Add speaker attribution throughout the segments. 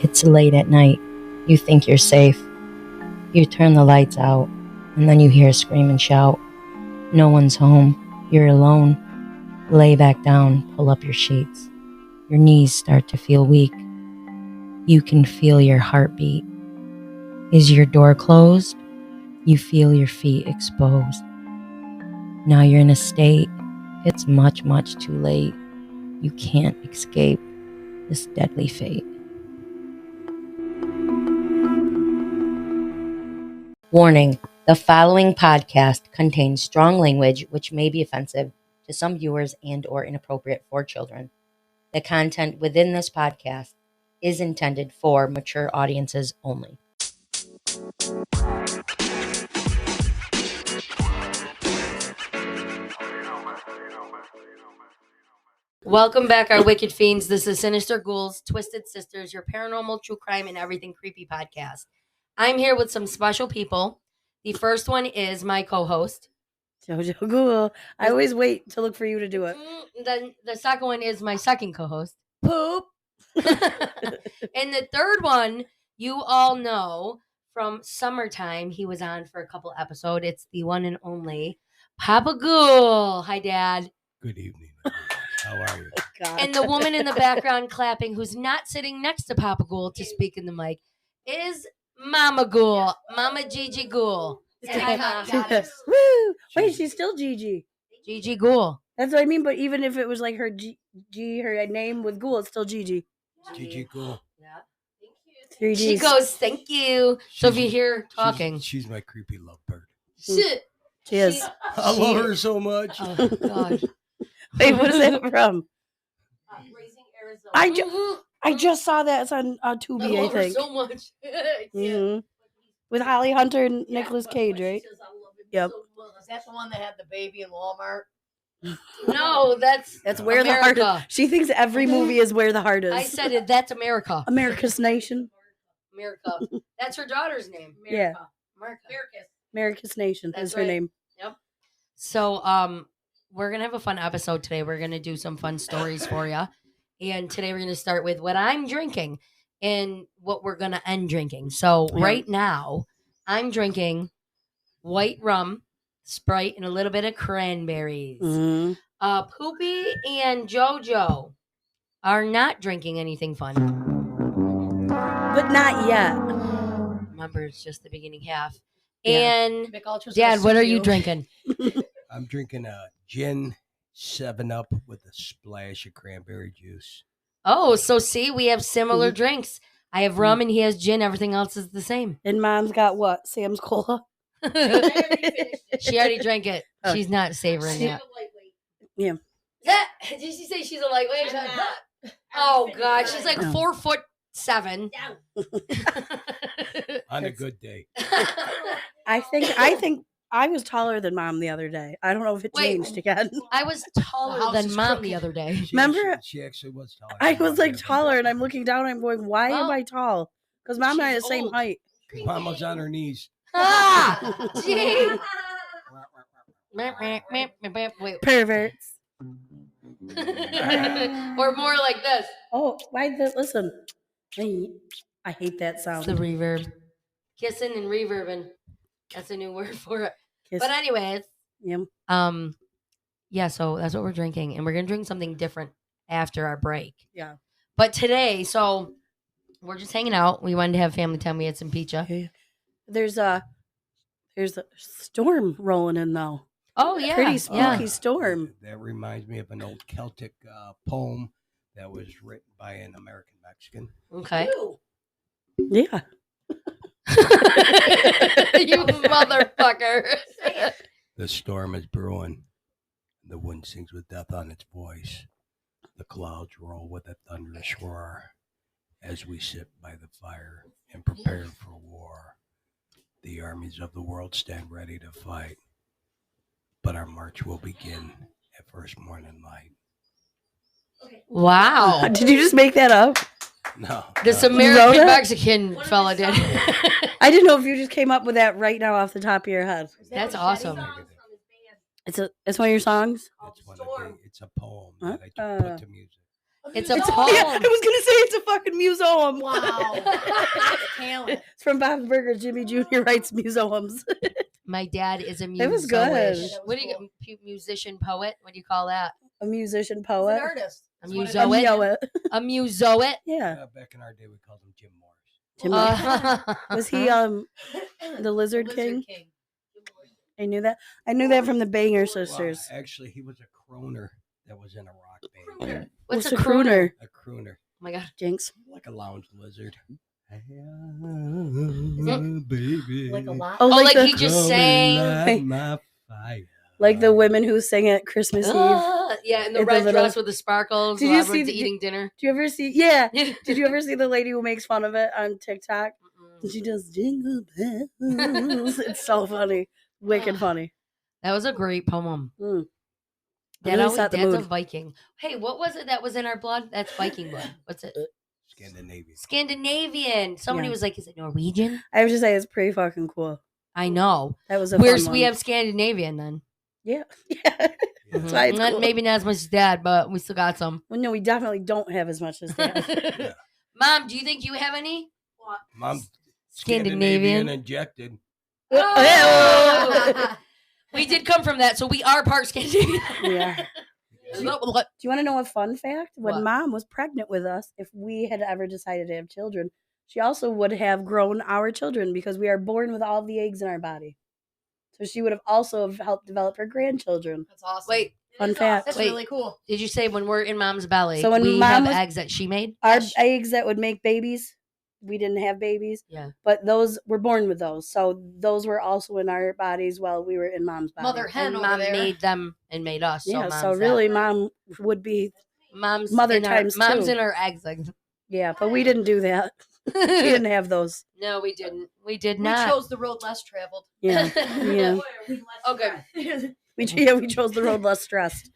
Speaker 1: It's late at night. You think you're safe. You turn the lights out, and then you hear a scream and shout. No one's home. You're alone. Lay back down, pull up your sheets. Your knees start to feel weak. You can feel your heartbeat. Is your door closed? You feel your feet exposed. Now you're in a state. It's much, much too late. You can't escape this deadly fate. Warning, the following podcast contains strong language which may be offensive to some viewers and or inappropriate for children. The content within this podcast is intended for mature audiences only. Welcome back, our wicked fiends. This is Sinister Ghouls, Twisted Sisters, your paranormal, true crime, and everything creepy podcast. I'm here with some special people. The first one is my co-host,
Speaker 2: GG Ghoul. I always wait to look for you to do it.
Speaker 1: Then the second one is my second co-host,
Speaker 2: Poop.
Speaker 1: and the third one you all know from Summertime. He was on for a couple episodes. It's the one and only PaPa Ghoul. Hi, Dad.
Speaker 3: Good evening. How are you?
Speaker 2: God.
Speaker 1: And the woman in the background clapping, who's not sitting next to PaPa Ghoul to speak in the mic, is Mama Ghoul, Mama GG Ghoul.
Speaker 2: Yes. Woo! Wait, she's still GG.
Speaker 1: GG Ghoul.
Speaker 2: That's what I mean. But even if it was like her her name with Ghoul, it's still GG.
Speaker 3: GG Ghoul.
Speaker 1: Yeah. Thank you.
Speaker 2: 3 Gs.
Speaker 1: She goes, thank you. So if you hear talking.
Speaker 3: She's my creepy lovebird.
Speaker 1: Shit.
Speaker 2: She is.
Speaker 3: I love her so much.
Speaker 1: Oh, God.
Speaker 2: Wait, what is that from?
Speaker 1: Raising Arizona.
Speaker 2: I just saw that. It's on Tubi, I think.
Speaker 1: so much.
Speaker 2: Mhm. With Holly Hunter and Nicolas Cage, right? Yep.
Speaker 4: Is that the one that had the baby in Walmart?
Speaker 1: No, that's
Speaker 2: where the heart
Speaker 1: America.
Speaker 2: is. She thinks every movie is where the heart is.
Speaker 1: I said it. That's America.
Speaker 2: America's Nation.
Speaker 1: America. That's her daughter's name.
Speaker 2: Yeah.
Speaker 1: America.
Speaker 2: America's Nation
Speaker 1: That's
Speaker 2: is her
Speaker 1: right.
Speaker 2: name.
Speaker 1: Yep. So, we're gonna have a fun episode today. We're gonna do some fun stories for you, and today we're gonna start with what I'm drinking and what we're gonna end drinking. So right now, I'm drinking white rum, Sprite, and a little bit of cranberries.
Speaker 2: Mm-hmm.
Speaker 1: Poopy and JoJo are not drinking anything fun.
Speaker 2: But not yet.
Speaker 1: Remember, it's just the beginning half.
Speaker 2: Yeah.
Speaker 1: And Dad, what are you drinking?
Speaker 3: I'm drinking a gin 7-Up with a splash of cranberry juice.
Speaker 1: Oh, so see, we have similar drinks. I have rum and he has gin. Everything else is the same.
Speaker 2: And Mom's got what? Sam's Cola?
Speaker 1: She already drank it.
Speaker 2: Oh.
Speaker 1: She's not savoring that.
Speaker 2: Yeah.
Speaker 1: Did she say she's a lightweight? Oh, God. She's like 4'7".
Speaker 3: On a good day.
Speaker 2: I think I was taller than Mom the other day. I don't know if it changed again.
Speaker 1: I was taller than Mom the other day.
Speaker 2: Remember?
Speaker 3: She actually was taller.
Speaker 2: I was like taller, and I'm looking down, and I'm going, why am I tall? Because Mom and I are the same height.
Speaker 3: Mama's on her knees.
Speaker 1: Ah! Gee! Wait.
Speaker 2: Perverts.
Speaker 1: Or more like this.
Speaker 2: Oh, listen. I hate that sound.
Speaker 1: It's the reverb. Kissing and reverbing. That's a new word for it.
Speaker 2: Kiss.
Speaker 1: But anyways,
Speaker 2: Yeah.
Speaker 1: yeah, so that's what we're drinking. And we're going to drink something different after our break.
Speaker 2: Yeah.
Speaker 1: But today, so we're just hanging out. We wanted to have family time. We had some pizza.
Speaker 2: Okay. There's a storm rolling in, though.
Speaker 1: Oh, yeah.
Speaker 2: Pretty spooky storm.
Speaker 3: That reminds me of an old Celtic poem that was written by an American Mexican.
Speaker 1: Okay.
Speaker 2: Yeah.
Speaker 1: You motherfucker.
Speaker 3: The storm is brewing. The wind sings with death on its voice. The clouds roll with a thunderous roar. As we sit by the fire and prepare for war, the armies of the world stand ready to fight. But our march will begin at first morning light.
Speaker 1: Wow.
Speaker 2: Did you just make that up?
Speaker 3: No.
Speaker 1: This
Speaker 3: no.
Speaker 1: American Mexican fella did.
Speaker 2: I didn't know if you just came up with that right now off the top of your head.
Speaker 1: That's awesome.
Speaker 2: It's one of your songs?
Speaker 3: It's a poem that I put to music.
Speaker 1: It's a
Speaker 2: Yeah,
Speaker 1: poem.
Speaker 2: I was gonna say it's a fucking museum.
Speaker 4: Wow. That's talent.
Speaker 2: It's from Bob Burger. Jimmy Jr. writes museums.
Speaker 1: My dad is a
Speaker 2: It was good.
Speaker 1: musoish.
Speaker 4: That was
Speaker 1: What do you
Speaker 4: cool.
Speaker 1: musician poet? What do you call that?
Speaker 2: A musician
Speaker 4: He's
Speaker 2: poet.
Speaker 4: an artist.
Speaker 1: A
Speaker 4: That's what it is.
Speaker 2: A
Speaker 1: musoet?
Speaker 2: Yoa.
Speaker 1: A musoet?
Speaker 2: Yeah.
Speaker 3: Back in our day, we called him Jim Morris.
Speaker 2: Jim Was he the Lizard King? I knew that. I knew that from the Banger Sisters.
Speaker 3: Well, actually, he was a crooner that was in a rock band.
Speaker 1: What's a crooner?
Speaker 3: A crooner.
Speaker 1: Oh my god.
Speaker 2: Jinx.
Speaker 3: Like a lounge lizard.
Speaker 4: Baby. Like a lot.
Speaker 1: Oh, like
Speaker 2: the,
Speaker 1: he just sang.
Speaker 3: Light my fire.
Speaker 2: like the women who sing at Christmas Eve.
Speaker 1: Yeah, in the
Speaker 2: With the
Speaker 1: red
Speaker 2: little-
Speaker 1: dress with the sparkles.
Speaker 2: Did
Speaker 1: While
Speaker 2: you see
Speaker 1: everyone's
Speaker 2: the-
Speaker 1: eating dinner.
Speaker 2: Do you ever see? Yeah. Did you ever see the lady who makes fun of it on TikTok? And she does jingle bells. It's so funny. Wicked funny.
Speaker 1: That was a great poem.
Speaker 2: Mm.
Speaker 1: That
Speaker 2: Really
Speaker 1: always,
Speaker 2: set the
Speaker 1: that's a
Speaker 2: mood.
Speaker 1: Viking. Hey, what was it that was in our blood? That's Viking blood. What's it?
Speaker 3: Scandinavian.
Speaker 1: Scandinavian. Somebody
Speaker 2: Yeah.
Speaker 1: was like, is it Norwegian?
Speaker 2: I have to say it's pretty fucking cool.
Speaker 1: I know.
Speaker 2: That was a
Speaker 1: We
Speaker 2: fun one.
Speaker 1: have Scandinavian then.
Speaker 2: Yeah. Yeah. That's why it's
Speaker 1: Not,
Speaker 2: cool.
Speaker 1: maybe not as much as dad, but we still got some.
Speaker 2: Well, no, we definitely don't have as much as that.
Speaker 1: Mom, do you think you have any?
Speaker 4: What?
Speaker 3: Mom's
Speaker 1: Scandinavian.
Speaker 3: injected.
Speaker 1: Oh! We did come from that, so we are part Scandinavian.
Speaker 2: Yeah.
Speaker 1: What?
Speaker 2: Do you want to know a fun fact? When
Speaker 1: What?
Speaker 2: Mom was pregnant with us, if we had ever decided to have children, she also would have grown our children because we are born with all the eggs in our body. So she would have also helped develop her grandchildren.
Speaker 4: That's awesome.
Speaker 1: Wait,
Speaker 2: Fun
Speaker 4: It is
Speaker 2: fact.
Speaker 4: awesome. That's
Speaker 1: Wait.
Speaker 4: really cool.
Speaker 1: did you say when we're in mom's belly,
Speaker 2: So when
Speaker 1: we
Speaker 2: Mom
Speaker 1: have
Speaker 2: was-
Speaker 1: eggs that she made?
Speaker 2: Our
Speaker 4: Yes.
Speaker 2: eggs that would make babies, we didn't have babies,
Speaker 1: Yeah.
Speaker 2: but those were born with those. So those were also in our bodies while we were in Mom's body.
Speaker 4: Mother hen
Speaker 1: And
Speaker 4: over
Speaker 1: mom
Speaker 4: there.
Speaker 1: made them and made us.
Speaker 2: Yeah,
Speaker 1: so,
Speaker 2: so
Speaker 1: mom's
Speaker 2: really Mom would be,
Speaker 1: mom's
Speaker 2: mother
Speaker 1: in our,
Speaker 2: times
Speaker 1: mom's
Speaker 2: two.
Speaker 1: in our eggs. Like,
Speaker 2: yeah, but we didn't do that. We didn't have those.
Speaker 1: no, we didn't. We did
Speaker 4: We
Speaker 1: not.
Speaker 4: chose the road less traveled.
Speaker 2: Yeah. Yeah.
Speaker 1: Okay.
Speaker 2: We chose the road less stressed.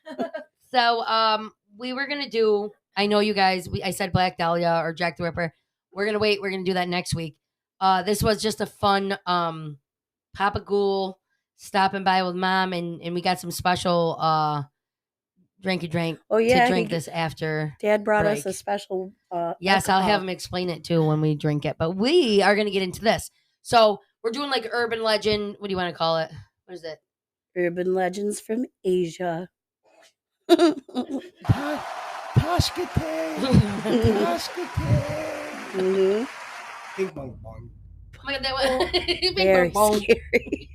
Speaker 1: So, we were gonna do. I know you guys. I said Black Dahlia or Jack the Ripper. We're gonna wait. We're gonna do that next week. This was just a fun PaPa Ghoul stopping by with mom, and we got some special drink
Speaker 2: Oh yeah,
Speaker 1: to drink this after.
Speaker 2: Dad brought us
Speaker 1: break.
Speaker 2: a special.
Speaker 1: Yes, I'll have
Speaker 2: alcohol.
Speaker 1: him explain it too when we drink it. But we are gonna get into this. So we're doing like urban legend. What do you want to call it? What is it?
Speaker 2: Urban legends from Asia.
Speaker 3: Toskate. Toskate.
Speaker 2: Mhm.
Speaker 3: Bing bong bong.
Speaker 1: Oh my god, that one. Bing
Speaker 2: Very
Speaker 1: bong bong.
Speaker 2: scary.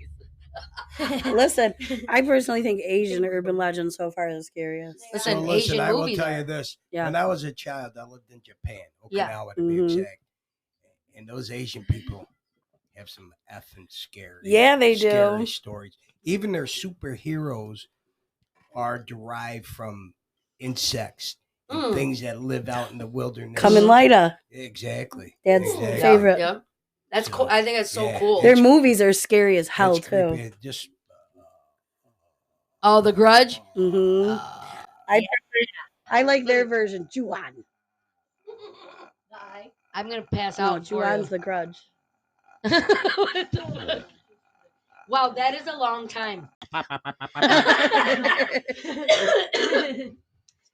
Speaker 2: Listen, I personally think Asian urban legends so far is the scariest.
Speaker 1: Listen,
Speaker 3: So
Speaker 1: Asian
Speaker 3: I will
Speaker 1: movies
Speaker 3: tell
Speaker 1: are-
Speaker 3: you this.
Speaker 2: Yeah.
Speaker 3: When I was a child, I lived in Japan, Okinawa
Speaker 1: Yeah.
Speaker 3: to be
Speaker 2: Mhm.
Speaker 3: exact. And those Asian people have some effing scary.
Speaker 2: Yeah, they do.
Speaker 3: scary stories. Even their superheroes are derived from insects and
Speaker 1: Mm.
Speaker 3: things that live out in the wilderness.
Speaker 2: Kamen Rider.
Speaker 3: Exactly.
Speaker 2: Dad's
Speaker 3: Exactly.
Speaker 2: favorite.
Speaker 1: Yeah. That's cool. I think that's so
Speaker 3: Yeah.
Speaker 1: cool.
Speaker 2: Their movies are scary as hell
Speaker 3: It's
Speaker 2: too.
Speaker 3: creepy. Just
Speaker 2: Uh,
Speaker 1: Oh, The Grudge.
Speaker 2: Hmm I like their version. Juan.
Speaker 1: I'm gonna pass
Speaker 2: No,
Speaker 1: out. for
Speaker 2: Juan's
Speaker 1: you.
Speaker 2: the Grudge.
Speaker 1: What the fuck? Wow, that is a long time.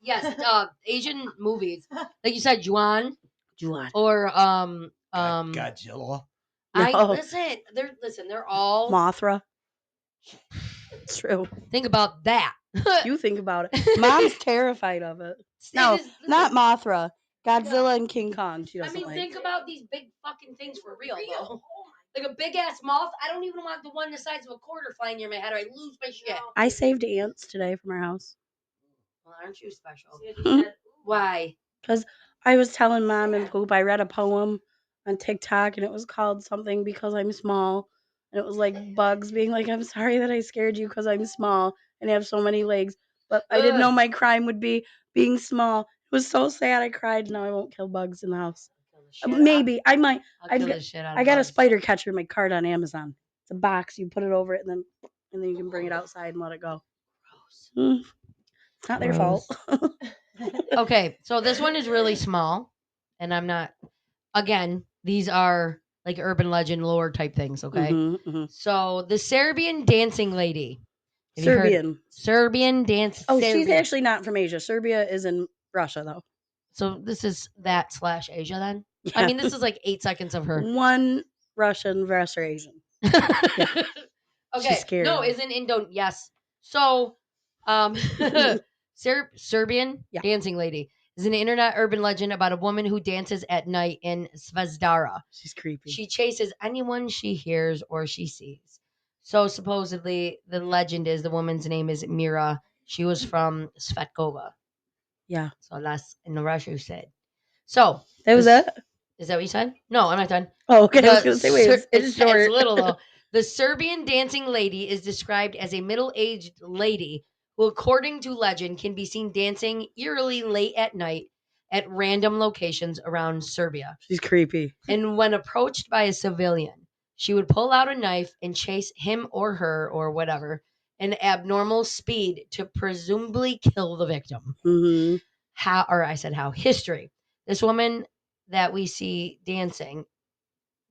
Speaker 1: Yes, Asian movies, like you said, Juan
Speaker 2: Juan.
Speaker 1: or
Speaker 3: Godzilla.
Speaker 2: No.
Speaker 1: They're all.
Speaker 2: Mothra. It's true.
Speaker 1: Think about that.
Speaker 2: You think about it. Mom's terrified of it. No,
Speaker 1: Listen,
Speaker 2: not Mothra. Godzilla and King Kong. She
Speaker 1: I
Speaker 2: doesn't
Speaker 1: mean,
Speaker 2: like.
Speaker 1: think about these big fucking things for real, though. Like a big ass moth. I don't even want the one the size of a quarter flying near my head, or I lose my shit.
Speaker 2: I saved ants today from our house.
Speaker 1: Well, aren't you special?
Speaker 2: Hmm?
Speaker 1: Why?
Speaker 2: I was telling Mom and Poop I read a poem on TikTok and it was called something because I'm small. And it was like bugs being like, I'm sorry that I scared you because I'm small and have so many legs. But I didn't
Speaker 1: Ugh.
Speaker 2: know my crime would be being small. It was so sad. I cried. Now I won't kill bugs in the house. Maybe. I might.
Speaker 1: I'll
Speaker 2: I've
Speaker 1: kill
Speaker 2: got-
Speaker 1: the shit out of
Speaker 2: I got a
Speaker 1: bugs.
Speaker 2: spider catcher in my cart on Amazon. It's a box. You put it over it and then you can bring it outside and let it go. Mm. It's not their fault.
Speaker 1: Okay, so this one is really small, and I'm not. Again, these are like urban legend lore type things. Okay,
Speaker 2: Mhm, mhm.
Speaker 1: so the Serbian dancing lady. Have you heard-
Speaker 2: Serbian.
Speaker 1: Serbian dance.
Speaker 2: Oh, she's
Speaker 1: Serbian.
Speaker 2: actually not from Asia. Serbia is in Russia, though.
Speaker 5: So this is that / Asia then. I mean, this is like 8 seconds of her.
Speaker 2: One Russian versus Asian.
Speaker 5: Okay.
Speaker 2: scared.
Speaker 5: No, isn't Indo? Yes. So, Serbian
Speaker 2: Yeah.
Speaker 5: dancing lady is an internet urban legend about a woman who dances at night in Zvezdara.
Speaker 2: She's creepy.
Speaker 5: She chases anyone she hears or she sees. So supposedly, the legend is the woman's name is Mira. She was from Svetkova.
Speaker 2: Yeah.
Speaker 5: So that's in the Russia said. So
Speaker 2: That was
Speaker 5: this-
Speaker 2: it?
Speaker 5: Is that what you said? No, I'm not done.
Speaker 2: Oh, okay. I was
Speaker 5: The
Speaker 2: going to say, wait,
Speaker 5: Ser-
Speaker 2: it's short.
Speaker 5: It's little though. The Serbian dancing lady is described as a middle-aged lady who, according to legend, can be seen dancing eerily late at night at random locations around Serbia.
Speaker 2: She's creepy.
Speaker 5: And when approached by a civilian, she would pull out a knife and chase him or her or whatever in abnormal speed to presumably kill the victim.
Speaker 2: Mm-hmm.
Speaker 5: How? History. This woman that we see dancing,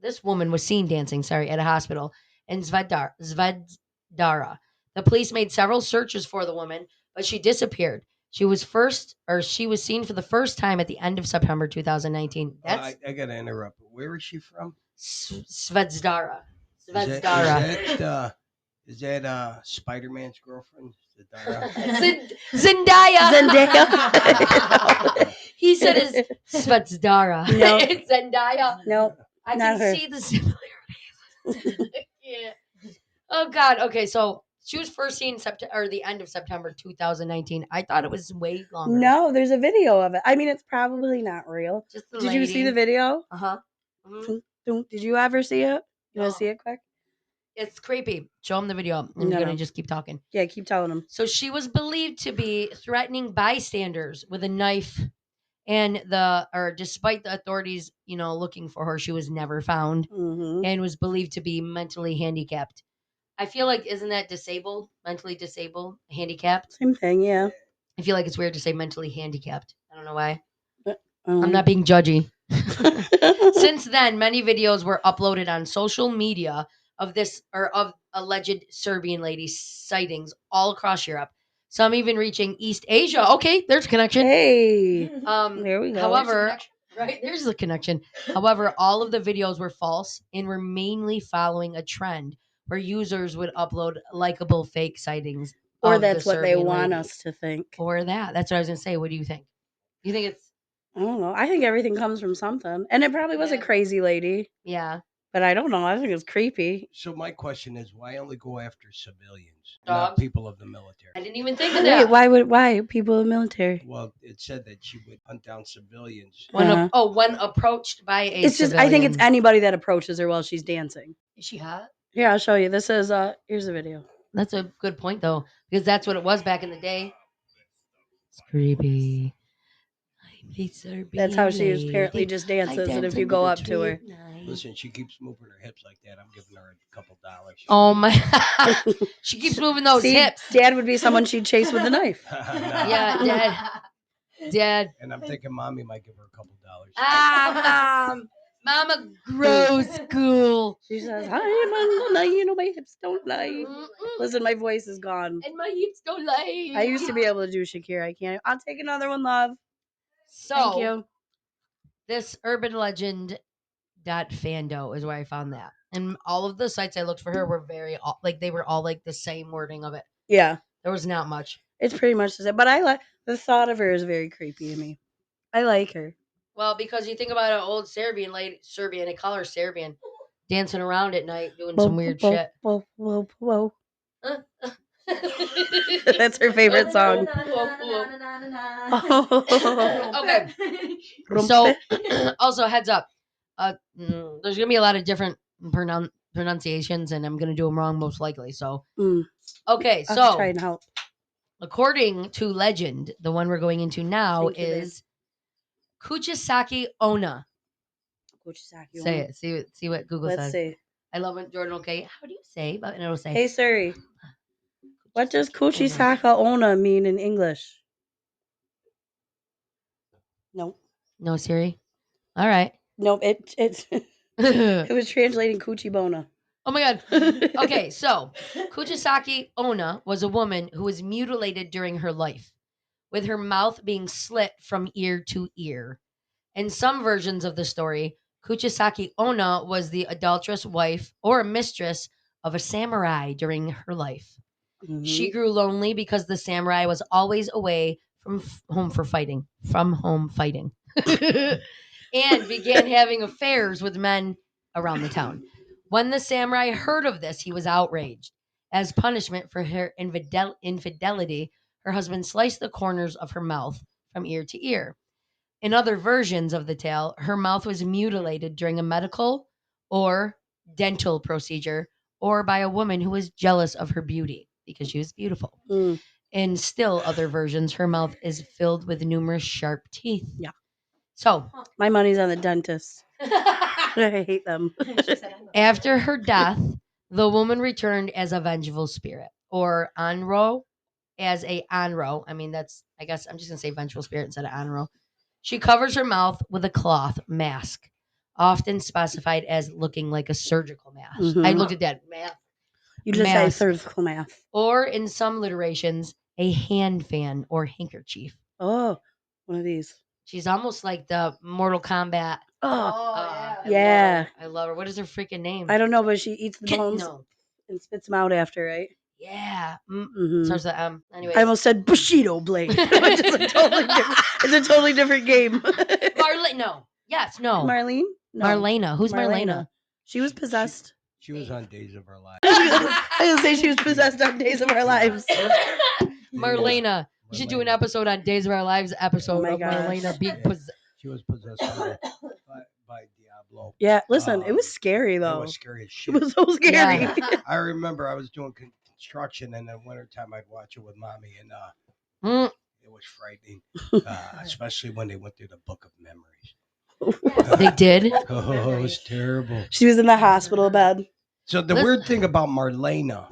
Speaker 5: this woman was seen dancing, at a hospital in Zvezdara. The police made several searches for the woman, but she disappeared. She was seen for the first time at the end of September 2019. That's
Speaker 3: I got to interrupt. Where is she from?
Speaker 5: Zvezdara.
Speaker 3: Is that Spider-Man's girlfriend? Zendaya?
Speaker 5: Zendaya. He said it's Zvezdara.
Speaker 2: No.
Speaker 5: It's Zendaya.
Speaker 2: Nope.
Speaker 5: I
Speaker 2: Not
Speaker 5: can
Speaker 2: her.
Speaker 5: see the similarities. Yeah. Oh God. Okay, so she was first seen the end of September 2019. I thought it was way longer.
Speaker 2: No, there's a video of it. I mean, it's probably not real.
Speaker 5: Just the
Speaker 2: Did you see the video?
Speaker 5: Uh-huh.
Speaker 2: Did you ever see it? You want
Speaker 5: No.
Speaker 2: to see it quick?
Speaker 5: It's creepy. Show him the video. I'm
Speaker 2: No,
Speaker 5: gonna
Speaker 2: no.
Speaker 5: just keep talking.
Speaker 2: Yeah, keep telling him.
Speaker 5: So she was believed to be threatening bystanders with a knife, and despite the authorities, looking for her, she was never found,
Speaker 2: Mm-hmm.
Speaker 5: and was believed to be mentally handicapped. I feel like, isn't that mentally disabled, handicapped?
Speaker 2: Same thing, yeah.
Speaker 5: I feel like it's weird to say mentally handicapped. I don't know why.
Speaker 2: Um,
Speaker 5: I'm not being judgy. Since then, many videos were uploaded on social media of alleged Serbian lady sightings all across Europe. Some even reaching East Asia. Okay, there's a connection.
Speaker 2: Hey, there we go.
Speaker 5: However, there's a connection. However, all of the videos were false and were mainly following a trend where users would upload likable fake sightings.
Speaker 2: Or
Speaker 5: of the
Speaker 2: that's what they
Speaker 5: Serbian
Speaker 2: want
Speaker 5: lady.
Speaker 2: us to think.
Speaker 5: Or that. That's what I was gonna say. What do you think? You think it's
Speaker 2: I don't know. I think everything comes from something. And it probably was a
Speaker 5: Yeah.
Speaker 2: crazy lady.
Speaker 5: yeah?
Speaker 2: But I don't know. I think it's creepy.
Speaker 3: So my question is, why only go after civilians,
Speaker 5: Dogs?
Speaker 3: not people of the military?
Speaker 5: I didn't even think of
Speaker 2: Wait,
Speaker 5: that.
Speaker 2: why people in the military?
Speaker 3: Well, it said that she would hunt down civilians.
Speaker 5: When when approached by a
Speaker 2: It's just I think it's
Speaker 5: civilian.
Speaker 2: anybody that approaches her while she's dancing.
Speaker 5: Is she hot?
Speaker 2: Here, I'll show you. This is here's a video.
Speaker 5: That's a good point though, because that's what it was back in the day. It's creepy.
Speaker 2: That's how she apparently just dances, and if you go up to her.
Speaker 3: Listen, she keeps moving her hips like that. I'm giving her a couple dollars.
Speaker 5: Oh my! She keeps moving those
Speaker 2: See,
Speaker 5: hips.
Speaker 2: Dad would be someone she'd chase with a knife.
Speaker 5: Yeah, Dad.
Speaker 3: And I'm thinking mommy might give her a couple dollars.
Speaker 5: Mama, gross, cool.
Speaker 2: She says, "Hi, man, my hips don't lie."
Speaker 5: Mm-mm.
Speaker 2: Listen, my voice is gone.
Speaker 5: And my hips don't lie.
Speaker 2: I used to be able to do Shakira. I can't. I'll take another one, love.
Speaker 5: So,
Speaker 2: Thank you.
Speaker 5: this urban legend .fando is where I found that. And all of the sites I looked for her were they were all like the same wording of it.
Speaker 2: Yeah,
Speaker 5: There was not much.
Speaker 2: it's pretty much the same. But I like the thought of her is very creepy to me. I like her.
Speaker 5: Well, because you think about an old Serbian, they call her Serbian, dancing around at night doing some weird shit.
Speaker 2: Whoa, whoa, whoa. That's her favorite song.
Speaker 5: Okay. So, also heads up, there's gonna be a lot of different pronunciations, and I'm gonna do them wrong most likely. So, okay.
Speaker 2: I'll try
Speaker 5: So,
Speaker 2: and help.
Speaker 5: according to legend, the one we're going into now
Speaker 2: Thank you, babe.
Speaker 5: is Kuchisaki Ona.
Speaker 2: Kuchisaki
Speaker 5: Say
Speaker 2: Ona.
Speaker 5: it. See what Google
Speaker 2: Let's
Speaker 5: says.
Speaker 2: see.
Speaker 5: I love when Jordan will say, how do you say? And it'll say,
Speaker 2: Hey Siri, what does Kuchisaka Ona mean in English? Nope.
Speaker 5: No, Siri. All right.
Speaker 2: Nope. It
Speaker 5: Oh
Speaker 2: was translating Kuchibona.
Speaker 5: my God. Okay, so Kuchisaki Ona was a woman who was mutilated during her life. with her mouth being slit from ear to ear. In some versions of the story, Kuchisake Onna was the adulterous wife or mistress of a samurai during her life. She grew lonely because the samurai was always away from home fighting, and began having affairs with men around the town. When the samurai heard of this, he was outraged. As punishment for her infidelity, her husband sliced the corners of her mouth from ear to ear. In other versions of the tale, her mouth was mutilated during a medical or dental procedure or by a woman who was jealous of her beauty because she was beautiful. In still other versions, her mouth is filled with numerous sharp teeth.
Speaker 2: Yeah.
Speaker 5: So,
Speaker 2: my money's on the dentist. I hate them.
Speaker 5: After her death, the woman returned as a vengeful spirit, or Anro as a Anro. I guess I'm just going to say vengeful spirit instead of Anro. She covers her mouth with a cloth mask, often specified as looking like a surgical mask. I looked at that mask.
Speaker 2: You just say surgical mask.
Speaker 5: Or in some literations, a hand fan or handkerchief.
Speaker 2: Oh, one of these.
Speaker 5: She's almost like the Mortal Kombat.
Speaker 2: Yeah.
Speaker 5: I love her. What is her freaking name?
Speaker 2: I don't know, but she eats the bones and spits them out after, right?
Speaker 5: Yeah.
Speaker 2: Starts
Speaker 5: with anyways.
Speaker 2: I almost said Bushido Blade, which is a totally different. It's a totally different game.
Speaker 5: Marlene? No. Yes. No.
Speaker 2: Marlene? No.
Speaker 5: Marlena. Who's Marlena?
Speaker 2: She was possessed.
Speaker 3: She was on Days of Our Lives.
Speaker 2: I was gonna say she was possessed on Days of Our Lives.
Speaker 5: Marlena. We should do an episode on Days of Our Lives episode of Marlena being possessed.
Speaker 3: She was possessed by Diablo.
Speaker 2: Yeah, listen, it was scary though.
Speaker 3: It was scary as shit.
Speaker 2: It was so scary.
Speaker 5: Yeah.
Speaker 3: I remember I was doing construction, and in the wintertime I'd watch it with mommy, and it was frightening, especially when they went through the Book of Memories.
Speaker 5: They did?
Speaker 3: Oh, it was terrible.
Speaker 2: She was in the hospital bed.
Speaker 3: So the weird thing about Marlena,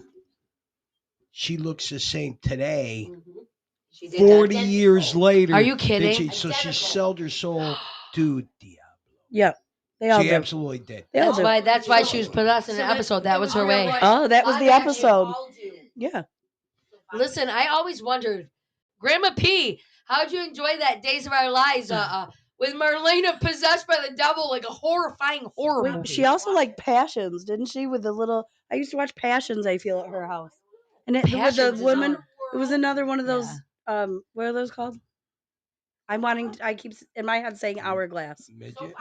Speaker 3: she looks the same today, 40 years later.
Speaker 5: Are you kidding?
Speaker 3: So she sold her soul to Diablo.
Speaker 2: Yeah, they all
Speaker 3: She
Speaker 2: did.
Speaker 3: absolutely did.
Speaker 5: That's why she was possessed in the episode. That was her way.
Speaker 2: Oh, that was the episode. Yeah.
Speaker 5: Listen, I always wondered, Grandma P, how'd you enjoy that Days of Our Lives with Marlena possessed by the devil, like a horrifying horror movie?
Speaker 2: She also liked Passions, didn't she? With the little, I used to watch Passions. I feel at her house, and with the woman, it was another one of those. What are those called? I keep in my head saying Hourglass.
Speaker 3: Midget?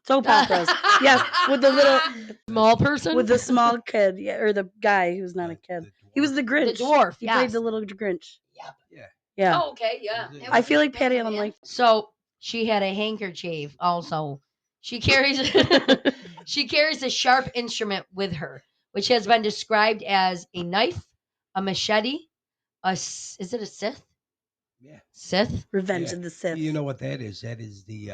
Speaker 2: Soap operas. Yes, with the little
Speaker 5: small person,
Speaker 2: with the small kid, or the guy who's not a kid. He was the Grinch.
Speaker 5: The dwarf.
Speaker 2: He played the little Grinch.
Speaker 3: Yeah.
Speaker 5: Oh, okay, yeah.
Speaker 2: I feel like Patty Ellen liked.
Speaker 5: So she had a handkerchief. Also, she carries a sharp instrument with her, which has been described as a knife, a machete, is it a Sith?
Speaker 3: Yeah.
Speaker 5: Sith?
Speaker 2: Revenge of the Sith.
Speaker 3: You know what that is? That is the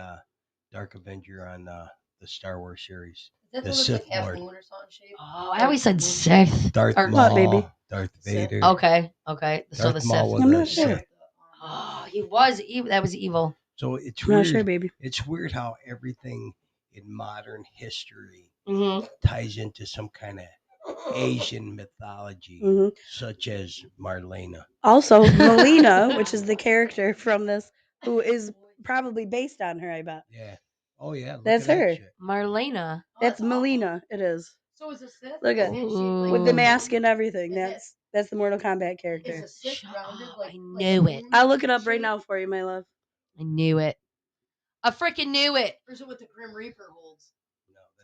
Speaker 3: Dark Avenger on the Star Wars series. The Sith Lord.
Speaker 5: Oh, I always said Sith.
Speaker 3: Darth Maul,
Speaker 2: baby.
Speaker 3: Darth Vader.
Speaker 5: Okay. So the
Speaker 3: Darth Maul
Speaker 5: Sith.
Speaker 3: was
Speaker 2: I'm
Speaker 3: a
Speaker 2: not sure.
Speaker 3: Sith.
Speaker 5: Oh, he was evil. That was evil.
Speaker 3: So it's
Speaker 2: I'm not
Speaker 3: weird.
Speaker 2: sure, baby.
Speaker 3: It's weird how everything in modern history
Speaker 5: Mm-hmm.
Speaker 3: ties into some kind of Asian mythology, such as Marlena.
Speaker 2: Also, Melina, which is the character from this, who is probably based on her, I bet.
Speaker 3: Yeah. Oh yeah. Look
Speaker 2: That's
Speaker 3: at that
Speaker 2: her.
Speaker 3: shit.
Speaker 5: Marlena.
Speaker 2: That's Melina. It is.
Speaker 4: So is a Sith?
Speaker 2: Look at
Speaker 5: Ooh.
Speaker 2: with the mask and everything. That's the Mortal Kombat character.
Speaker 4: Is a Sith grounded?
Speaker 5: I knew it.
Speaker 2: I'll look it up right now for you, my love.
Speaker 5: I knew it. I freaking knew it.
Speaker 4: Or is it what the Grim Reaper holds?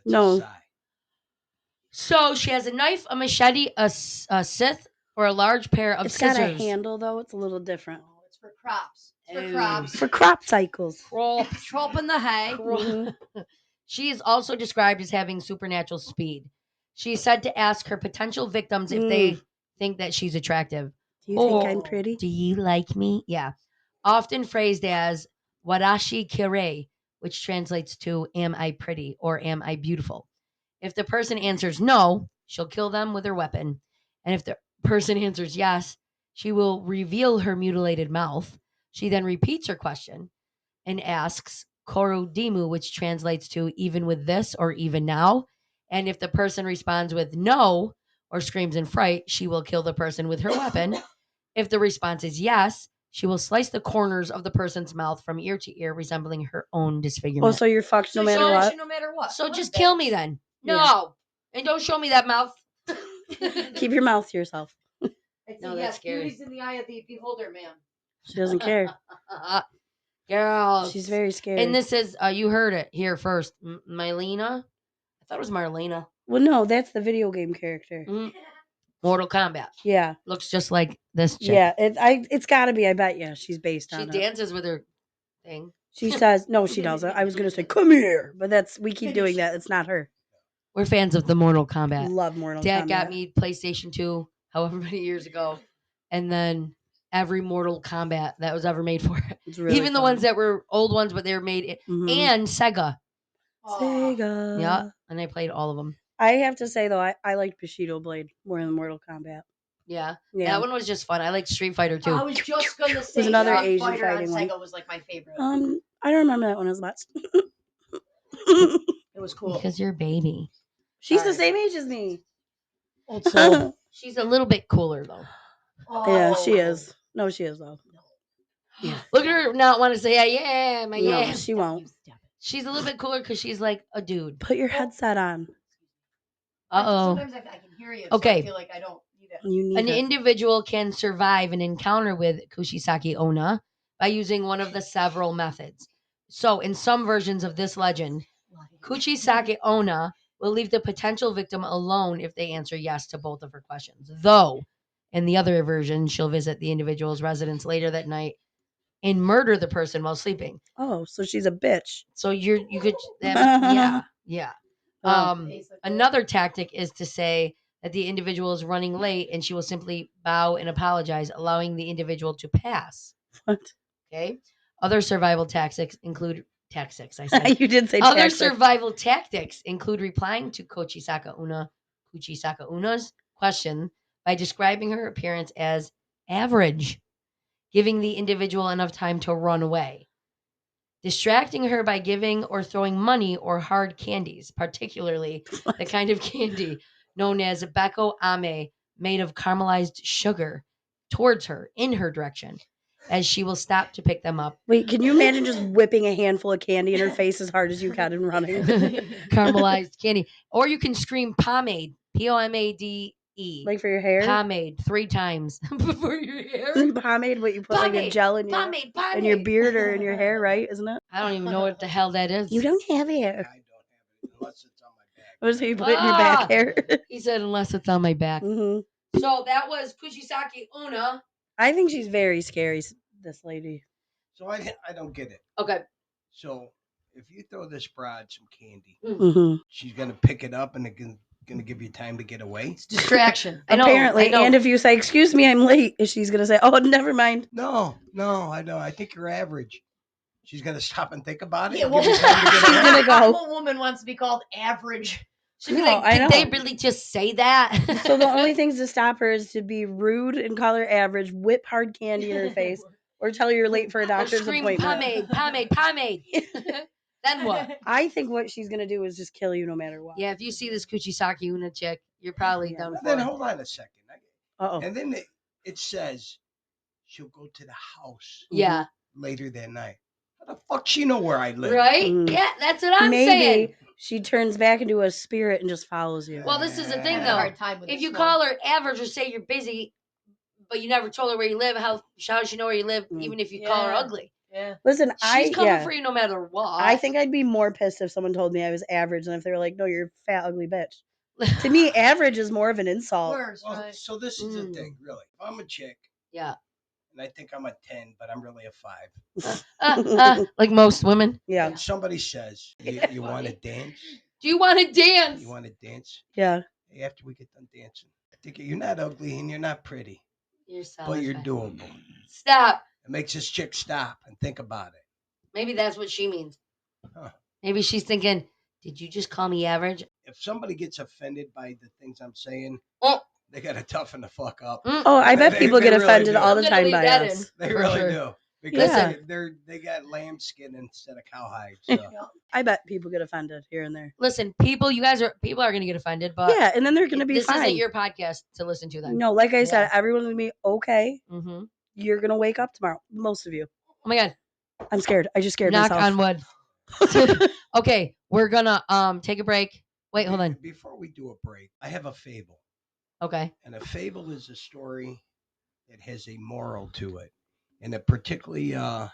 Speaker 2: No.
Speaker 3: That's a Psy.
Speaker 5: So she has a knife, a machete, a Sith, or a large pair of
Speaker 2: It's
Speaker 5: scissors.
Speaker 2: got a handle though. It's a little different.
Speaker 4: Oh, it's for crops. It's for
Speaker 5: Oh.
Speaker 4: crops.
Speaker 2: For crop cycles.
Speaker 4: Tropping the hay.
Speaker 5: She is also described as having supernatural speed. She is said to ask her potential victims if they think that she's attractive.
Speaker 2: Do you think I'm pretty?
Speaker 5: Do you like me? Yeah. Often phrased as warashi kire, which translates to am I pretty or am I beautiful? If the person answers no, she'll kill them with her weapon. And if the person answers yes, she will reveal her mutilated mouth. She then repeats her question and asks Koro Dimu, which translates to even with this or even now. And if the person responds with no or screams in fright, she will kill the person with her weapon. If the response is yes, She will slice the corners of the person's mouth from ear to ear, resembling her own
Speaker 2: Oh,
Speaker 5: disfigurement.
Speaker 2: so you're fucked no
Speaker 4: So
Speaker 2: matter
Speaker 4: she likes
Speaker 2: what.
Speaker 4: you no matter what.
Speaker 5: So
Speaker 4: What
Speaker 5: just
Speaker 4: a
Speaker 5: kill me
Speaker 4: bitch.
Speaker 5: then.
Speaker 2: Yeah.
Speaker 5: No. And don't show me that mouth.
Speaker 2: Keep your mouth to yourself.
Speaker 4: It's
Speaker 5: No,
Speaker 4: a
Speaker 5: that's
Speaker 4: yes,
Speaker 5: scary.
Speaker 4: beauty's in the eye of the beholder, ma'am.
Speaker 2: She doesn't care.
Speaker 5: Girls.
Speaker 2: She's very scary.
Speaker 5: And this is, you heard it here first. Mylena? I thought it was Marlena.
Speaker 2: Well, no, that's the video game character.
Speaker 5: Mortal Kombat.
Speaker 2: Yeah.
Speaker 5: Looks just like this chick.
Speaker 2: Yeah. It's got to be. I bet you she's based
Speaker 5: She
Speaker 2: on it.
Speaker 5: dances with her thing.
Speaker 2: She says, no, she doesn't. I was going to say, come here. But we keep doing that. It's not her.
Speaker 5: We're fans of the Mortal Kombat.
Speaker 2: Love Mortal
Speaker 5: Dad
Speaker 2: Kombat.
Speaker 5: got me PlayStation 2 however many years ago. And then every Mortal Kombat that was ever made for it.
Speaker 2: It's really
Speaker 5: Even the
Speaker 2: fun.
Speaker 5: ones that were old ones, but they were made.
Speaker 2: Mhm.
Speaker 5: And Sega.
Speaker 2: Sega.
Speaker 5: Yeah. And I played all of them.
Speaker 2: I have to say, though, I liked Bushido Blade more than Mortal Kombat.
Speaker 5: Yeah.
Speaker 2: Yeah.
Speaker 5: That one was just fun. I like Street Fighter too.
Speaker 4: I was just gonna say
Speaker 2: another
Speaker 4: Street
Speaker 2: Asian
Speaker 4: Fighter on
Speaker 2: fighting one.
Speaker 4: Sega was like my favorite.
Speaker 2: I don't remember that one as much.
Speaker 4: It was cool.
Speaker 5: Because you're a baby.
Speaker 2: She's
Speaker 5: All
Speaker 2: the
Speaker 5: right.
Speaker 2: same age as me.
Speaker 5: Old soul. She's a little bit cooler though.
Speaker 2: Yeah, she
Speaker 4: Oh.
Speaker 2: is. No, she is though. Yeah.
Speaker 5: Look at her not want to say I am. I
Speaker 2: No,
Speaker 5: am.
Speaker 2: she won't.
Speaker 5: She's a little bit cooler because she's like a dude.
Speaker 2: Put your headset on.
Speaker 5: Uh-oh.
Speaker 4: Sometimes I can hear you.
Speaker 5: Okay.
Speaker 4: So I feel like I don't need it.
Speaker 2: You need
Speaker 5: An
Speaker 2: it.
Speaker 5: individual can survive an encounter with Kushisaki Onna by using one of the several methods. So, in some versions of this legend, Kushisaki Onna will leave the potential victim alone if they answer yes to both of her questions. Though, in the other version, she'll visit the individual's residence later that night and murder the person while sleeping.
Speaker 2: Oh, so she's a bitch.
Speaker 5: So you could yeah.
Speaker 2: Oh.
Speaker 5: Another tactic is to say that the individual is running late and she will simply bow and apologize, allowing the individual to pass.
Speaker 2: What?
Speaker 5: Okay. Other survival tactics include tactics. I said
Speaker 2: You did say
Speaker 5: other
Speaker 2: tactics.
Speaker 5: survival tactics include replying to Kuchisaka Unna's question by describing her appearance as average, giving the individual enough time to run away. Distracting her by giving or throwing money or hard candies, particularly the kind of candy known as beko ame, made of caramelized sugar, towards her, in her direction, as she will stop to pick them up.
Speaker 2: Wait, can you imagine just whipping a handful of candy in her face as hard as you can and running?
Speaker 5: Caramelized candy. Or you can scream pomade, Pomade.
Speaker 2: Like for your hair?
Speaker 5: Pomade 3 times for your hair.
Speaker 2: Pomade, what you put like a gel in your beard or in your hair, right? Isn't it?
Speaker 5: I don't even know what the hell that is.
Speaker 2: You don't have hair.
Speaker 3: I don't have it unless it's on my back.
Speaker 2: What is it you put it in your back hair?
Speaker 5: He said, unless it's on my back.
Speaker 2: Hmm.
Speaker 5: So that was Kushisaki Onna.
Speaker 2: I think she's very scary, this lady.
Speaker 3: So I don't get it.
Speaker 5: Okay.
Speaker 3: So if you throw this broad some candy,
Speaker 2: Mm-hmm.
Speaker 3: she's gonna pick it up and it's gonna give you time to get away.
Speaker 5: It's distraction. I know.
Speaker 2: Apparently,
Speaker 5: I know.
Speaker 2: and if you say, "Excuse me, I'm late," she's gonna say, "Oh, never mind."
Speaker 3: No, I know. I think you're average. She's gonna stop and think about it.
Speaker 4: Yeah,
Speaker 3: and
Speaker 4: well,
Speaker 3: give you time to get
Speaker 2: She's
Speaker 3: away.
Speaker 2: gonna go.
Speaker 4: What woman wants to be called average?
Speaker 5: She'd be
Speaker 2: No,
Speaker 5: like,
Speaker 2: I
Speaker 5: did
Speaker 2: know.
Speaker 5: they really just say that?
Speaker 2: So the only things to stop her is to be rude and call her average, whip hard candy in her face, or tell her you're late for a
Speaker 5: Or
Speaker 2: doctor's
Speaker 5: scream
Speaker 2: appointment.
Speaker 5: pomade. Then what?
Speaker 2: I think what she's gonna do is just kill you no matter what.
Speaker 5: Yeah, if you see this Kuchisaki Una chick, you're probably
Speaker 2: Yeah.
Speaker 5: done
Speaker 3: And
Speaker 5: for.
Speaker 3: then hold on a second.
Speaker 2: Uh-oh.
Speaker 3: And then it says she'll go to the house
Speaker 5: Yeah.
Speaker 3: later that night. How the fuck she know where I live?
Speaker 5: Right?
Speaker 2: Mm.
Speaker 5: Yeah, that's what I'm
Speaker 2: Maybe
Speaker 5: saying.
Speaker 2: she turns back into a spirit and just follows you.
Speaker 5: Well, this is the
Speaker 4: I
Speaker 5: thing,
Speaker 4: had a
Speaker 5: though.
Speaker 4: hard time with
Speaker 5: If
Speaker 4: this
Speaker 5: you
Speaker 4: one.
Speaker 5: call her average or say you're busy, but you never told her where you live, how does she know where you live,
Speaker 2: Mm.
Speaker 5: even if you call her
Speaker 4: Yeah.
Speaker 5: ugly?
Speaker 4: Yeah.
Speaker 2: Listen,
Speaker 5: She's coming for you no matter what.
Speaker 2: I think I'd be more pissed if someone told me I was average than if they were like, "No, you're a fat, ugly bitch." To me, average is more of an insult.
Speaker 4: Worse,
Speaker 3: Well,
Speaker 4: right?
Speaker 3: so this is the
Speaker 5: Mm.
Speaker 3: thing, really. If I'm a chick
Speaker 5: Yeah.
Speaker 3: and I think I'm a 10, but I'm really a 5.
Speaker 5: Like most women.
Speaker 2: Yeah,
Speaker 3: And somebody says, you want to dance?
Speaker 5: Do you want to dance?
Speaker 3: You want to dance?
Speaker 2: yeah.
Speaker 3: Hey, after we get done dancing. I think you're not ugly and you're not pretty,
Speaker 5: You're
Speaker 3: but you're
Speaker 5: fat.
Speaker 3: doable.
Speaker 5: Stop.
Speaker 3: It makes this chick stop and think about it.
Speaker 5: Maybe that's what she means.
Speaker 3: Huh.
Speaker 5: Maybe she's thinking, did you just call me average?
Speaker 3: If somebody gets offended by the things I'm saying,
Speaker 5: Oh.
Speaker 3: they got to toughen the fuck up.
Speaker 2: Oh, I bet
Speaker 3: They
Speaker 2: people get
Speaker 3: really
Speaker 2: offended
Speaker 3: do.
Speaker 2: all
Speaker 5: I'm
Speaker 2: the
Speaker 5: gonna
Speaker 2: time
Speaker 5: leave
Speaker 2: by
Speaker 5: that
Speaker 2: us.
Speaker 5: in.
Speaker 3: They
Speaker 5: For
Speaker 3: really
Speaker 5: sure.
Speaker 3: do. Because
Speaker 2: Yeah.
Speaker 3: they got lamb skin instead of cowhide. So.
Speaker 2: I bet people get offended here and there.
Speaker 5: Listen, people are gonna get offended, but
Speaker 2: Yeah, and then they're gonna be
Speaker 5: this
Speaker 2: fine.
Speaker 5: isn't your podcast to listen to then.
Speaker 2: No, like I said,
Speaker 5: Yeah.
Speaker 2: everyone's gonna be okay.
Speaker 5: Mm-hmm.
Speaker 2: You're gonna wake up tomorrow. Most of you.
Speaker 5: Oh my god.
Speaker 2: I'm scared. I just scared
Speaker 5: Knock
Speaker 2: myself.
Speaker 5: on wood. Okay, we're gonna take a break. Wait, hold on.
Speaker 3: Before we do a break, I have a fable.
Speaker 5: Okay.
Speaker 3: And a fable is a story that has a moral to it. And it particularly, well,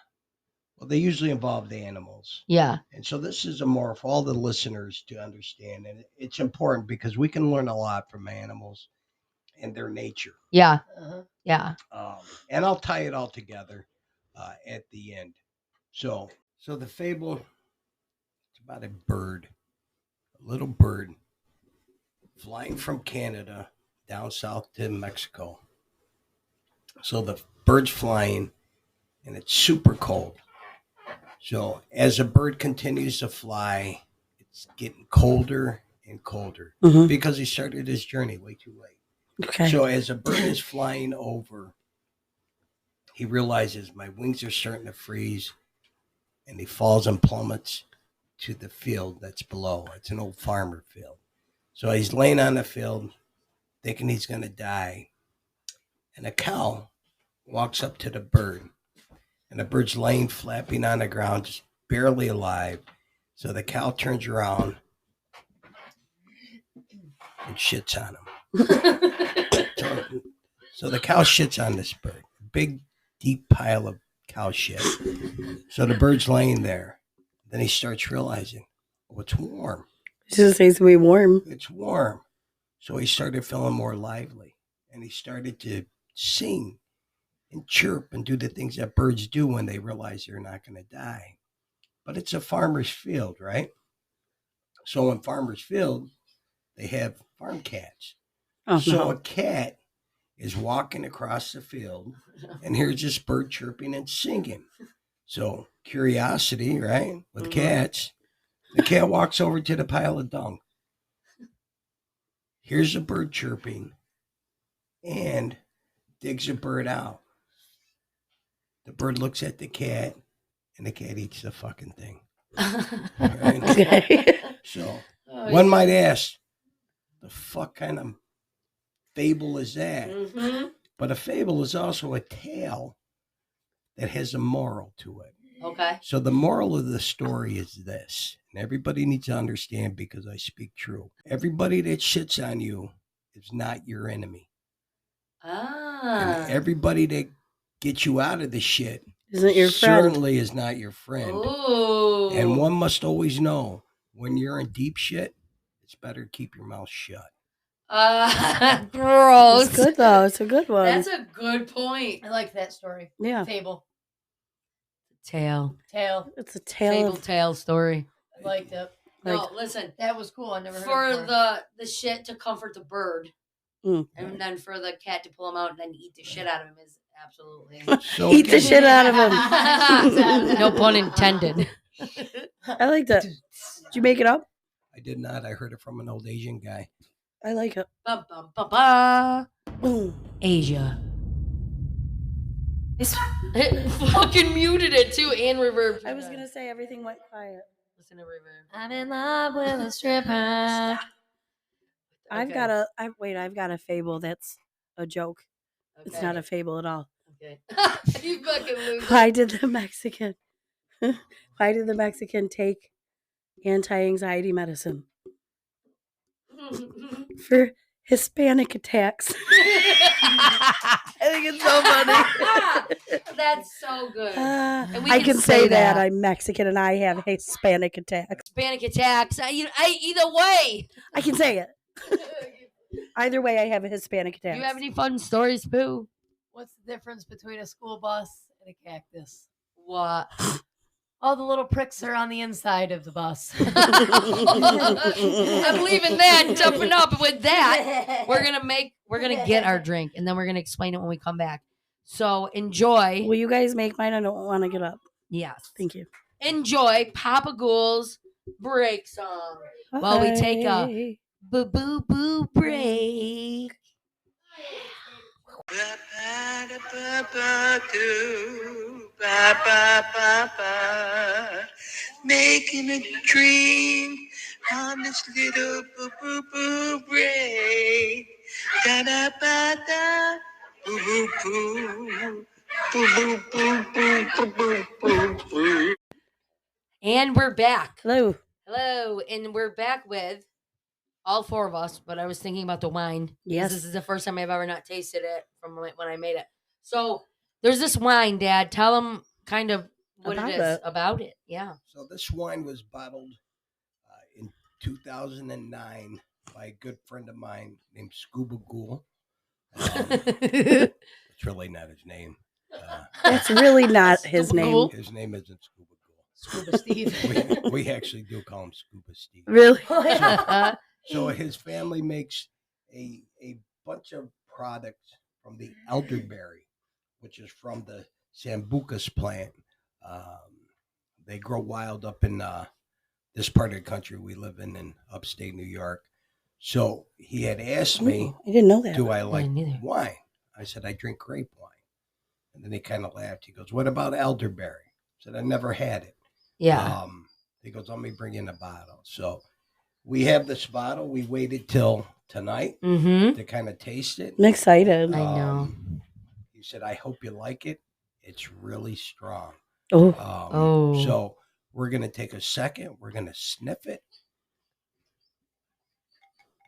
Speaker 3: they usually involve the animals.
Speaker 5: Yeah.
Speaker 3: And so this is a moral for all the listeners to understand. And it's important because we can learn a lot from animals and their nature.
Speaker 5: Yeah.
Speaker 4: Uh-huh.
Speaker 5: Yeah.
Speaker 3: And I'll tie it all together at the end. So the fable, it's about a bird, a little bird flying from Canada down south to Mexico. So the bird's flying and it's super cold. So as a bird continues to fly, it's getting colder and colder because he started his journey way too late.
Speaker 2: Okay.
Speaker 3: So as a bird is flying over, he realizes my wings are starting to freeze, and he falls and plummets to the field that's below. It's an old farmer field. So he's laying on the field thinking he's going to die. And a cow walks up to the bird. And the bird's laying flapping on the ground, just barely alive. So the cow turns around and shits on him. So the cow shits on this bird. Big, deep pile of cow shit. So the bird's laying there. Then he starts realizing, oh, it's warm.
Speaker 2: It's just saying to be warm.
Speaker 3: It's warm. So he started feeling more lively. And he started to sing and chirp and do the things that birds do when they realize they're not going to die. But it's a farmer's field, right? So in farmer's field, they have farm cats. A cat is walking across the field and here's this bird chirping and singing. So curiosity, right? With cats, the cat walks over to the pile of dung. Here's a bird chirping and digs a bird out. The bird looks at the cat, and the cat eats the fucking thing. Right?
Speaker 2: Okay.
Speaker 3: So one might ask, the fuck kind of fable is that? But a fable is also a tale that has a moral to it.
Speaker 5: Okay.
Speaker 3: So the moral of the story is this, and everybody needs to understand because I speak true. Everybody that shits on you is not your enemy. And everybody that gets you out of the shit
Speaker 2: isn't your friend.
Speaker 3: Certainly is not your friend.
Speaker 5: Ooh.
Speaker 3: And one must always know when you're in deep shit, it's better to keep your mouth shut.
Speaker 5: Gross.
Speaker 2: It's good though. It's a good one.
Speaker 5: That's a good point.
Speaker 4: I like that story.
Speaker 2: Yeah.
Speaker 4: Fable.
Speaker 5: Tale.
Speaker 2: It's a tale
Speaker 5: Fable
Speaker 2: of
Speaker 5: tale story.
Speaker 4: I liked it.
Speaker 5: No, listen.
Speaker 4: That was cool. I never heard
Speaker 5: For
Speaker 4: it before.
Speaker 5: the shit to comfort the bird, and then for the cat to pull him out and then eat the shit out of him is absolutely
Speaker 2: eat the shit out of him.
Speaker 5: No pun intended.
Speaker 2: I like that. Did you make it up?
Speaker 3: I did not. I heard it from an old Asian guy.
Speaker 2: I like it.
Speaker 5: Ba, ba, ba, ba.
Speaker 2: Boom.
Speaker 5: Asia. It fucking muted it too and reverb.
Speaker 2: I was gonna say everything went quiet.
Speaker 5: Listen to reverb.
Speaker 4: I'm in love with a stripper.
Speaker 2: I've got a fable that's a joke.
Speaker 5: Okay.
Speaker 2: It's not a fable at all.
Speaker 5: Okay. You fucking lose.
Speaker 2: Why did the Mexican take anti-anxiety medicine? For Hispanic attacks. I think it's so funny.
Speaker 5: That's so good. And we
Speaker 2: I can say that I'm Mexican and I have Hispanic attacks.
Speaker 5: Hispanic attacks. Either way.
Speaker 2: I can say it. Either way, I have a Hispanic attack.
Speaker 5: Do you have any fun stories, Boo?
Speaker 4: What's the difference between a school bus and a cactus?
Speaker 5: What?
Speaker 4: All the little pricks are on the inside of the bus.
Speaker 5: I'm leaving that, jumping up with that. We're gonna get our drink and then we're gonna explain it when we come back. So enjoy.
Speaker 2: Will you guys make mine? I don't want to get up.
Speaker 5: Yes.
Speaker 2: Thank you.
Speaker 5: Enjoy PaPa Ghoul's break song while we take a boo boo boo break.
Speaker 6: PaPa Ghoul, PaPa, making a dream on this little boo boo boo break. Da da ba da, boo boo boo,
Speaker 5: And we're back.
Speaker 2: Hello.
Speaker 5: Hello. And we're back with all four of us, but I was thinking about the wine.
Speaker 2: Yes.
Speaker 5: This is the first time I've ever not tasted it from when I made it. So there's this wine, Dad. Tell them kind of what
Speaker 2: About
Speaker 5: it is
Speaker 2: it.
Speaker 5: about it. Yeah.
Speaker 3: So this wine was bottled in 2009 by a good friend of mine named Scuba Ghoul. It's really not his name.
Speaker 2: That's really not his
Speaker 5: Scuba
Speaker 2: name.
Speaker 5: Ghoul.
Speaker 3: His name isn't Scuba Ghoul.
Speaker 4: Scuba Steve.
Speaker 3: We actually do call him Scuba Steve.
Speaker 2: Really?
Speaker 3: So his family makes a bunch of products from the elderberry, which is from the sambucus plant. They grow wild up in this part of the country we live in upstate New York. So he had asked me,
Speaker 2: Ooh, I didn't know that.
Speaker 3: do I like
Speaker 5: neither.
Speaker 3: wine? I said, I drink grape wine. And then he kind of laughed. He goes, what about elderberry? I said, I never had it.
Speaker 5: Yeah.
Speaker 3: He goes, let me bring in a bottle. So we have this bottle. We waited till tonight
Speaker 5: Mm-hmm.
Speaker 3: to kind of taste it.
Speaker 2: I'm excited.
Speaker 5: I know.
Speaker 3: He said, I hope you like it. It's really strong.
Speaker 2: Oh,
Speaker 3: So we're going to take a second. We're going to sniff it.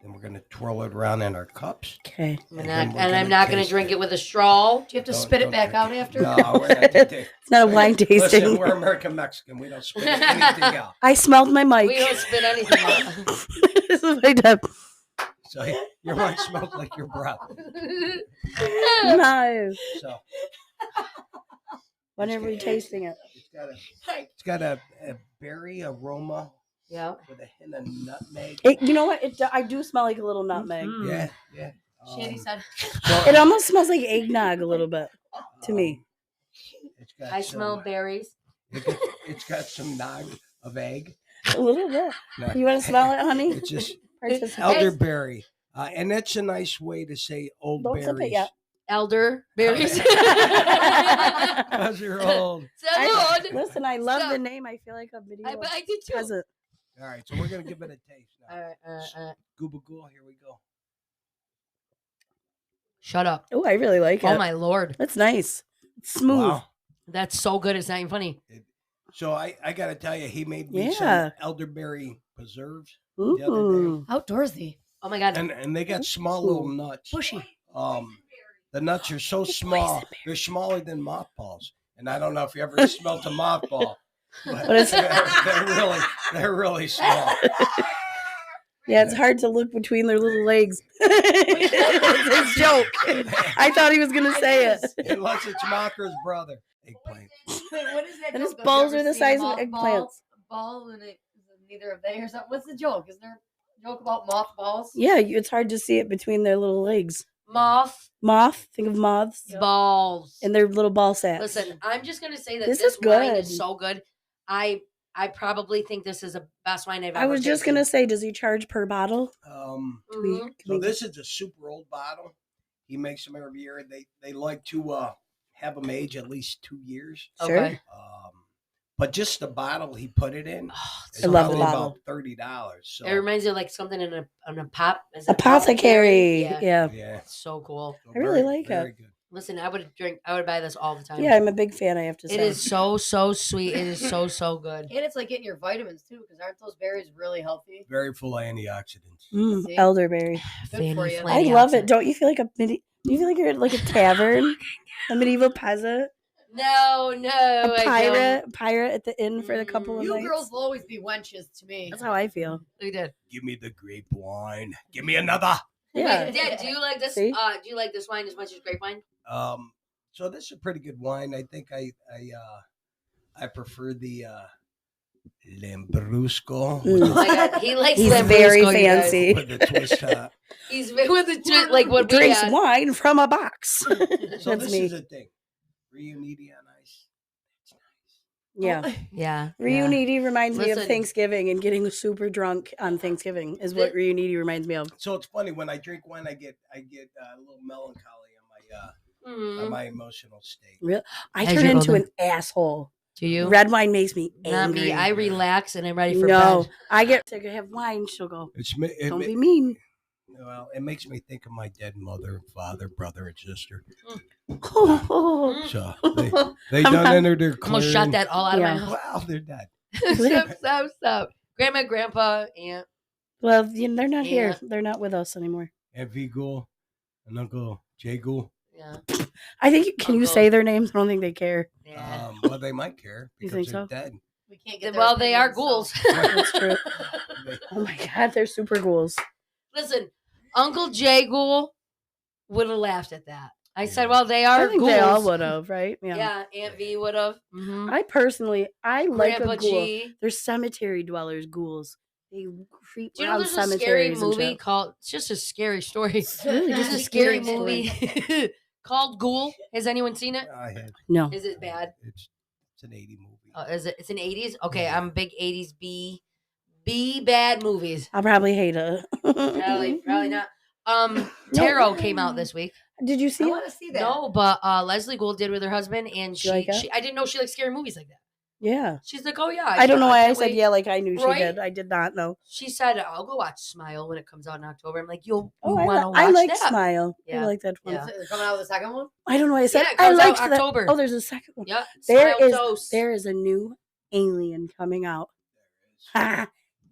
Speaker 3: Then we're going to twirl it around in our cups.
Speaker 2: okay.
Speaker 5: I'm not going to drink it with a straw.
Speaker 4: Do you have to spit it back out after?
Speaker 3: No, we're not gonna take-
Speaker 2: It's not a wine tasting.
Speaker 3: Listen, we're American Mexican. We don't spit anything out.
Speaker 2: I smelled my mic.
Speaker 5: We don't spit anything out.
Speaker 2: This is my dad.
Speaker 3: So your wine smells like your breath.
Speaker 2: Nice.
Speaker 3: So
Speaker 2: When are we tasting it?
Speaker 3: it's got a berry aroma
Speaker 5: Yeah.
Speaker 3: with a hint of nutmeg.
Speaker 2: You know what? I do smell like a little nutmeg.
Speaker 5: Mhm.
Speaker 3: Yeah.
Speaker 4: Shandy said.
Speaker 2: It almost smells like eggnog a little bit to me.
Speaker 3: It's got
Speaker 5: I
Speaker 3: some-
Speaker 5: smell berries.
Speaker 3: It's got some nog of egg.
Speaker 2: A little bit.
Speaker 3: No,
Speaker 2: You want to smell it, honey?
Speaker 3: It's just
Speaker 2: Participate.
Speaker 3: elderberry. And that's a nice way to say old
Speaker 2: Don't sip it
Speaker 3: berries.
Speaker 2: yet.
Speaker 5: Elder berries.
Speaker 3: Because you're old.
Speaker 5: Salud.
Speaker 2: Listen, I love
Speaker 5: So-
Speaker 2: the name. I feel like a medieval
Speaker 5: But I did too.
Speaker 2: peasant.
Speaker 3: All right, so we're going to give it a taste now.
Speaker 5: All right.
Speaker 3: Gooba Ghoul, here we go.
Speaker 5: Shut up.
Speaker 2: Oh, I really like it.
Speaker 5: Oh my lord.
Speaker 2: That's nice. It's smooth.
Speaker 3: Wow.
Speaker 5: That's so good. It's not even funny.
Speaker 3: So I got to tell you, he made me
Speaker 2: Yeah.
Speaker 3: some elderberry preserves the other day.
Speaker 2: Ooh.
Speaker 4: Outdoorsy.
Speaker 5: Oh my god.
Speaker 3: And they got small little nuts.
Speaker 4: Bushy.
Speaker 3: The nuts are so small. They're smaller than mothballs. And I don't know if you ever smelled a mothball. But
Speaker 2: it's-
Speaker 3: they're really small.
Speaker 2: Yeah, it's hard to look between their little legs. It's a joke. I thought he was going to say it.
Speaker 3: Unless it's Mothra's brother. Eggplant.
Speaker 4: Wait, what is that?
Speaker 2: And his
Speaker 4: joke? Have you
Speaker 2: balls
Speaker 4: ever
Speaker 2: are the
Speaker 4: seen a
Speaker 2: size of
Speaker 4: mothball-
Speaker 2: eggplants.
Speaker 4: Ball and it is neither of they or something. What's the joke? Is there a joke about mothballs?
Speaker 2: Yeah, it's hard to see it between their little legs.
Speaker 5: Moth
Speaker 2: Moth, think of moths
Speaker 5: balls.
Speaker 2: and their little ball sacks.
Speaker 5: Listen, I'm just gonna say that
Speaker 2: This
Speaker 5: this,
Speaker 2: is
Speaker 5: wine
Speaker 2: good.
Speaker 5: is so good. I probably think this is the best wine I've ever
Speaker 2: I was just
Speaker 5: tasted.
Speaker 2: going to say, does he charge per bottle?
Speaker 5: Mhm.
Speaker 3: So this is a super old bottle. He makes them every year. They like to have them age at least 2 years.
Speaker 2: Sure.
Speaker 5: Okay.
Speaker 3: But just the bottle he put it in,
Speaker 5: it's
Speaker 3: is
Speaker 2: I love
Speaker 3: probably
Speaker 2: the bottle.
Speaker 3: about $30. So
Speaker 5: It reminds me of like something in a pop. Is it
Speaker 2: Apothecary.
Speaker 5: Yeah.
Speaker 2: Yeah.
Speaker 3: yeah,
Speaker 5: It's so cool.
Speaker 3: so
Speaker 2: I really like
Speaker 3: very
Speaker 2: it.
Speaker 3: good.
Speaker 5: Listen, I would buy this all the time.
Speaker 2: Yeah, I'm a big fan, I have to say.
Speaker 5: It is so sweet. It is so good.
Speaker 4: And it's like getting your vitamins too, because aren't those berries really healthy?
Speaker 3: Very full of antioxidants.
Speaker 4: See?
Speaker 2: Elderberry.
Speaker 4: Good for you.
Speaker 2: I love it. Don't you feel like do you feel like you're at like a tavern? A medieval peasant?
Speaker 5: No,
Speaker 2: A
Speaker 5: I
Speaker 2: pirate at the inn for a couple of
Speaker 4: You
Speaker 2: nights?
Speaker 4: girls will always be wenches to me.
Speaker 2: That's how I feel.
Speaker 5: don't. We did.
Speaker 3: Give me the grape wine. Give me another.
Speaker 2: Yeah.
Speaker 5: Wait, Dad, do you like this?
Speaker 2: See?
Speaker 5: Do you like this wine as much as grape wine?
Speaker 3: So this is a pretty good wine. I think I prefer the Lambrusco
Speaker 2: Mm.
Speaker 5: Oh my god, he likes.
Speaker 2: He's
Speaker 5: Lambrusco,
Speaker 2: very
Speaker 5: you guys.
Speaker 2: fancy.
Speaker 3: with the twist top.
Speaker 5: He's with the twist, like what we
Speaker 2: Drinks
Speaker 5: had.
Speaker 2: wine from a box.
Speaker 3: So
Speaker 2: That's
Speaker 3: this
Speaker 2: me.
Speaker 3: is a thing. Reuniti on ice. It's nice.
Speaker 2: Yeah.
Speaker 5: Yeah.
Speaker 2: Reuniti reminds me of
Speaker 5: Listen.
Speaker 2: Thanksgiving and getting super drunk on Thanksgiving is what Reuniti reminds me of.
Speaker 3: So it's funny when I drink wine, I get a little melancholy on my emotional state.
Speaker 2: I
Speaker 5: As
Speaker 2: turn
Speaker 5: you're
Speaker 2: into
Speaker 5: older.
Speaker 2: an asshole.
Speaker 5: Do you?
Speaker 2: Red wine makes me
Speaker 5: Not
Speaker 2: angry.
Speaker 5: me. I relax and I'm ready for
Speaker 2: no,
Speaker 5: bed.
Speaker 2: I get to have wine. She'll go,
Speaker 3: It's
Speaker 2: don't be mean.
Speaker 3: Well, it makes me think of my dead mother, father, brother, and sister.
Speaker 2: Oh,
Speaker 3: So they
Speaker 2: I'm
Speaker 3: done
Speaker 2: not-
Speaker 3: entered their
Speaker 5: Almost
Speaker 3: clearing.
Speaker 5: shot that all out of my
Speaker 2: Yeah.
Speaker 5: house.
Speaker 3: Well, they're dead.
Speaker 5: Stop. Grandma, grandpa, aunt.
Speaker 2: well, they're not here.
Speaker 5: Yeah.
Speaker 2: They're not with us anymore.
Speaker 3: Aunt V Ghoul and Uncle J Ghoul.
Speaker 5: Yeah.
Speaker 2: I think. Can you
Speaker 5: Uncle.
Speaker 2: say their names? I don't think they care.
Speaker 5: Yeah.
Speaker 3: Well, they might care
Speaker 2: You
Speaker 3: because
Speaker 2: think
Speaker 3: they're
Speaker 2: so?
Speaker 3: dead.
Speaker 4: We can't get.
Speaker 5: Well, they are ghouls.
Speaker 2: That's true. Oh my god, they're super ghouls.
Speaker 5: Listen, Uncle J Ghoul would have laughed at that. I said,
Speaker 3: Yeah.
Speaker 5: well, they are
Speaker 2: I think
Speaker 5: ghouls.
Speaker 2: they all would have, right?
Speaker 5: Yeah, Aunt V would have. Mm-hmm.
Speaker 2: I personally, I like
Speaker 5: Grandpa
Speaker 2: a ghoul.
Speaker 5: G.
Speaker 2: They're cemetery dwellers, ghouls. They creep
Speaker 5: Do you know
Speaker 2: around
Speaker 5: there's a scary
Speaker 2: cemeteries and
Speaker 5: movie
Speaker 2: shit.
Speaker 5: called? It's just a scary story.
Speaker 2: It's really
Speaker 5: There's
Speaker 2: just
Speaker 5: a
Speaker 2: a
Speaker 5: scary
Speaker 2: scary
Speaker 5: movie called Ghoul. Has anyone seen it?
Speaker 3: I had.
Speaker 2: No.
Speaker 5: Is it bad?
Speaker 3: It's an 80 movie.
Speaker 5: Oh, is it? It's an 80s. Okay,
Speaker 3: Yeah.
Speaker 5: I'm a big 80s B bad movies.
Speaker 2: I'll probably hate it.
Speaker 5: Probably not. Tarot came out this week.
Speaker 2: Did you
Speaker 4: I
Speaker 2: see it?
Speaker 4: want to see that.
Speaker 5: No, but Leslie Gould did with her husband, and
Speaker 2: You like it?
Speaker 5: I didn't know she liked scary movies like that.
Speaker 2: Yeah.
Speaker 5: She's like, oh yeah.
Speaker 2: I don't know why I
Speaker 5: can't
Speaker 2: said
Speaker 5: wait.
Speaker 2: yeah like I knew
Speaker 5: Right?
Speaker 2: she did. I did not know.
Speaker 5: She said, I'll go watch Smile when it comes out in October. I'm like, you
Speaker 2: Oh,
Speaker 5: want to watch
Speaker 2: I like
Speaker 5: that?
Speaker 2: Smile.
Speaker 5: Yeah.
Speaker 2: I like that one.
Speaker 5: Yeah.
Speaker 4: They're coming out with the second one.
Speaker 2: I don't know why I said
Speaker 5: Yeah, it
Speaker 2: I
Speaker 5: comes out
Speaker 2: liked that.
Speaker 5: October.
Speaker 2: Oh, there's a second one.
Speaker 5: Yep.
Speaker 2: There
Speaker 5: Smile
Speaker 2: is
Speaker 5: Dose.
Speaker 2: there is a new alien coming out. Ha!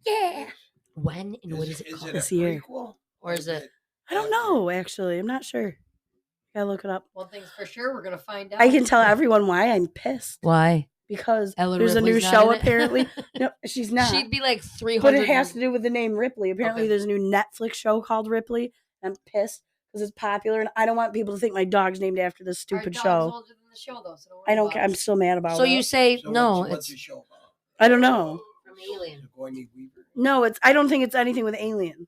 Speaker 2: Yeah.
Speaker 5: When and what is it
Speaker 3: Is
Speaker 5: called?
Speaker 3: it a
Speaker 2: This year.
Speaker 3: prequel?
Speaker 5: Or is it?
Speaker 2: I don't know actually. I'm not sure. Gotta look it up.
Speaker 4: One thing's for sure, we're gonna find out.
Speaker 2: I can tell everyone why I'm pissed
Speaker 5: Why?
Speaker 2: because
Speaker 5: Ellen
Speaker 2: there's a new
Speaker 5: Ripley's not
Speaker 2: show
Speaker 5: in it?
Speaker 2: apparently. No, she's not.
Speaker 5: She'd be like 300.
Speaker 2: But it has to do with the name Ripley. Apparently,
Speaker 5: Okay.
Speaker 2: there's a new Netflix show called Ripley. I'm pissed because it's popular, and I don't want people to think my dog's named after this
Speaker 4: Our
Speaker 2: stupid
Speaker 4: dog's
Speaker 2: show.
Speaker 4: older than the show, though, so don't worry
Speaker 2: I don't
Speaker 4: about
Speaker 2: care.
Speaker 4: it.
Speaker 2: I'm still mad about
Speaker 5: So
Speaker 2: it.
Speaker 5: you say
Speaker 3: So
Speaker 5: no?
Speaker 3: what's
Speaker 5: It's
Speaker 3: the show about?
Speaker 2: I don't know.
Speaker 5: from Alien.
Speaker 3: Sigourney Weaver?
Speaker 2: No, it's. I don't think it's anything with Alien.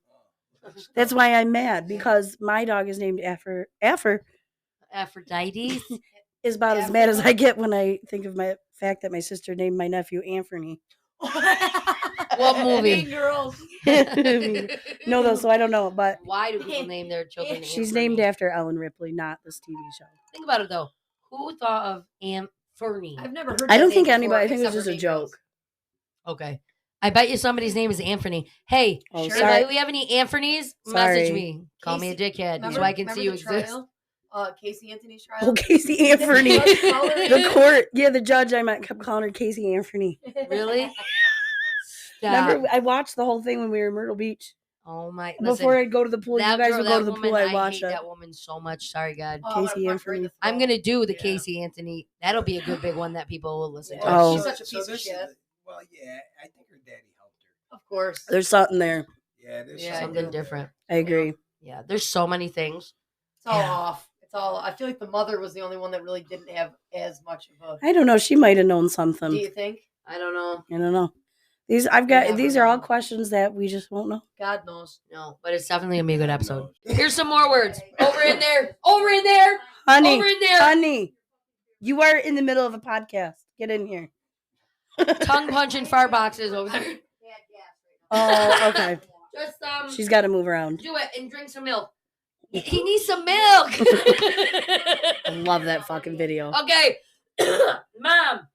Speaker 2: That's why I'm mad because my dog is named after.
Speaker 5: Aphrodite.
Speaker 2: Is about as mad as I get when I think of my fact that my sister named my nephew Anthony.
Speaker 5: What movie?
Speaker 4: Mean Girls.
Speaker 2: No, though, so I don't know. But
Speaker 5: Why do people name their children?
Speaker 2: she's
Speaker 5: Anthony?
Speaker 2: named after Ellen Ripley, not this TV show.
Speaker 5: Think about it though. Who thought of Anthony?
Speaker 4: I've never heard.
Speaker 2: I
Speaker 4: that
Speaker 2: don't
Speaker 4: name
Speaker 2: think
Speaker 4: before,
Speaker 2: anybody. I think it was
Speaker 4: except
Speaker 2: just
Speaker 4: for
Speaker 2: a
Speaker 4: Mean
Speaker 2: joke.
Speaker 4: Girls.
Speaker 5: Okay. I bet you somebody's name is Anthony. Hey,
Speaker 2: Oh,
Speaker 5: if
Speaker 2: sorry.
Speaker 5: we have any Anthonys,
Speaker 2: Sorry.
Speaker 5: message me. Call me a dickhead so I can see you
Speaker 4: the
Speaker 5: exist.
Speaker 4: trial? Casey Anthony's trial.
Speaker 2: Oh, Casey Anthony.
Speaker 4: Didn't the judge call her
Speaker 2: The
Speaker 4: that?
Speaker 2: court, yeah, the judge I met kept calling her Casey Anthony.
Speaker 5: Really? Stop.
Speaker 2: Remember, I watched the whole thing when we were in Myrtle Beach.
Speaker 5: Oh my!
Speaker 2: Before
Speaker 5: Listen,
Speaker 2: I'd go to the pool, you
Speaker 5: that
Speaker 2: guys
Speaker 5: girl,
Speaker 2: would go to
Speaker 5: that
Speaker 2: the
Speaker 5: woman,
Speaker 2: pool, I'd
Speaker 5: I
Speaker 2: watch
Speaker 5: hate
Speaker 2: it.
Speaker 5: that woman so much. Sorry, God.
Speaker 4: Oh,
Speaker 2: Casey
Speaker 4: my
Speaker 2: Anthony.
Speaker 4: friend,
Speaker 5: I'm gonna do the
Speaker 3: Yeah.
Speaker 5: Casey Anthony. That'll be a good big one that people will listen to.
Speaker 2: Oh.
Speaker 4: She's such a piece of
Speaker 3: this
Speaker 4: shit.
Speaker 3: is- well, yeah, I think her daddy helped her.
Speaker 4: Of course.
Speaker 2: There's something there.
Speaker 3: Yeah, there's
Speaker 4: Yeah,
Speaker 5: Something
Speaker 3: there.
Speaker 5: different.
Speaker 2: I agree.
Speaker 5: Yeah, there's so many things.
Speaker 4: It's all
Speaker 5: Yeah.
Speaker 4: off. It's all. I feel like the mother was the only one that really didn't have as much of a.
Speaker 2: I don't know. She might have known
Speaker 4: Do
Speaker 2: something.
Speaker 4: you think?
Speaker 5: I don't know.
Speaker 2: I don't know. These
Speaker 4: never
Speaker 2: these are all
Speaker 4: know.
Speaker 2: questions that we just won't know.
Speaker 4: God knows.
Speaker 5: No, but it's definitely gonna be a good episode. Here's some more words. Over in there. Over in there.
Speaker 2: Honey,
Speaker 5: Over in there.
Speaker 2: honey, you are in the middle of a podcast. Get in here.
Speaker 5: Tongue punching fart boxes over there.
Speaker 2: Oh, okay.
Speaker 5: Just
Speaker 2: She's got to move around.
Speaker 5: do it and drink some milk. He needs some milk.
Speaker 2: I love that fucking video.
Speaker 5: Okay, Mom.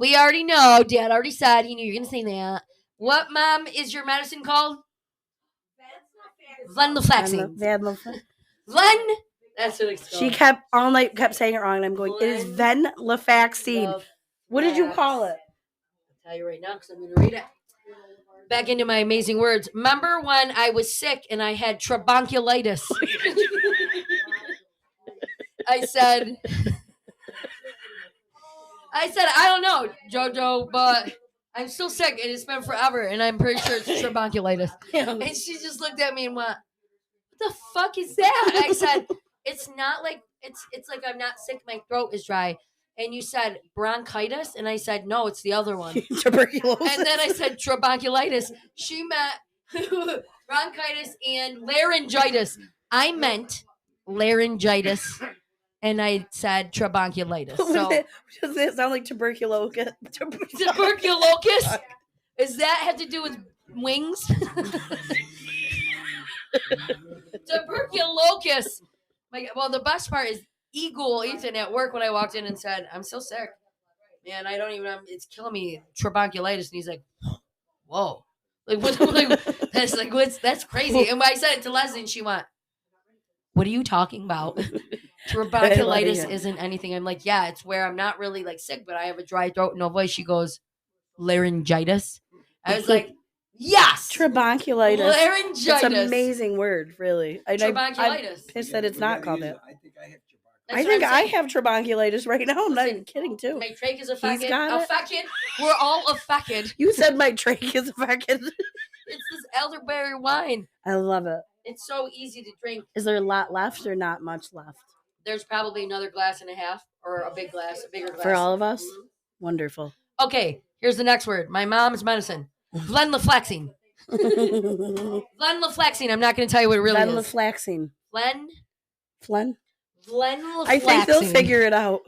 Speaker 5: We already know. Dad already said he knew you were gonna say that. What, Mom, is your medicine called? Venlafaxine. Ven. That's what it's called.
Speaker 2: She kept all night kept saying it wrong, and I'm going. It is venlafaxine. What did you call it?
Speaker 5: I'll tell you right now because I'm going to read it. Back into my amazing words. Remember when I was sick and I had trabonculitis? I said, I don't know, JoJo, but I'm still sick and it's been forever and I'm pretty sure it's trabonculitis. And she just looked at me and went, what the fuck is that? I said, it's not like, it's like I'm not sick, my throat is dry. And you said bronchitis, and I said, no, it's the other one.
Speaker 2: Tuberculosis.
Speaker 5: And then I said trabonculitis. She meant bronchitis and laryngitis. I meant laryngitis, and I said trabonculitis. So
Speaker 2: Does it sound like tuberculosis?
Speaker 5: tuberculosis? Does that have to do with wings? Tuberculosis. Well, the best part is Ethan at work when I walked in and said, I'm so sick. Man, I don't even, it's killing me, trabonculitis. And he's like, whoa. Like what? That's crazy. And when I said it to Leslie, and she went, "What are you talking about?" Tuberculitis isn't anything. I'm like, yeah, it's where I'm not really like sick, but I have a dry throat, no voice. She goes, laryngitis. I was like, yes,
Speaker 2: Trabonculitis.
Speaker 5: laryngitis.
Speaker 2: It's an amazing word, really.
Speaker 5: Trabonculitis.
Speaker 2: I'm pissed that it's not called that.
Speaker 3: I think I have
Speaker 2: I think I have trabonculitis right now. I'm not
Speaker 5: Listen,
Speaker 2: even kidding, too.
Speaker 5: My trach is
Speaker 2: He's
Speaker 5: affected.
Speaker 2: got it.
Speaker 5: Affected. We're all affected.
Speaker 2: You said my trach is affected.
Speaker 5: It's this elderberry wine.
Speaker 2: I love it.
Speaker 5: It's so easy to drink.
Speaker 2: Is there a lot left or not much left?
Speaker 5: There's probably another glass and a half, or a big glass, a bigger glass.
Speaker 2: For all of us?
Speaker 5: Mhm.
Speaker 2: Wonderful.
Speaker 5: Okay, here's the next word. My mom's medicine. Venlafaxine. Venlafaxine. I'm not going to tell you what it really is.
Speaker 2: Venlafaxine. Flen?
Speaker 5: Venlafaxine.
Speaker 2: I think they'll figure it out.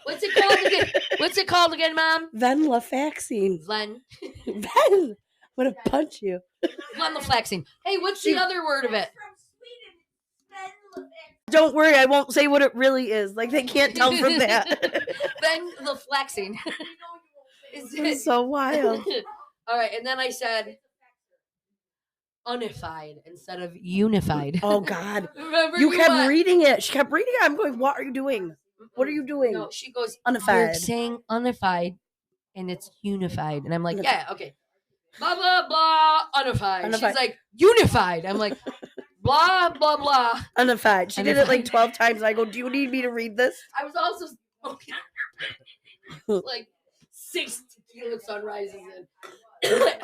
Speaker 5: What's it called again? What's it called again, Mom?
Speaker 2: Venlafaxine.
Speaker 5: Ven.
Speaker 2: I'm going to punch you.
Speaker 5: Venlafaxine. Hey, what's the other word of it?
Speaker 2: Don't worry, I won't say what it really is. Like, they can't tell from that.
Speaker 5: Venlafaxine.
Speaker 2: It's so wild.
Speaker 5: All right, and then I said unified instead of unified.
Speaker 2: Oh, God.
Speaker 5: Remember
Speaker 2: You kept
Speaker 5: went,
Speaker 2: reading it. She kept reading it. I'm going, what are you doing? What are you doing?
Speaker 5: No, she goes,
Speaker 2: Unified.
Speaker 5: You're saying unified, and it's unified. And I'm like,
Speaker 2: Unified.
Speaker 5: yeah, okay. Blah, blah, blah, unified.
Speaker 2: Unified.
Speaker 5: She's like, unified. I'm like, blah, blah, blah.
Speaker 2: Unified. She did it like
Speaker 5: Unified.
Speaker 2: 12 times. I go, do you need me to read this?
Speaker 5: I was also smoking like 6 tequila sunrises in.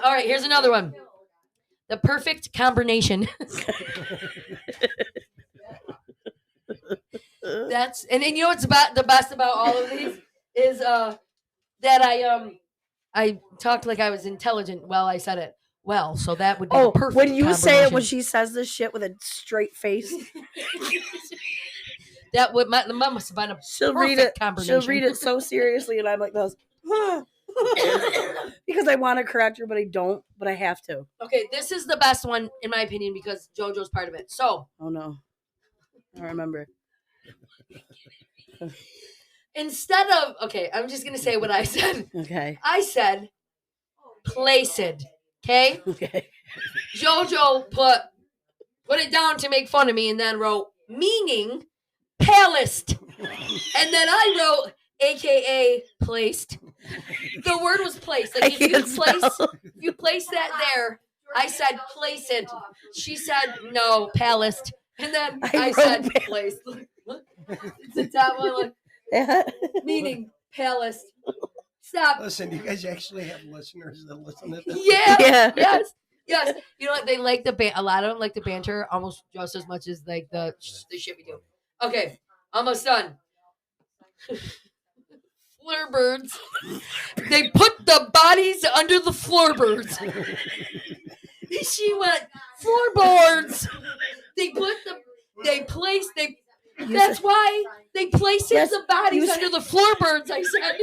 Speaker 5: All right, here's another one. The perfect combination. That's and you know what's about the best about all of these is that I talked like I was intelligent while I said it. Well, so that would be the perfect
Speaker 2: when you say it when
Speaker 5: combination.
Speaker 2: she says this shit with a straight face,
Speaker 5: That would my must have been a
Speaker 2: she'll
Speaker 5: perfect
Speaker 2: read it.
Speaker 5: combination.
Speaker 2: She'll read it so seriously, and I'm like this. Because I want to correct her, but I don't. But I have to.
Speaker 5: Okay, this is the best one in my opinion because JoJo's part of it. So,
Speaker 2: Oh no, I remember.
Speaker 5: instead of okay, I'm just gonna say what I said.
Speaker 2: Okay.
Speaker 5: I said placid. Okay?
Speaker 2: Okay.
Speaker 5: JoJo put it down to make fun of me and then wrote meaning palest. And then I wrote AKA placed. The word was placed. Like if you place that there, I said placid. She said no, palest. And then I said placed. Look. It's the top one. Look.
Speaker 2: Yeah.
Speaker 5: Meaning palest. Stop.
Speaker 3: Listen, you guys actually have listeners that listen to this?
Speaker 5: Yeah. Yes. You know what? They like a lot of them like the banter almost just as much as like the shit we do. Okay. Almost done. Floorbirds. They put the bodies under the floorbirds. She went, floorboards. That's why they placed the bodies under the floorboards, I said.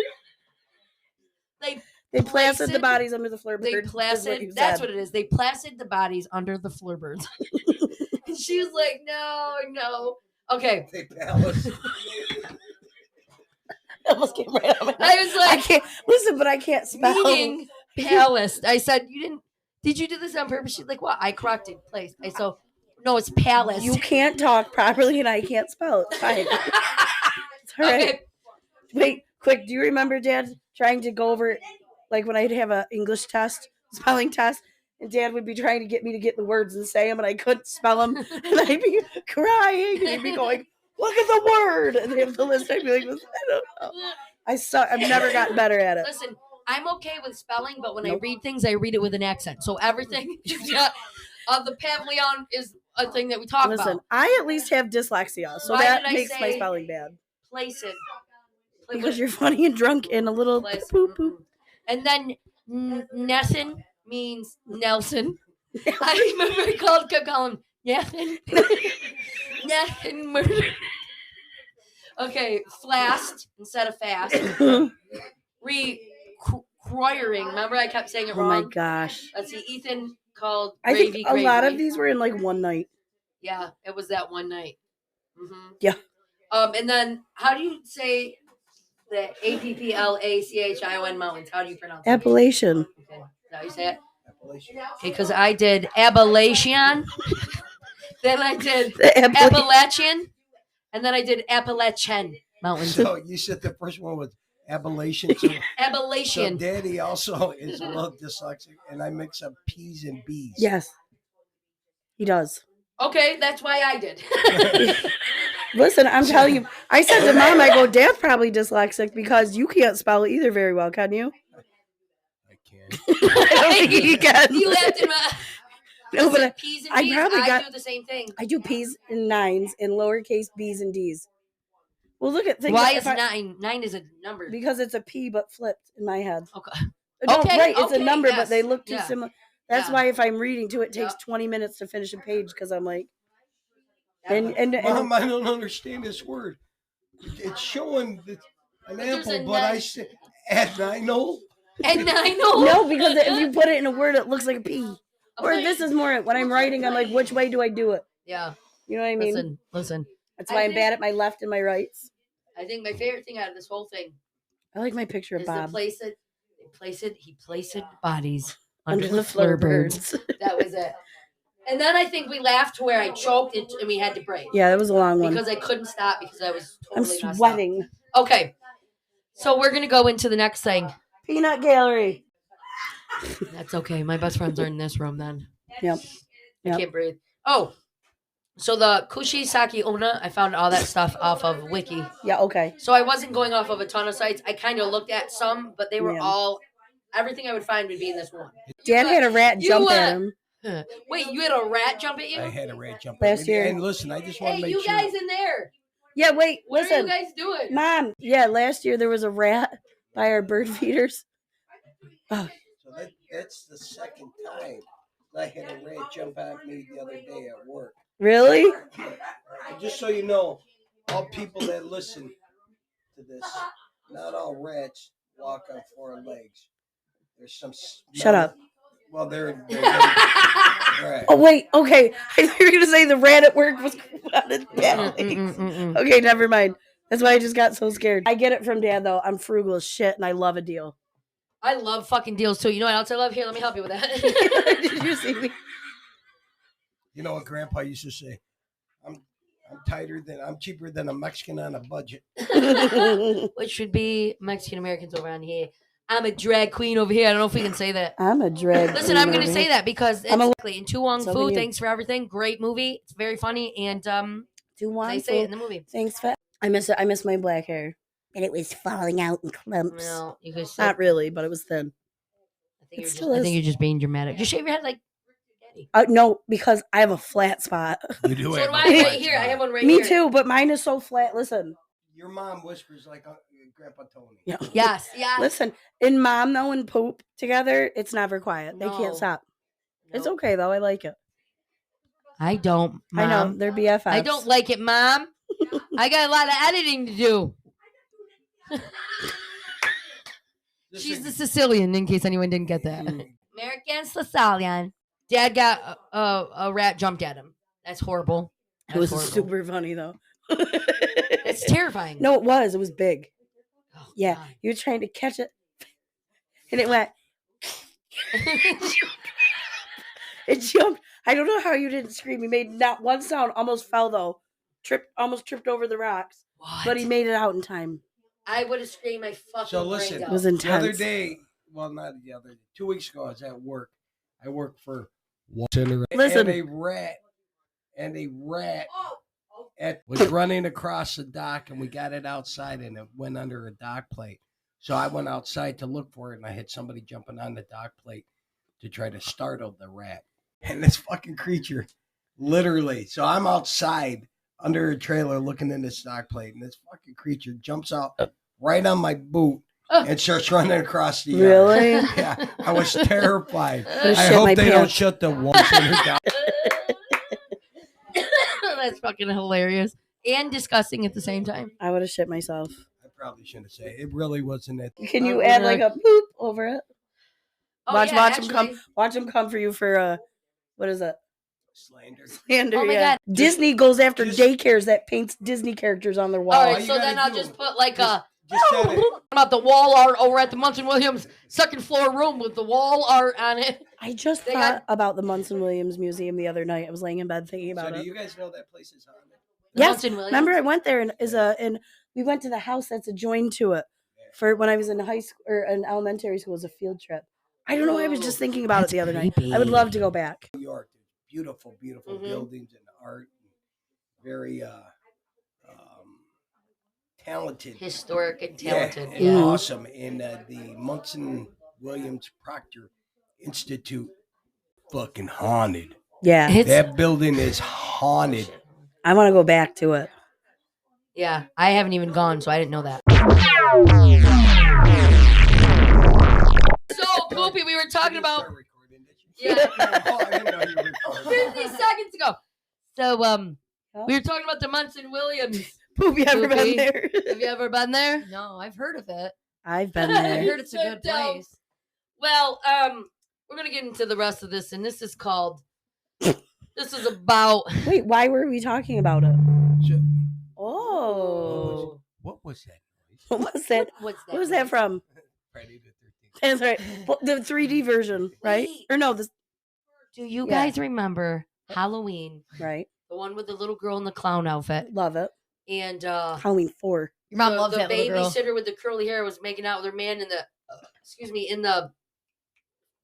Speaker 2: They placid the bodies under the floorboards.
Speaker 5: They placid. That's what it is. They placid the bodies under the floorboards. And she was like, no. Okay.
Speaker 3: They palace.
Speaker 2: Almost came right out of my mouth.
Speaker 5: I was like,
Speaker 2: I can't listen, but I can't spell.
Speaker 5: Meaning palest. I said, did you do this on purpose? She's like, what? I corrected place. No, it's palest.
Speaker 2: You can't talk properly and I can't spell. It's fine. It's all right.
Speaker 5: Okay.
Speaker 2: Wait, quick. Do you remember Dad trying to go over, like when I'd have an English test, spelling test, and Dad would be trying to get me to get the words and say them, and I couldn't spell them, and I'd be crying, and he'd be going, "Look at the word," and they have to listen. I'd be like, "I don't know." I suck. I've never gotten better at it.
Speaker 5: Listen, I'm okay with spelling, but when I read things, I read it with an accent. So everything the Pavilion is a thing that we talk
Speaker 2: Listen,
Speaker 5: about.
Speaker 2: I at least have dyslexia, so
Speaker 5: Why
Speaker 2: that
Speaker 5: did I
Speaker 2: makes my
Speaker 5: say
Speaker 2: spelling bad.
Speaker 5: Placid.
Speaker 2: Because you're funny and drunk and a little poo poo.
Speaker 5: And then Nesson means Nelson. I remember I kept calling him Nathan. Nathan murder. Okay, flast instead of fast. Requiring. Remember I kept saying it wrong?
Speaker 2: Oh my gosh.
Speaker 5: Let's see, Ethan called
Speaker 2: I think
Speaker 5: gravy,
Speaker 2: a lot of these were in like one night.
Speaker 5: Yeah, it was that one night. Mm-hmm.
Speaker 2: Yeah.
Speaker 5: And then how do you say the APPLACHION mountains? How do you pronounce it?
Speaker 2: Appellation.
Speaker 5: Okay. Is that how you say it? Because I did Appalachian, then I did Appalachian, and then I did Appalachian Mountains.
Speaker 3: So you said the first one was Appalachian. So
Speaker 5: Appalachian.
Speaker 3: Daddy also is a little dyslexic, and I mix up P's and B's.
Speaker 2: Yes, he does.
Speaker 5: Okay, that's why I did.
Speaker 2: Listen, I'm telling you. I said to Mom, I go, Dad's probably dyslexic because you can't spell either very well, can you?
Speaker 3: I can't.
Speaker 2: I don't think he can.
Speaker 5: You laughed in my.
Speaker 2: No, but
Speaker 5: P's and
Speaker 2: I
Speaker 5: D's,
Speaker 2: probably got.
Speaker 5: do the same thing.
Speaker 2: I do P's and nines and lowercase B's and D's. Well, look at things.
Speaker 5: Why is 9? 9 is a number.
Speaker 2: Because it's a P but flipped in my head.
Speaker 5: Okay.
Speaker 2: No,
Speaker 5: Okay,
Speaker 2: right. It's
Speaker 5: okay,
Speaker 2: a number,
Speaker 5: yes,
Speaker 2: but they look too
Speaker 5: yeah.
Speaker 2: similar. That's
Speaker 5: Yeah.
Speaker 2: why if I'm reading to it takes
Speaker 5: Yeah.
Speaker 2: 20 minutes to finish a page because I'm like,
Speaker 3: Mom, I don't understand this word. It's showing an
Speaker 5: there's a
Speaker 3: apple, but I
Speaker 5: nine.
Speaker 3: said and I know.
Speaker 5: And I know.
Speaker 2: no, because if you put it in a word, it looks like a P. Or
Speaker 5: Okay.
Speaker 2: this is more when I'm writing, I'm like, which way do I do it?
Speaker 5: Yeah.
Speaker 2: You know what I mean?
Speaker 5: Listen.
Speaker 2: That's why I'm bad at my left and my rights.
Speaker 5: I think my favorite thing out of this whole thing
Speaker 2: I like my picture of
Speaker 5: is
Speaker 2: Bob.
Speaker 5: he placed bodies
Speaker 2: Under
Speaker 5: under
Speaker 2: the
Speaker 5: the fleur birds.
Speaker 2: birds.
Speaker 5: That was it. And then I think we laughed to where I choked and we had to break.
Speaker 2: Yeah, that was a long one.
Speaker 5: Because I couldn't stop because I was
Speaker 2: I'm
Speaker 5: totally messed
Speaker 2: sweating.
Speaker 5: up. Okay. So we're going to go into the next thing.
Speaker 2: Peanut gallery.
Speaker 5: That's okay. My best friends are in this room then.
Speaker 2: Yep.
Speaker 5: I can't breathe. Oh. So the Kushi Saki Ona, I found all that stuff off of Wiki.
Speaker 2: Yeah, okay.
Speaker 5: So I wasn't going off of a ton of sites. I kind of looked at some, but they were all, everything I would find would be in this one.
Speaker 2: Dad had a rat jump at him.
Speaker 5: Wait, you had a rat jump at you?
Speaker 3: I had a rat jump
Speaker 2: last year.
Speaker 3: And listen, I just want to
Speaker 5: Hey,
Speaker 3: make
Speaker 5: you
Speaker 3: sure.
Speaker 5: guys in there.
Speaker 2: Yeah, wait,
Speaker 5: What
Speaker 2: listen.
Speaker 5: are you guys doing?
Speaker 2: Mom, yeah, last year there was a rat by our bird feeders. Oh.
Speaker 3: So that's the second time I had a rat jump at me the other day at work.
Speaker 2: Really?
Speaker 3: And just so you know, all people that listen to this, not all rats walk on 4 legs. There's some.
Speaker 2: Shut up.
Speaker 3: Well, they're right.
Speaker 2: Oh, wait, okay. I thought you were going to say the rat at work was on his back legs. Okay, never mind. That's why I just got so scared. I get it from Dad, though. I'm frugal as shit, and I love a deal.
Speaker 5: I love fucking deals, too. You know what else I love? Here, let me help you with that.
Speaker 2: Did you see me?
Speaker 3: You know what Grandpa used to say? I'm cheaper than a Mexican on a budget.
Speaker 5: Which should be Mexican Americans over on here. I'm a drag queen over here. I don't know if we can say that.
Speaker 2: I'm a drag
Speaker 5: Listen, I'm going to say that because it's in Tu Wong
Speaker 2: So
Speaker 5: Fu.
Speaker 2: can you.
Speaker 5: Thanks for everything. Great movie. It's very funny. And
Speaker 2: Tu Wong
Speaker 5: they
Speaker 2: Fu.
Speaker 5: say it in the movie.
Speaker 2: Thanks for. I miss it. I miss my black hair. And it was falling out in clumps.
Speaker 5: No, you guys still,
Speaker 2: Not really, but it was thin.
Speaker 5: I think you're just being dramatic. Just shave your head like Daddy.
Speaker 2: No, because I have a flat spot.
Speaker 3: You do
Speaker 5: So
Speaker 3: have
Speaker 5: do
Speaker 3: a
Speaker 5: I
Speaker 3: flat
Speaker 5: right here. I
Speaker 3: spot.
Speaker 5: have one right
Speaker 2: Me
Speaker 5: here.
Speaker 2: too, but mine is so flat. Listen.
Speaker 3: Your mom whispers like Grandpa Tony.
Speaker 2: Yeah.
Speaker 5: Yes.
Speaker 2: Listen, in Mom, though, and Poop together, it's never quiet. They
Speaker 5: No.
Speaker 2: can't stop. It's
Speaker 5: Nope.
Speaker 2: okay, though. I like it.
Speaker 5: I don't, Mom.
Speaker 2: I know. They're BFFs.
Speaker 5: I don't like it, Mom. I got a lot of editing to do. She's the Sicilian, in case anyone didn't get that. American Sicilian. Dad got a rat jumped at him. That's horrible.
Speaker 2: It was
Speaker 5: horrible.
Speaker 2: super funny, though.
Speaker 5: It's terrifying.
Speaker 2: No, it was. It was big.
Speaker 5: Oh,
Speaker 2: Yeah.
Speaker 5: God.
Speaker 2: You were trying to catch it. And it went. It jumped. I don't know how you didn't scream. He made not one sound. Almost fell, though. Almost tripped over the rocks.
Speaker 5: What?
Speaker 2: But he made it out in time.
Speaker 5: I would have screamed my fucking
Speaker 3: So
Speaker 5: brains
Speaker 3: listen,
Speaker 5: out.
Speaker 2: It was
Speaker 3: the
Speaker 2: intense.
Speaker 3: other day, well, not the other, 2 weeks ago, I was at work. I worked for Center.
Speaker 2: Listen.
Speaker 3: And a rat was running across the dock, and we got it outside, and it went under a dock plate. So I went outside to look for it, and I had somebody jumping on the dock plate to try to startle the rat. And this fucking creature, literally, so I'm outside under a trailer looking in this dock plate, and this fucking creature jumps out right on my boot and starts running across the yard.
Speaker 2: Really?
Speaker 3: Yeah, I was terrified.
Speaker 2: Could've
Speaker 3: I
Speaker 2: shit
Speaker 3: hope
Speaker 2: my
Speaker 3: they don't
Speaker 2: pants.
Speaker 3: shut the once in her down.
Speaker 5: That's fucking hilarious and disgusting at the same time.
Speaker 2: I would have shit myself.
Speaker 3: I probably shouldn't say it. It really wasn't it.
Speaker 2: Can you add like a boop over it?
Speaker 5: Oh,
Speaker 2: Watch
Speaker 5: yeah,
Speaker 2: him come.
Speaker 5: actually.
Speaker 2: Watch him come for you for what is it?
Speaker 3: Slander.
Speaker 2: Slander.
Speaker 5: Oh my
Speaker 2: Yeah.
Speaker 5: God.
Speaker 2: Disney goes after
Speaker 3: just-
Speaker 2: daycares that paints Disney characters on their wall.
Speaker 5: All
Speaker 3: All
Speaker 5: right,
Speaker 3: you
Speaker 5: so then
Speaker 3: gotta
Speaker 5: I'll
Speaker 3: do-
Speaker 5: just put like
Speaker 3: Just set it.
Speaker 5: about the wall art over at the Munson Williams second floor room with the wall art on it.
Speaker 2: I just
Speaker 5: They
Speaker 2: thought
Speaker 5: got-
Speaker 2: about the Munson Williams Museum the other night. I was laying in bed thinking
Speaker 3: So
Speaker 2: about
Speaker 3: do
Speaker 2: it.
Speaker 3: you guys know that place is haunted?
Speaker 5: The
Speaker 2: Yes,
Speaker 5: Munson Williams?
Speaker 2: remember I went there and we went to the house that's adjoined to it for when I was in high school or in elementary school as a field trip. I don't know. I was just thinking about it the other night. I would love to go back.
Speaker 3: New York, there's beautiful, beautiful
Speaker 5: Mhm.
Speaker 3: buildings and art, and very talented,
Speaker 5: Historic and talented.
Speaker 3: and awesome. And the Munson Williams Proctor Institute, fucking haunted.
Speaker 2: Yeah,
Speaker 5: It's
Speaker 3: That building is haunted.
Speaker 2: I want to go back to it.
Speaker 5: yeah. I haven't even gone, so I didn't know that. So Poopy, we were talking
Speaker 3: You
Speaker 5: about
Speaker 3: start recording, did you?
Speaker 5: yeah.
Speaker 3: Oh, I didn't know you were recording.
Speaker 5: 50 seconds ago. So we were talking about the Munson Williams.
Speaker 2: Poop, you ever
Speaker 5: Poopy.
Speaker 2: been there?
Speaker 5: Have you ever been there?
Speaker 4: No, I've heard of it.
Speaker 2: I've been
Speaker 4: I
Speaker 2: there.
Speaker 4: heard it's a
Speaker 5: So
Speaker 4: good
Speaker 5: dumb.
Speaker 4: place.
Speaker 5: Well, we're gonna get into the rest of this, and this is called. This is about.
Speaker 2: Wait, why were we talking about it?
Speaker 3: So,
Speaker 2: Oh,
Speaker 3: what was that noise?
Speaker 2: what was that?
Speaker 5: What's that?
Speaker 2: What was that from?
Speaker 3: Friday the 13th.
Speaker 2: That's right, well, the 3D version, right?
Speaker 5: Wait.
Speaker 2: Or no, this
Speaker 5: Do you
Speaker 2: Yeah.
Speaker 5: guys remember Halloween?
Speaker 2: right.
Speaker 5: The one with the little girl in the clown outfit,
Speaker 2: Love it.
Speaker 5: and
Speaker 2: Halloween 4.
Speaker 4: Your mom
Speaker 5: the,
Speaker 4: loves
Speaker 5: the
Speaker 4: that little girl.
Speaker 5: babysitter with the curly hair was making out with her man in the, in the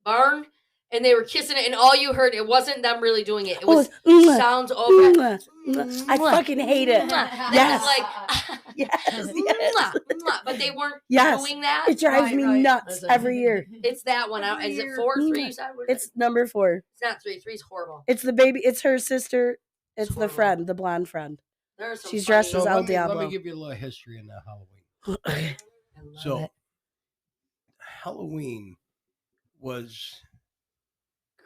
Speaker 5: barn, and they were kissing it, and all you heard, it wasn't them really doing it. It was
Speaker 2: mwah,
Speaker 5: sounds over.
Speaker 2: mwah, mwah. I fucking hate it.
Speaker 5: Yes.
Speaker 2: Yes.
Speaker 5: Like,
Speaker 2: Yes, yes.
Speaker 5: but they weren't
Speaker 2: Yes.
Speaker 5: doing that.
Speaker 2: It drives
Speaker 4: Right,
Speaker 2: me
Speaker 4: right.
Speaker 2: nuts
Speaker 4: That's right.
Speaker 2: every year.
Speaker 5: It's that one. Is it 4, 3? You said? What is
Speaker 2: It's number 4.
Speaker 5: it? It's not 3. 3's horrible.
Speaker 2: It's the baby. It's her sister. It's
Speaker 5: It's
Speaker 2: the
Speaker 5: horrible.
Speaker 2: friend, the blonde friend.
Speaker 5: There are some
Speaker 2: She's
Speaker 5: funny-
Speaker 2: dressed as El
Speaker 3: let me
Speaker 2: Diablo.
Speaker 3: give you a little history in the Halloween.
Speaker 5: I love
Speaker 3: So,
Speaker 5: it.
Speaker 3: Halloween was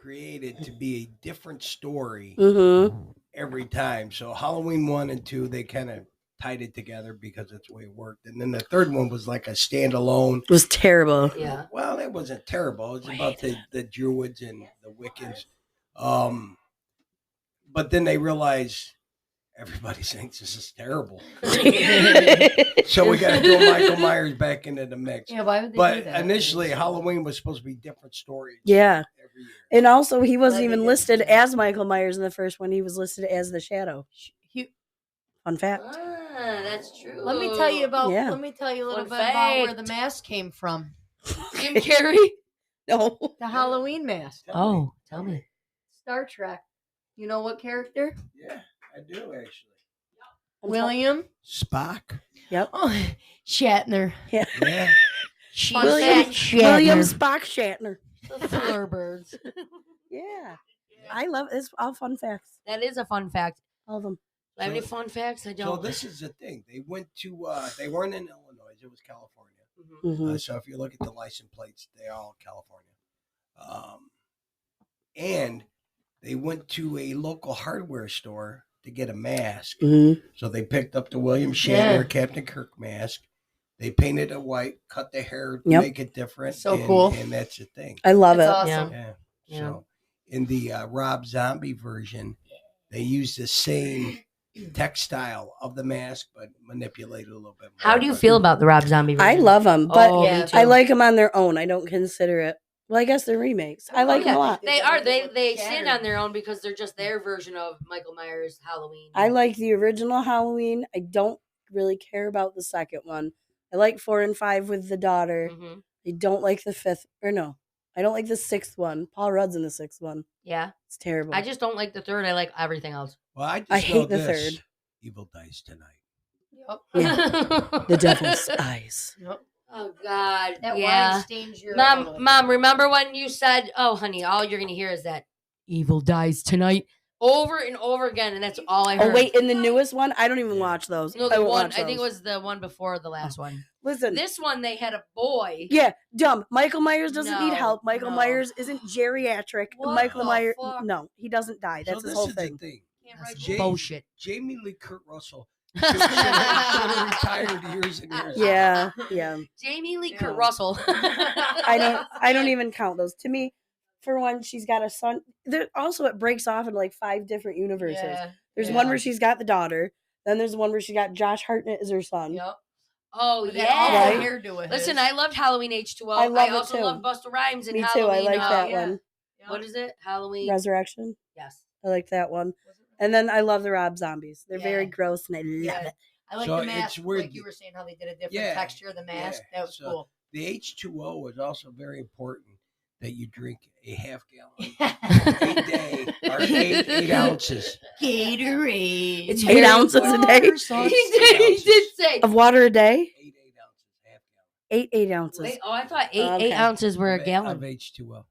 Speaker 3: created to be a different story
Speaker 2: Mm-hmm.
Speaker 3: every time. So Halloween 1 and 2, they kind of tied it together because that's the way it worked. And then the third one was like a standalone.
Speaker 2: It was terrible.
Speaker 5: Yeah.
Speaker 3: Well, it wasn't terrible. It was about the Druids and the Wiccans. But then they realized everybody thinks this is terrible. So we got to throw Michael Myers back into the mix.
Speaker 4: Yeah, why would they
Speaker 3: But
Speaker 4: do that?
Speaker 3: initially, Halloween was supposed to be different stories.
Speaker 2: Yeah.
Speaker 3: Every year.
Speaker 2: And also, he wasn't
Speaker 4: Glad they
Speaker 2: even
Speaker 4: did
Speaker 2: listed
Speaker 4: that.
Speaker 2: as Michael Myers in the first one. He was listed as the Shadow. Fun fact.
Speaker 5: That's true.
Speaker 4: Let me tell you about.
Speaker 2: Yeah.
Speaker 4: Let me tell you a little
Speaker 5: Fun
Speaker 4: bit about where
Speaker 5: fact.
Speaker 4: the mask came from.
Speaker 5: Jim Carrey.
Speaker 2: No.
Speaker 4: The Halloween mask.
Speaker 5: Oh, tell me.
Speaker 4: Star Trek. You know what character?
Speaker 3: Yeah, I do actually.
Speaker 4: William.
Speaker 3: Spock.
Speaker 2: Yep.
Speaker 4: Oh, Shatner.
Speaker 2: Yeah.
Speaker 3: Yeah.
Speaker 5: Fun
Speaker 2: William,
Speaker 5: fact,
Speaker 2: William
Speaker 5: Shatner.
Speaker 2: Spock Shatner.
Speaker 4: The Thunderbirds.
Speaker 2: Yeah. I love it. It's all fun facts.
Speaker 5: That is a fun fact.
Speaker 2: All of them.
Speaker 5: Do I have any fun facts? I
Speaker 3: So
Speaker 5: don't.
Speaker 3: this is the thing. They went to. They weren't in Illinois. It was California.
Speaker 5: Mhm.
Speaker 2: Mm-hmm.
Speaker 3: So if you look at the license plates, they're all California. And they went to a local hardware store to get a mask.
Speaker 2: Mm-hmm.
Speaker 3: So they picked up the William Shatner
Speaker 4: Yeah.
Speaker 3: Captain Kirk mask. They painted it white, cut the hair to
Speaker 2: Yep.
Speaker 3: make it different.
Speaker 4: So
Speaker 3: and,
Speaker 4: cool.
Speaker 3: And that's the thing.
Speaker 2: I love
Speaker 4: That's
Speaker 2: it.
Speaker 4: awesome.
Speaker 3: Yeah.
Speaker 5: Yeah.
Speaker 3: So in the Rob Zombie version, they used the same textile of the mask, but manipulated a little bit more.
Speaker 5: How do you
Speaker 3: But-
Speaker 5: feel about the Rob Zombie version?
Speaker 2: I love them, but
Speaker 5: Oh,
Speaker 4: Yeah.
Speaker 5: me too.
Speaker 2: I like them on their own. I don't consider it. Well, I guess they're remakes. I like them
Speaker 5: Yeah.
Speaker 2: a lot.
Speaker 5: They are. They stand
Speaker 4: Shattered.
Speaker 5: on their own because they're just their version of Michael Myers Halloween.
Speaker 2: I like the original Halloween. I don't really care about the second one. I like 4 and 5 with the daughter.
Speaker 5: Mhm.
Speaker 2: I don't like the 5th, or no, I don't like the 6th one. Paul Rudd's in the 6th one.
Speaker 5: Yeah.
Speaker 2: It's terrible.
Speaker 5: I just don't like the third. I like everything else.
Speaker 3: Well, I just
Speaker 2: I
Speaker 3: know
Speaker 2: hate the
Speaker 3: this.
Speaker 2: third.
Speaker 3: Evil Dies Tonight.
Speaker 4: Yep.
Speaker 2: The devil's eyes.
Speaker 4: Yep.
Speaker 5: Oh God.
Speaker 4: That
Speaker 5: yeah.
Speaker 4: wine stains your.
Speaker 5: Mom, remember when you said, "Oh, honey, all you're gonna hear is that evil dies tonight," over and over again, and that's all I heard.
Speaker 2: Oh wait, in the newest one, I don't even watch those.
Speaker 5: no,
Speaker 2: I
Speaker 5: the
Speaker 2: won't
Speaker 5: one
Speaker 2: watch
Speaker 5: I think it
Speaker 2: those.
Speaker 5: was the one before the last one.
Speaker 2: Listen,
Speaker 5: This one they had a boy.
Speaker 2: yeah, dumb. Michael Myers doesn't need
Speaker 5: No,
Speaker 2: help. Michael
Speaker 5: no.
Speaker 2: Myers isn't geriatric.
Speaker 5: What
Speaker 2: Michael
Speaker 5: the
Speaker 2: Myers,
Speaker 5: fuck?
Speaker 2: no, he doesn't die. That's
Speaker 3: So
Speaker 2: his
Speaker 3: this
Speaker 2: whole
Speaker 3: is
Speaker 2: thing.
Speaker 3: the thing.
Speaker 5: Can't write
Speaker 3: Jay-
Speaker 5: bullshit.
Speaker 3: Jamie Lee Kurt Russell should have retired years and years ago.
Speaker 2: Yeah, yeah.
Speaker 5: Jamie Lee
Speaker 4: Yeah.
Speaker 5: Kurt Russell.
Speaker 2: I don't even count those. To me, for one, she's got a son. There also it breaks off in like 5 different universes.
Speaker 4: Yeah.
Speaker 2: There's
Speaker 4: Yeah.
Speaker 2: one where she's got the daughter. Then there's one where she got Josh Hartnett as her son.
Speaker 4: Yep.
Speaker 5: Oh
Speaker 4: With that awful
Speaker 5: yeah.
Speaker 2: Right.
Speaker 4: hairdo of
Speaker 5: Listen,
Speaker 4: his.
Speaker 5: I loved Halloween H2O.
Speaker 2: I love it
Speaker 5: also
Speaker 2: too.
Speaker 5: love Busta Rhymes and
Speaker 2: Me too. I
Speaker 5: Halloween.
Speaker 2: like that
Speaker 4: yeah.
Speaker 2: one.
Speaker 5: What is it? Halloween.
Speaker 2: Resurrection.
Speaker 5: Yes.
Speaker 2: I like that one. And then I love the Rob Zombies. They're very
Speaker 4: Yeah.
Speaker 2: gross and I love it.
Speaker 4: I like
Speaker 3: So
Speaker 4: the
Speaker 3: it's
Speaker 4: mask,
Speaker 3: weird.
Speaker 4: like you were saying, how they did a different
Speaker 3: Yeah,
Speaker 4: texture of the mask.
Speaker 3: yeah.
Speaker 4: That was
Speaker 3: So-
Speaker 4: cool.
Speaker 3: The H2O is also very important that you drink a half gallon a day or 8 ounces.
Speaker 4: Gatorade.
Speaker 2: It's 8 ounces a day
Speaker 5: He did say.
Speaker 2: of water a day.
Speaker 3: 8 ounces, half gallon.
Speaker 2: 8 ounces.
Speaker 5: Wait, I thought eight
Speaker 2: Okay.
Speaker 5: ounces were a
Speaker 3: Of
Speaker 5: gallon.
Speaker 3: H2O.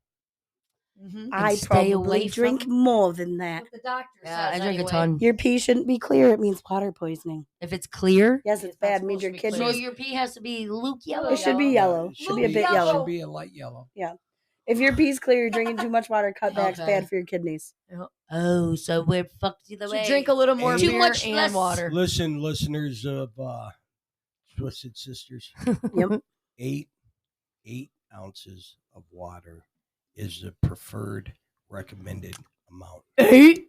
Speaker 2: I
Speaker 5: stay
Speaker 2: probably
Speaker 5: away
Speaker 2: drink
Speaker 5: from-
Speaker 2: more than that.
Speaker 4: What the doctor
Speaker 5: Yeah,
Speaker 4: says
Speaker 5: I drink
Speaker 4: anyway.
Speaker 5: a ton.
Speaker 2: Your pee shouldn't be clear. It means water poisoning.
Speaker 5: If it's clear,
Speaker 2: Yes, it's
Speaker 4: It's not
Speaker 2: bad. It means
Speaker 4: supposed
Speaker 2: your
Speaker 4: to be clear.
Speaker 5: so
Speaker 2: kidneys.
Speaker 5: your pee has to be Luke yellow.
Speaker 2: It should be
Speaker 4: Yellow.
Speaker 2: yellow. Should be a
Speaker 4: Blue
Speaker 2: bit
Speaker 4: yellow.
Speaker 2: yellow.
Speaker 3: Should be a light yellow.
Speaker 2: If your pee's clear, you're drinking too much water. Cut back's
Speaker 5: Okay.
Speaker 2: bad for your kidneys.
Speaker 5: Oh, so we're fucked either way.
Speaker 4: Should drink a little more
Speaker 3: Too
Speaker 4: beer
Speaker 5: much
Speaker 4: and
Speaker 5: less.
Speaker 4: water.
Speaker 3: Listen, listeners of Twisted Sisters.
Speaker 2: Yep.
Speaker 3: 8 ounces of water is the preferred recommended amount.
Speaker 2: 8.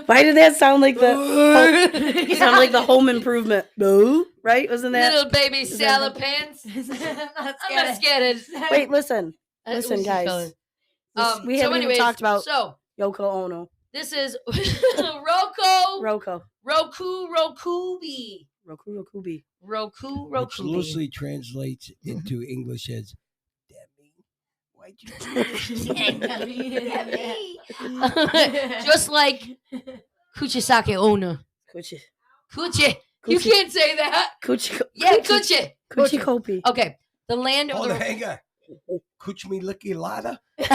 Speaker 2: Why did that sound like the? It sounded like the Home Improvement. No, right? Wasn't that?
Speaker 5: Little baby
Speaker 2: that
Speaker 5: salad pants. I'm not scared.
Speaker 2: Wait, listen,
Speaker 5: What's
Speaker 2: listen,
Speaker 5: he
Speaker 2: guys.
Speaker 5: calling?
Speaker 2: We haven't even talked about
Speaker 5: So
Speaker 2: Yoko Ono.
Speaker 5: this is Roku
Speaker 2: Roku.
Speaker 5: Rokubi.
Speaker 2: Rokubi.
Speaker 3: Which loosely translates into English as Demi. Why'd you do this?
Speaker 5: Just like Kuchisake Ono.
Speaker 2: Kuchi.
Speaker 5: Kuchi. You
Speaker 2: Kuchi.
Speaker 5: can't say that.
Speaker 2: Kuchi.
Speaker 5: Yeah, Kuchi.
Speaker 2: Kuchi Kopi.
Speaker 5: Okay. The land of
Speaker 3: Hold on,
Speaker 5: the
Speaker 3: hang on. Kuch me licky lada.
Speaker 2: Why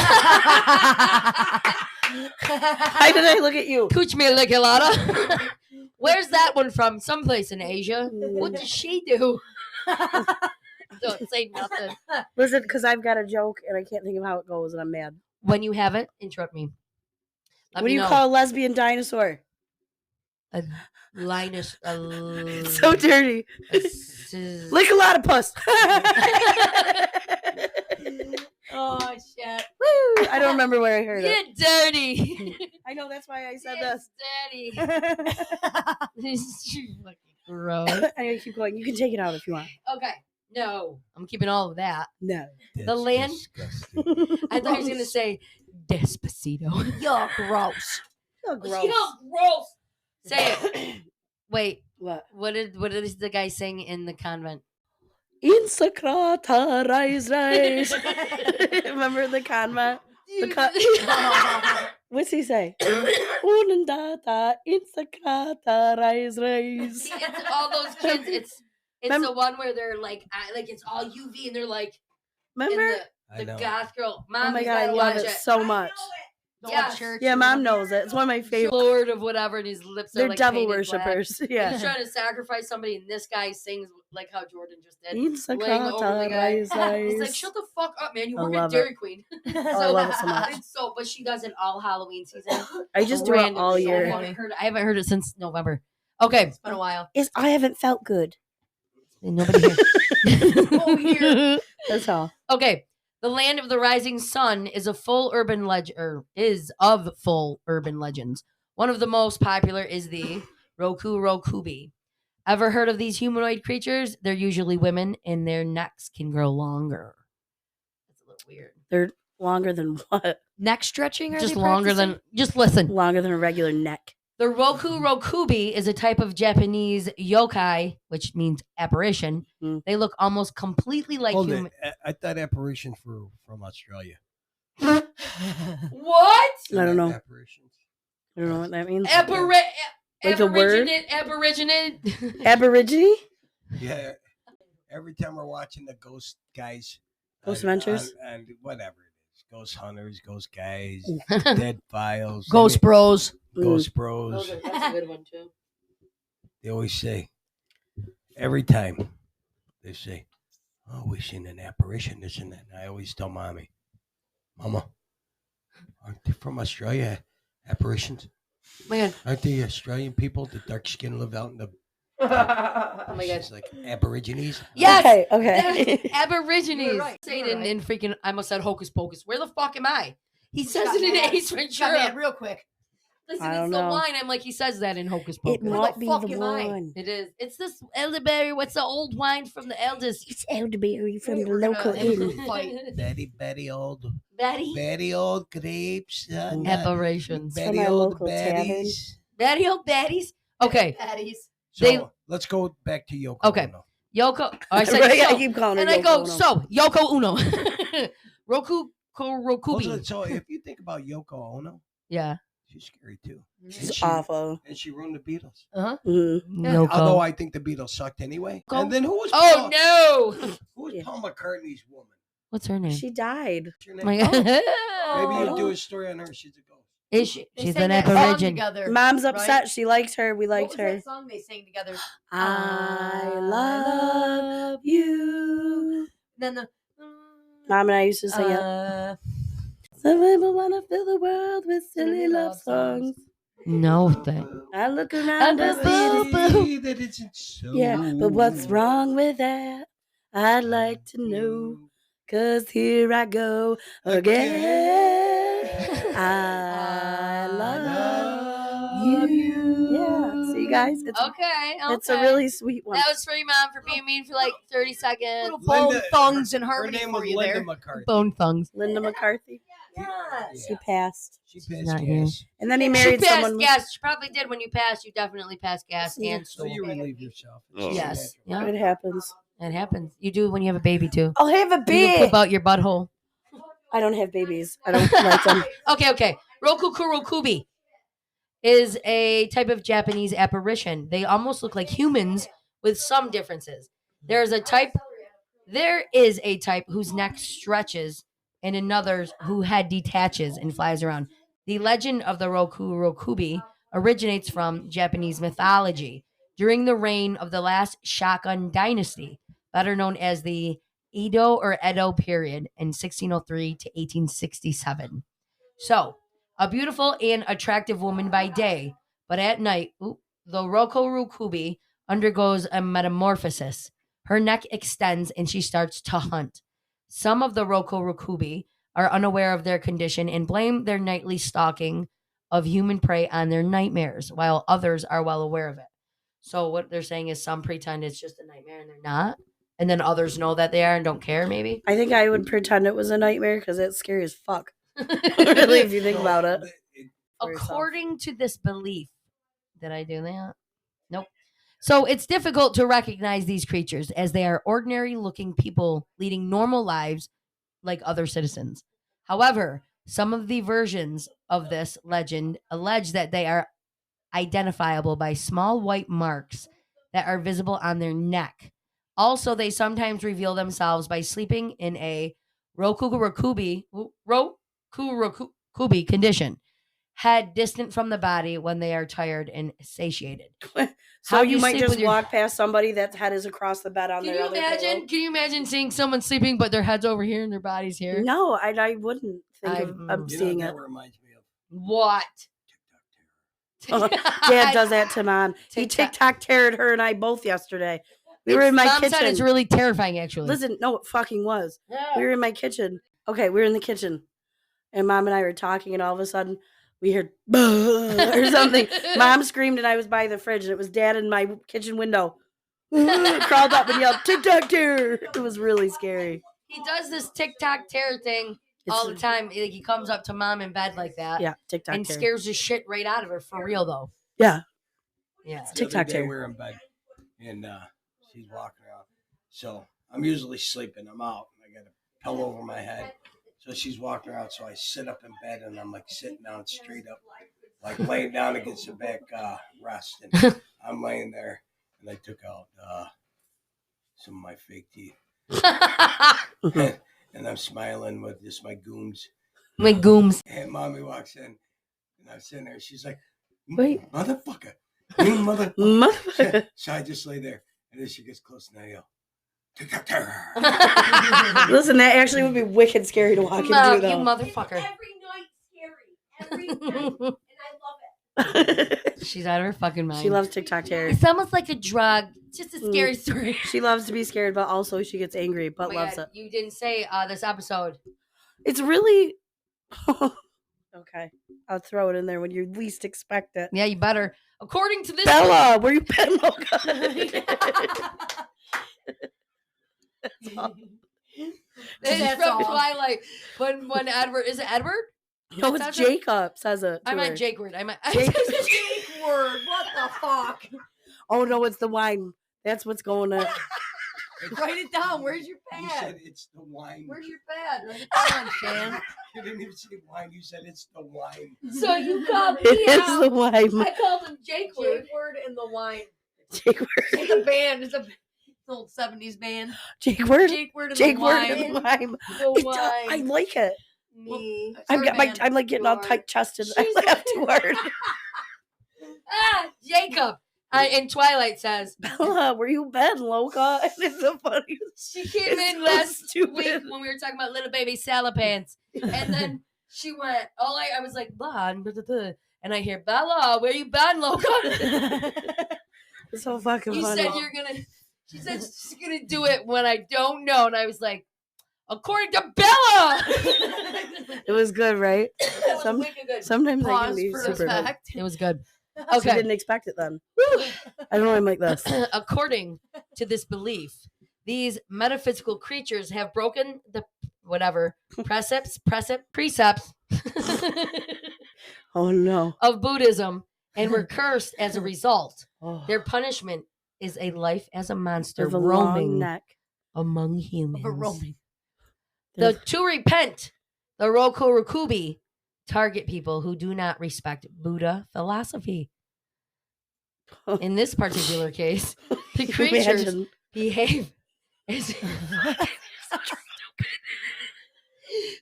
Speaker 2: did I look at you?
Speaker 5: Kuch me Ligalata. Where's that one from? Someplace in Asia. What does she do? Don't say nothing.
Speaker 2: Listen, because I've got a joke and I can't think of how it goes and I'm mad.
Speaker 5: When you have it, interrupt me. Let
Speaker 2: What do
Speaker 5: me
Speaker 2: you
Speaker 5: know.
Speaker 2: call a lesbian dinosaur?
Speaker 5: A Linus?
Speaker 2: It's so dirty.
Speaker 5: Lick.
Speaker 2: Lick a lot of puss.
Speaker 4: Oh shit!
Speaker 2: Woo! I don't remember where I heard it.
Speaker 5: You're dirty.
Speaker 2: I know that's why I said
Speaker 5: Yes,
Speaker 2: this.
Speaker 5: dirty. Fucking gross.
Speaker 2: Anyway, keep going. You can take it out if you want.
Speaker 5: Okay. No, I'm keeping all of that.
Speaker 2: No.
Speaker 5: The land-
Speaker 3: Disgusting.
Speaker 5: I thought he was gonna say Despacito.
Speaker 4: You're gross.
Speaker 2: So gross.
Speaker 5: You're gross. Say it. Wait.
Speaker 2: What?
Speaker 5: What is the guy saying in the convent?
Speaker 2: Insecrata rise rise. Remember the convent? What's he say? Unandata insecrata rise rise.
Speaker 5: See, it's all those kids. It's
Speaker 2: Remember-
Speaker 5: the one where they're like it's all UV and they're like
Speaker 2: Remember?
Speaker 5: in
Speaker 3: I
Speaker 5: the
Speaker 3: know.
Speaker 5: goth girl.
Speaker 2: Oh
Speaker 5: Mom,
Speaker 2: my
Speaker 5: you
Speaker 2: god, I
Speaker 5: gotta
Speaker 2: love
Speaker 5: watch
Speaker 2: it so much.
Speaker 5: Yes.
Speaker 2: Yeah, Mom knows it. It's one of my favorite.
Speaker 5: Lord of whatever, and his lips
Speaker 2: They're
Speaker 5: are like
Speaker 2: devil
Speaker 5: painted black.
Speaker 2: worshippers.
Speaker 5: He's
Speaker 2: Yeah.
Speaker 5: trying to sacrifice somebody, and this guy sings like how Jordan just did.
Speaker 2: Insecrata
Speaker 5: laying over the guy.
Speaker 2: rise rise.
Speaker 5: He's like, "Shut the fuck up, man! You
Speaker 2: I
Speaker 5: work at
Speaker 2: love
Speaker 5: Dairy
Speaker 2: it.
Speaker 5: Queen."
Speaker 2: Oh, I love it so much.
Speaker 5: It's so, but she does it all Halloween season.
Speaker 2: I just do it
Speaker 5: Randomly.
Speaker 2: all
Speaker 5: I
Speaker 2: year.
Speaker 5: haven't heard it since November. Okay,
Speaker 4: It's been a while.
Speaker 2: I haven't felt good.
Speaker 5: nobody here.
Speaker 4: Oh, here.
Speaker 2: That's all.
Speaker 5: Okay. The land of the rising sun is of full urban legends. One of the most popular is the Rokubi. Ever heard of these humanoid creatures? They're usually women, and their necks can grow longer. That's a little weird.
Speaker 2: They're longer than what?
Speaker 4: Neck stretching? Are
Speaker 5: Just
Speaker 4: they
Speaker 5: longer
Speaker 4: practicing?
Speaker 5: than. Just listen.
Speaker 2: Longer than a regular neck.
Speaker 5: The Rokubi is a type of Japanese yokai, which means apparition.
Speaker 2: Mm.
Speaker 5: They look almost completely like
Speaker 3: Hold
Speaker 5: human.
Speaker 3: it. I thought apparitions were from Australia.
Speaker 5: What?
Speaker 2: I don't know.
Speaker 3: Apparitions.
Speaker 2: I don't know what that means.
Speaker 5: Like
Speaker 2: the word?
Speaker 5: Aborigine.
Speaker 2: Aborigine?
Speaker 3: Yeah. Every time we're watching the Ghost guys.
Speaker 2: Ghost Adventures?
Speaker 3: And whatever it is. Ghost Hunters, Ghost Guys, Dead Files.
Speaker 4: Ghost Bros.
Speaker 3: Ghost Bros.
Speaker 5: That's a good one too.
Speaker 3: They always say, every time, they say, "Oh, we seen an apparition, this and that." And I always tell Mommy, "Mama, aren't they from Australia? Apparitions?
Speaker 5: Oh my god.
Speaker 3: Aren't they Australian people? The dark skin live out in the."
Speaker 5: Oh my god.
Speaker 3: It's like Aborigines.
Speaker 5: Yes.
Speaker 2: Okay.
Speaker 5: That's Aborigines.
Speaker 4: You're right.
Speaker 5: Say it
Speaker 4: You're
Speaker 5: in,
Speaker 4: right.
Speaker 5: in freaking. I almost said hocus pocus. Where the fuck am I? He says
Speaker 4: Got
Speaker 5: it in
Speaker 4: mad.
Speaker 5: Ace
Speaker 4: Got
Speaker 5: Ventura.
Speaker 4: mad real quick.
Speaker 5: Listen,
Speaker 2: I
Speaker 5: it's
Speaker 2: don't
Speaker 5: the
Speaker 2: know.
Speaker 5: wine. I'm like, he says that in Hocus
Speaker 2: It
Speaker 5: Pocus.
Speaker 2: might
Speaker 5: Who
Speaker 2: be
Speaker 5: the fuck
Speaker 2: the
Speaker 5: am I?
Speaker 2: one.
Speaker 5: It is. It's this elderberry. What's the old wine from the elders?
Speaker 2: It's elderberry from
Speaker 4: Wait,
Speaker 2: the
Speaker 4: we're gonna
Speaker 2: local
Speaker 4: have a
Speaker 2: inn.
Speaker 4: fight.
Speaker 5: Betty.
Speaker 3: old grapes.
Speaker 5: Apparitions.
Speaker 2: From our local tavern.
Speaker 5: Betty old baddies. Okay.
Speaker 4: Patties.
Speaker 3: So
Speaker 5: They-
Speaker 3: let's go back to Yoko
Speaker 5: Okay.
Speaker 3: Ono.
Speaker 5: Yoko. I said
Speaker 2: Right, I
Speaker 5: so.
Speaker 2: keep calling her
Speaker 5: And I
Speaker 2: Yoko
Speaker 5: go,
Speaker 2: Ono.
Speaker 5: so, Yoko Uno. Rokubi.
Speaker 3: So if you think about Yoko Ono,
Speaker 5: Yeah.
Speaker 3: she's scary too.
Speaker 2: She's awful.
Speaker 3: And she ruined the Beatles.
Speaker 5: Uh-huh.
Speaker 2: Mhm.
Speaker 3: Although
Speaker 5: Yoko.
Speaker 3: I think the Beatles sucked anyway.
Speaker 5: Go.
Speaker 3: And then who was
Speaker 5: Oh, no.
Speaker 3: Who was
Speaker 2: Yeah.
Speaker 3: Paul McCartney's woman?
Speaker 5: What's her name?
Speaker 2: She died.
Speaker 3: What's her name?
Speaker 5: My God.
Speaker 3: Maybe you
Speaker 2: Oh.
Speaker 3: do a story on her. She's a ghost.
Speaker 5: Is she?
Speaker 4: They
Speaker 5: She's
Speaker 4: sang
Speaker 5: an
Speaker 4: that song
Speaker 5: apparition.
Speaker 4: together.
Speaker 2: Mom's
Speaker 4: right?
Speaker 2: upset. She likes her. We
Speaker 4: What
Speaker 2: liked
Speaker 4: was
Speaker 2: her.
Speaker 4: that song they sang together?
Speaker 2: I love you.
Speaker 4: Then the.
Speaker 2: Mom and I used to sing it. Some people want to fill the world with silly love songs.
Speaker 5: No thing.
Speaker 2: I look around and see
Speaker 3: that it's so.
Speaker 2: Yeah, but what's wrong with that? I'd like to know. 'Cause here I go again. I love you. Yeah, see, guys,
Speaker 5: Okay.
Speaker 2: it's a really sweet one.
Speaker 5: That was for your mom for being mean for like 30 seconds.
Speaker 4: Little bone thongs and
Speaker 3: Her
Speaker 4: harmony
Speaker 3: name
Speaker 4: for
Speaker 3: was
Speaker 4: you
Speaker 3: Linda
Speaker 4: there.
Speaker 3: McCarthy.
Speaker 5: Bone thongs.
Speaker 2: Linda McCarthy.
Speaker 4: Yes.
Speaker 2: She passed.
Speaker 3: She
Speaker 5: She's
Speaker 3: passed
Speaker 5: not here.
Speaker 3: gas.
Speaker 2: And then he
Speaker 5: She
Speaker 2: married
Speaker 5: passed
Speaker 2: someone.
Speaker 5: gas. She probably did when you passed. You definitely passed gas
Speaker 2: Yeah.
Speaker 5: and
Speaker 3: So
Speaker 5: stool.
Speaker 3: you relieve yourself.
Speaker 5: Yes. Yeah.
Speaker 2: It happens.
Speaker 5: It happens. You do when you have a baby too.
Speaker 2: I'll have a
Speaker 5: You
Speaker 2: baby.
Speaker 5: poop out your butthole.
Speaker 2: I don't have babies. I don't like them.
Speaker 5: Okay. Rokukurokubi is a type of Japanese apparition. They almost look like humans with some differences. There is a type whose neck stretches and another whose head detaches and flies around. The legend of the Rokurokubi originates from Japanese mythology during the reign of the last Shogun dynasty, better known as the Edo period in 1603 to 1867. So, a beautiful and attractive woman by day, but at night, the Rokurokubi undergoes a metamorphosis. Her neck extends and she starts to hunt. Some of the Rokurokubi are unaware of their condition and blame their nightly stalking of human prey on their nightmares, while others are well aware of it. So what they're saying is some pretend it's just a nightmare and they're not. And then others know that they are and don't care, maybe.
Speaker 2: I think I would pretend it was a nightmare because it's scary as fuck. Really, if you think about it. for yourself.
Speaker 5: According to this belief, did I do that? Nope. So it's difficult to recognize these creatures as they are ordinary looking people leading normal lives like other citizens. However, some of the versions of this legend allege that they are identifiable by small white marks that are visible on their neck. Also, they sometimes reveal themselves by sleeping in a Rokurokubi condition, head distant from the body when they are tired and satiated.
Speaker 2: So
Speaker 5: How do
Speaker 2: you might
Speaker 5: sleep
Speaker 2: just
Speaker 5: with your-
Speaker 2: walk past somebody that's head is across the bed on
Speaker 5: Can
Speaker 2: their
Speaker 5: you
Speaker 2: other
Speaker 5: imagine?
Speaker 2: pillow.
Speaker 5: Can you imagine seeing someone sleeping but their head's over here and their body's here?
Speaker 2: No, I wouldn't think of
Speaker 3: You know
Speaker 2: seeing
Speaker 3: what
Speaker 2: it.
Speaker 3: that reminds me of?
Speaker 5: What?
Speaker 2: Dad does that to Mom. He TikTok terrored her and I both yesterday. We were in my
Speaker 5: Mom
Speaker 2: kitchen.
Speaker 5: said it's really terrifying, actually.
Speaker 2: Listen, no, it fucking was. We were in my kitchen. Okay, we were in the kitchen. And Mom and I were talking, and all of a sudden, we heard or something. Mom screamed, and I was by the fridge, and it was Dad in my kitchen window. Crawled up and yelled, TikTok terror. It was really scary.
Speaker 5: He does this TikTok terror thing all the time. Like, he comes up to Mom in bed like that.
Speaker 2: Yeah, TikTok
Speaker 5: and
Speaker 2: terror.
Speaker 5: scares the shit right out of her, for real, though.
Speaker 2: Yeah.
Speaker 5: Yeah.
Speaker 3: The
Speaker 2: TikTok
Speaker 3: other day
Speaker 2: terror.
Speaker 3: we were in bed, and she's walking around. So I'm usually sleeping. I'm out, and I got a pillow over my head. So she's walking around. So I sit up in bed, and I'm like sitting down straight up, like laying down against the back rest. And I'm laying there, and I took out some of my fake teeth, and I'm smiling with just my gooms.
Speaker 5: My gooms.
Speaker 3: And Mommy walks in, and I'm sitting there. She's like,
Speaker 2: Wait.
Speaker 3: motherfucker. Motherfucker.
Speaker 2: Motherfucker.
Speaker 3: So I just lay there, and then she gets close, and I yell, TikTok terror.
Speaker 2: Listen, that actually would be wicked scary to walk
Speaker 5: Mom,
Speaker 2: into,
Speaker 5: you
Speaker 2: though.
Speaker 5: motherfucker.
Speaker 4: Every night scary. Every night. And I love it.
Speaker 5: She's out of her fucking mind.
Speaker 2: She loves TikTok terror.
Speaker 5: It's almost like a drug. It's just a scary story.
Speaker 2: She loves to be scared, but also she gets angry, but
Speaker 5: Oh my
Speaker 2: loves
Speaker 5: God,
Speaker 2: it.
Speaker 5: you didn't say this episode.
Speaker 2: It's really... Okay. I'll throw it in there when you least expect it.
Speaker 5: Yeah, you better. According to this,
Speaker 2: Bella, where you been, Loca?
Speaker 5: It's
Speaker 4: That's
Speaker 5: from
Speaker 4: all.
Speaker 5: Twilight. When Edward, is it Edward?
Speaker 2: No, it's Jacob says it.
Speaker 5: I meant
Speaker 2: her.
Speaker 5: Jake word. I meant
Speaker 2: Jake-
Speaker 4: Jake word. What the fuck?
Speaker 2: Oh no, it's the wine. That's what's going on.
Speaker 4: Write it down. Where's your
Speaker 3: You
Speaker 4: pad?
Speaker 3: said it's the wine.
Speaker 4: Where's your pad? Write it down, Shan.
Speaker 3: You didn't even say wine. You said it's the wine.
Speaker 5: So you called me
Speaker 2: It's the
Speaker 5: out.
Speaker 2: wine.
Speaker 5: I called him Jake word.
Speaker 4: Jake word and the wine.
Speaker 2: Jake word.
Speaker 4: It's a band. It's an old 70s band.
Speaker 2: Jake word.
Speaker 4: Jake word and
Speaker 2: Jake
Speaker 4: the
Speaker 2: word
Speaker 4: wine.
Speaker 2: and the wine.
Speaker 5: The
Speaker 2: It does-
Speaker 5: wine.
Speaker 2: I like it.
Speaker 4: Me.
Speaker 2: I'm like getting all tight chested. I
Speaker 5: She's
Speaker 2: laugh too hard.
Speaker 5: Jacob. In Twilight says
Speaker 2: Bella, where you been, Loca? And it's so funny.
Speaker 5: she came
Speaker 2: It's
Speaker 5: in
Speaker 2: so
Speaker 5: last
Speaker 2: stupid.
Speaker 5: week when we were talking about little baby salad pants, and then she went. I was like, blah, blah, blah, blah. And I hear Bella, where you been, Loca?
Speaker 2: It's so fucking
Speaker 5: You
Speaker 2: funny.
Speaker 5: said you're gonna. She said she's gonna do it when I don't know, and I was like, according to Bella.
Speaker 2: It was good, right?
Speaker 5: That was
Speaker 2: Some-
Speaker 5: wicked good.
Speaker 2: Sometimes I can
Speaker 4: Pause
Speaker 2: be
Speaker 4: for
Speaker 2: super good.
Speaker 4: effect.
Speaker 5: It was good.
Speaker 2: She
Speaker 5: Okay.
Speaker 2: didn't expect it then. I don't know. I'm like this.
Speaker 5: According to this belief, these metaphysical creatures have broken the precepts
Speaker 2: Oh no.
Speaker 5: of Buddhism and were cursed as a result.
Speaker 2: Oh.
Speaker 5: Their punishment is a life as a monster
Speaker 2: With a long
Speaker 5: roaming
Speaker 2: neck.
Speaker 5: among humans.
Speaker 4: roaming.
Speaker 5: To repent, the Roku Rukubi target people who do not respect Buddha philosophy. In this particular case, the creatures
Speaker 2: Imagine.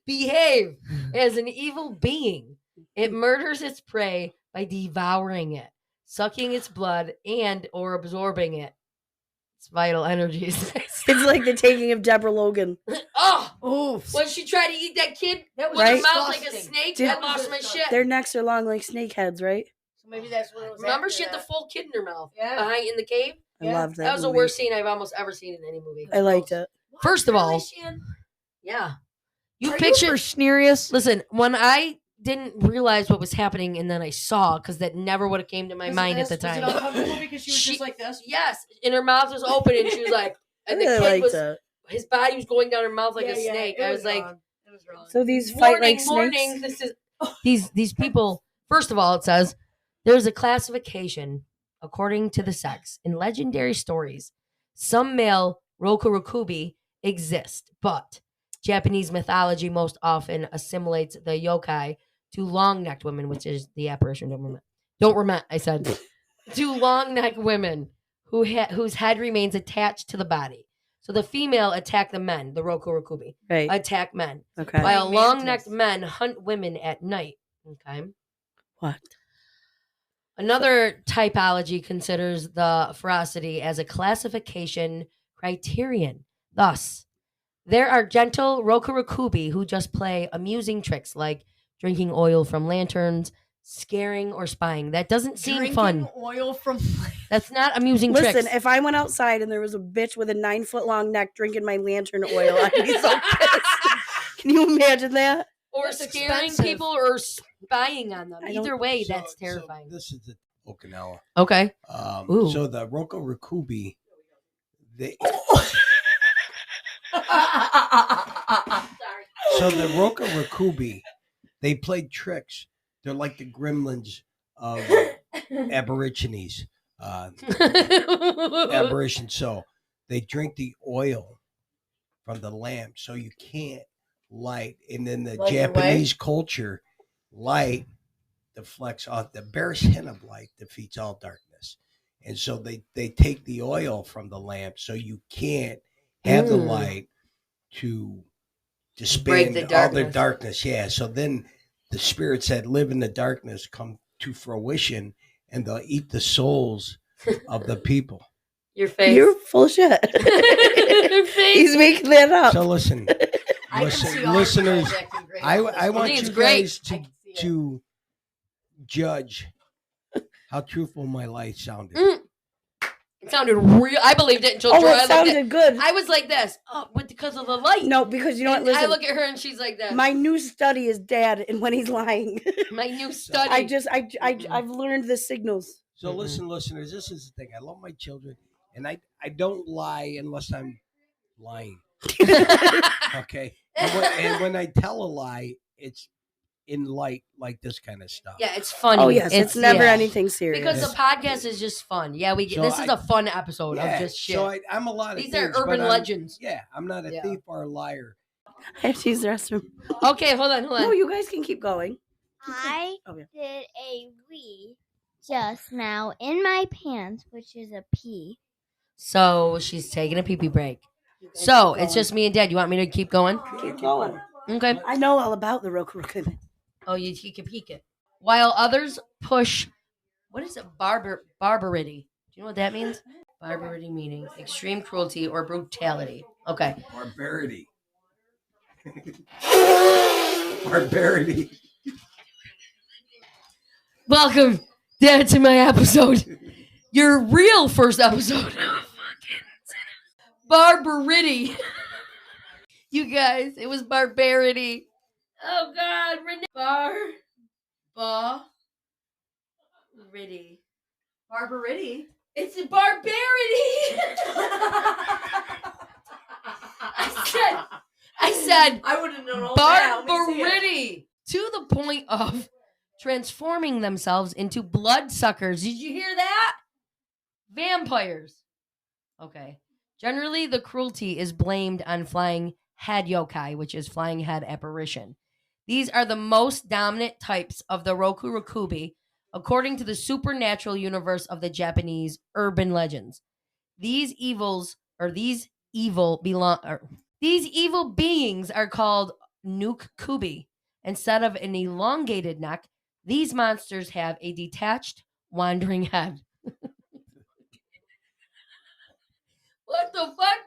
Speaker 5: behave as an evil being. It murders its prey by devouring it, sucking its blood, and or absorbing its vital energies.
Speaker 2: It's like the taking of Deborah Logan.
Speaker 5: Oh,
Speaker 4: Oof.
Speaker 5: when she tried to eat that kid
Speaker 4: That was
Speaker 5: with her
Speaker 2: Right?
Speaker 5: mouth like a
Speaker 4: disgusting.
Speaker 5: snake,
Speaker 2: Dude,
Speaker 5: I lost my shit.
Speaker 2: Their necks are long like snake heads, right?
Speaker 4: So maybe that's what it was.
Speaker 5: Remember,
Speaker 4: after
Speaker 5: she had the
Speaker 4: that.
Speaker 5: full kid in her mouth
Speaker 4: Yeah.
Speaker 5: behind in the cave.
Speaker 2: I
Speaker 4: Yeah.
Speaker 2: loved that.
Speaker 5: That was the
Speaker 2: movie.
Speaker 5: worst scene I've almost ever seen in any movie.
Speaker 2: I liked it.
Speaker 5: First of all,
Speaker 4: Really, Shan?
Speaker 5: yeah, you
Speaker 4: Are
Speaker 5: picture.
Speaker 4: you serious?
Speaker 5: Listen, when I didn't realize what was happening, and then I saw, because that never would have came to my mind at the time.
Speaker 4: Was it uncomfortable because she was
Speaker 5: She-
Speaker 4: just like this?
Speaker 5: Yes, and her mouth was open, and she was like,
Speaker 2: I
Speaker 5: and the
Speaker 2: really
Speaker 5: kid
Speaker 2: liked
Speaker 5: was,
Speaker 2: it.
Speaker 5: his body was going down her mouth like a
Speaker 4: Yeah,
Speaker 5: snake.
Speaker 4: it
Speaker 5: I was like,
Speaker 4: wrong. It was wrong.
Speaker 2: So these fight like
Speaker 5: warning,
Speaker 2: snakes.
Speaker 5: this is these people. First of all, it says there's a classification according to the sex in legendary stories. Some male Rokurokubi exist, but Japanese mythology most often assimilates the yokai to long-necked women, which is the apparition. Don't remember. I said to long-necked women whose head remains attached to the body. So the female attack the men, the Rokurokubi
Speaker 2: Right.
Speaker 5: attack men,
Speaker 2: Okay.
Speaker 5: while
Speaker 4: Mantis.
Speaker 5: long-necked men hunt women at night. Okay.
Speaker 2: What?
Speaker 5: Another typology considers the ferocity as a classification criterion. Thus, there are gentle Rokurokubi who just play amusing tricks like drinking oil from lanterns, scaring, or spying. That doesn't seem
Speaker 4: Drinking
Speaker 5: fun.
Speaker 4: oil from.
Speaker 5: That's not amusing
Speaker 2: Listen,
Speaker 5: tricks.
Speaker 2: if I went outside and there was a bitch with a 9-foot long neck drinking my lantern oil, I'd be so pissed. Can you imagine that?
Speaker 5: Or
Speaker 4: That's
Speaker 5: scaring
Speaker 4: expensive.
Speaker 5: people or spying on them.
Speaker 2: I don't-
Speaker 5: Either way,
Speaker 3: So-
Speaker 5: that's
Speaker 3: so
Speaker 5: terrifying.
Speaker 3: this is the Okinawa.
Speaker 5: Okay. Ooh.
Speaker 3: So the Rokurokubi, they so the Rokurokubi, they played tricks. They're like the gremlins of Aborigines. Aberration. So they drink the oil from the lamp, so you can't light. And then the
Speaker 4: Light your
Speaker 3: Japanese culture, light deflects off. The barest hint of light defeats all darkness. And so they take the oil from the lamp, so you can't have the light to
Speaker 5: Break
Speaker 3: disband
Speaker 5: the
Speaker 3: all the
Speaker 5: darkness.
Speaker 3: darkness. Yeah. So then the spirits that live in the darkness come to fruition, and they'll eat the souls of the people.
Speaker 5: Your face.
Speaker 2: You're full of shit.
Speaker 5: Your face.
Speaker 2: He's making that up.
Speaker 3: So listen,
Speaker 4: I can see
Speaker 3: listeners,
Speaker 4: all acting great.
Speaker 3: I want
Speaker 5: think
Speaker 3: you
Speaker 5: it's great.
Speaker 3: guys
Speaker 4: I can see it.
Speaker 3: to judge how truthful my light sounded.
Speaker 5: It sounded real. I believed it until
Speaker 2: Oh,
Speaker 5: Troy
Speaker 2: it
Speaker 5: looked at-
Speaker 2: sounded good.
Speaker 5: I was like this with the because of the light.
Speaker 2: No, because you know what?
Speaker 5: And
Speaker 2: Listen,
Speaker 5: I look at her and she's like that.
Speaker 2: my new study is Dad, and when he's lying.
Speaker 5: My new study.
Speaker 2: I've learned the signals.
Speaker 3: So listen, listeners, this is the thing. I love my children, and I don't lie unless I'm lying. Okay, and when I tell a lie, it's in light like this kind of stuff.
Speaker 5: Yeah, it's funny.
Speaker 2: Oh yes, it's never anything serious.
Speaker 5: Because the podcast is just fun. Yeah, this is a fun episode of just shit.
Speaker 3: So I'm a lot of
Speaker 5: These
Speaker 3: things,
Speaker 5: are urban legends.
Speaker 3: Yeah, I'm not a thief or a liar.
Speaker 2: I have to use the restroom.
Speaker 5: Okay, hold on.
Speaker 2: No, you guys can keep going.
Speaker 7: I did a wee just now in my pants, which is a pee.
Speaker 5: So she's taking a pee-pee break. So it's just me and Dad. You want me to keep going?
Speaker 2: Keep going.
Speaker 5: Okay.
Speaker 2: I know all about the Roku.
Speaker 5: Oh, you can peek it. While others push, what is it? Barbarity. Do you know what that means? Barbarity meaning extreme cruelty or brutality. Okay.
Speaker 3: Barbarity. Barbarity.
Speaker 5: Welcome, Dad, to my episode. Your real first episode. Barbarity. You guys, it was barbarity. Oh God, Barbarity. It's a barbarity. I said
Speaker 4: I wouldn't know
Speaker 5: barbarity to the point of transforming themselves into bloodsuckers. Did you hear that? Vampires. Okay. Generally, the cruelty is blamed on flying head yokai, which is flying head apparition. These are the most dominant types of the Roku Rokubi, according to the supernatural universe of the Japanese urban legends. These evil beings are called Nukubi. Instead of an elongated neck, these monsters have a detached, wandering head. What the fuck?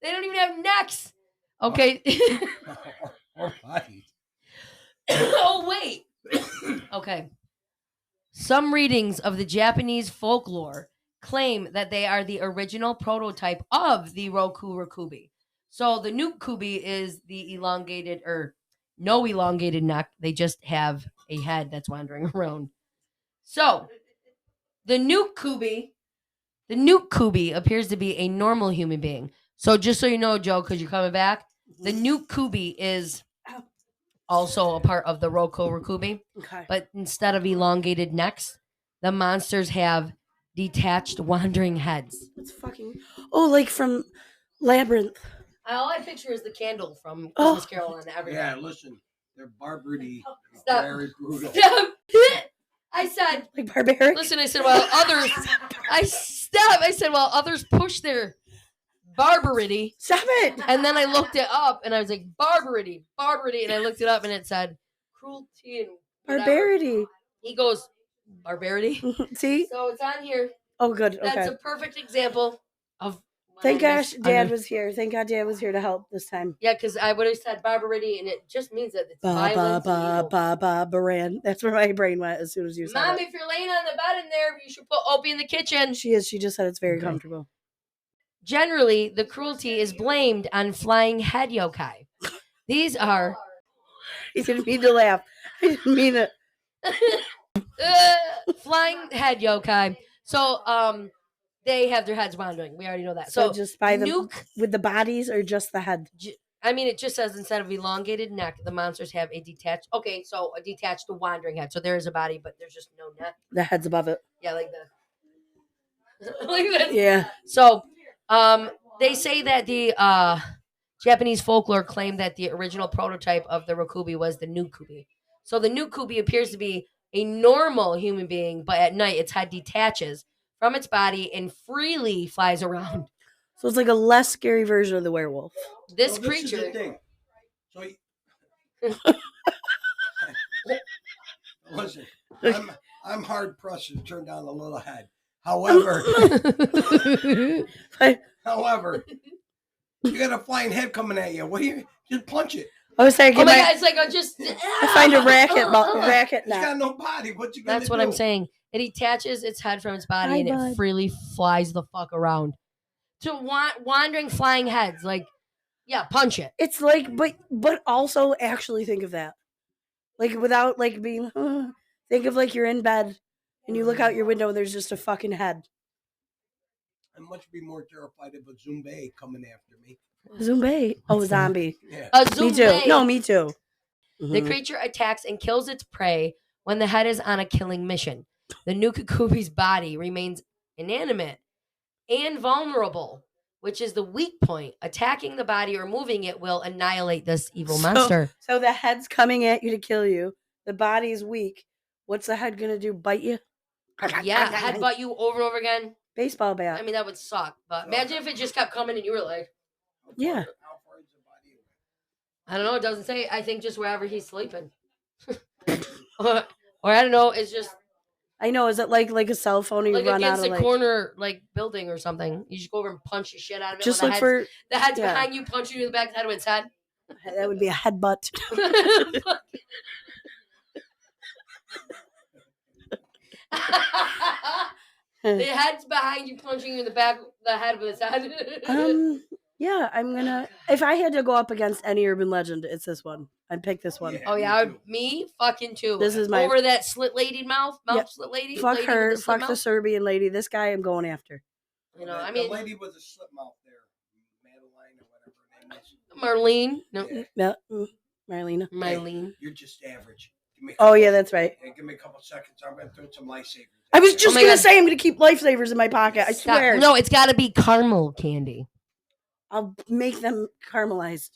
Speaker 5: They don't even have necks. Okay.
Speaker 3: Or bodies.
Speaker 5: Oh, wait. Okay. Some readings of the Japanese folklore claim that they are the original prototype of the Roku Rokubi. So the Nukubi is the elongated or no elongated neck. They just have a head that's wandering around. So the Nukubi appears to be a normal human being. So just so you know, Joe, because you're coming back, the Nukubi is also a part of the Roku Rokubi.
Speaker 2: Okay.
Speaker 5: But instead of elongated necks, the monsters have detached, wandering heads.
Speaker 2: That's fucking... Oh, like from Labyrinth.
Speaker 5: All I picture is the candle from Christmas Carol and everything.
Speaker 3: Yeah, listen, they're barbarity.
Speaker 5: Stop.
Speaker 3: Very brutal.
Speaker 5: Stop. I said...
Speaker 2: Like barbaric?
Speaker 5: Listen, I said, while others... I said, while others push their barbarity.
Speaker 2: Stop it!
Speaker 5: And then I looked it up, and I was like, barbarity, and I looked it up, and it said cruelty and whatever.
Speaker 2: Barbarity.
Speaker 5: He goes, barbarity?
Speaker 2: See?
Speaker 5: So it's on here.
Speaker 2: Oh, good. Okay.
Speaker 5: That's a perfect example of...
Speaker 2: Thank gosh Dad was here. Thank God Dad was here to help this time.
Speaker 5: Yeah, because I would have said barbarity, and it just means that it's violence and evil.
Speaker 2: Baran. That's where my brain went as soon as you said
Speaker 5: Mom,
Speaker 2: it.
Speaker 5: if you're laying on the bed in there, you should put Opie in the kitchen.
Speaker 2: She is. She just said it's very comfortable.
Speaker 5: Generally, the cruelty is blamed on flying head yokai. These are...
Speaker 2: He didn't mean to laugh. I didn't mean it.
Speaker 5: Flying head yokai. So, they have their heads wandering. We already know that.
Speaker 2: So just by the with the bodies or just the head?
Speaker 5: I mean, it just says instead of elongated neck, the monsters have a detached. Okay, so a detached, wandering head. So there is a body, but there's just no neck.
Speaker 2: The head's above it.
Speaker 5: Yeah, like that. Like that.
Speaker 2: Yeah.
Speaker 5: So, they say that the Japanese folklore claimed that the original prototype of the Rokubi was the Nukubi. So the Nukubi appears to be a normal human being, but at night its head detaches from its body and freely flies around.
Speaker 2: So it's like a less scary version of the werewolf.
Speaker 5: This
Speaker 3: This
Speaker 5: creature.
Speaker 3: is the thing. So, listen, I'm hard pressed to turn down the little head. However, you got a flying head coming at you. What do you just punch it?
Speaker 2: I was saying,
Speaker 5: oh my God, it's like
Speaker 2: I find a racket.
Speaker 3: It's got no body. What you gonna
Speaker 5: That's what
Speaker 3: do?
Speaker 5: I'm saying. It detaches its head from its body it freely flies the fuck around. To wandering flying heads, like Yeah, punch it.
Speaker 2: It's like, but also actually think of that, like without like being. Think of like you're in bed and you look out your window and there's just a fucking head.
Speaker 3: I'd much be more terrified of a Zumbe coming after me.
Speaker 2: Zumbe. Oh,
Speaker 1: What's that?
Speaker 2: zombie.
Speaker 3: Yeah.
Speaker 5: A
Speaker 2: Me too.
Speaker 5: Zumbe.
Speaker 2: No, me too.
Speaker 5: The creature attacks and kills its prey when the head is on a killing mission. The Nukakubi's body remains inanimate and vulnerable, which is the weak point. Attacking the body or moving it will annihilate this evil monster.
Speaker 2: So the head's coming at you to kill you. The body's weak. What's the head gonna do? Bite you?
Speaker 5: Yeah, headbutt you over and over again.
Speaker 2: Baseball bat.
Speaker 5: I mean, that would suck. But imagine if it just kept coming and you were like,
Speaker 2: Yeah.
Speaker 3: How far is the body away?
Speaker 5: I don't know. It doesn't say. I think just wherever he's sleeping. or I don't know. It's just
Speaker 2: I know. Is it like a cell phone? And you
Speaker 5: like
Speaker 2: run out
Speaker 5: against
Speaker 2: of
Speaker 5: a
Speaker 2: like.
Speaker 5: corner like building or something. You just go over and punch the shit out of it.
Speaker 2: Just
Speaker 5: when
Speaker 2: look
Speaker 5: the head's
Speaker 2: yeah.
Speaker 5: behind you, punching you in the back of the head with its head.
Speaker 2: That would be a headbutt.
Speaker 5: The head's behind you, punching you in the back of the head with its head.
Speaker 2: Yeah, I'm gonna. If I had to go up against any urban legend, it's this one. I'd pick this one.
Speaker 3: Yeah.
Speaker 5: Oh yeah, me fucking too.
Speaker 2: This is my
Speaker 5: over that slit lady mouth
Speaker 2: Yeah.
Speaker 5: slit lady.
Speaker 2: fuck
Speaker 5: lady
Speaker 2: her.
Speaker 5: with the slit
Speaker 2: Fuck the
Speaker 5: mouth.
Speaker 2: Serbian lady. This guy I'm going after.
Speaker 5: You know,
Speaker 3: The-
Speaker 5: I mean,
Speaker 3: the lady with the slip mouth there, Madeline or whatever her name is.
Speaker 5: Marlene. No,
Speaker 3: Yeah.
Speaker 2: Marlena.
Speaker 5: Marlene.
Speaker 3: You're just average. Give me a
Speaker 2: Oh
Speaker 3: couple-
Speaker 2: yeah, that's right.
Speaker 3: Hey, give me a couple seconds. I'm gonna throw some lifesavers.
Speaker 2: I was
Speaker 3: out
Speaker 2: just
Speaker 5: my
Speaker 2: gonna
Speaker 5: God.
Speaker 2: say I'm gonna keep lifesavers in my pocket. I
Speaker 5: Stop.
Speaker 2: swear.
Speaker 5: No, it's got to be caramel candy.
Speaker 2: I'll make them caramelized.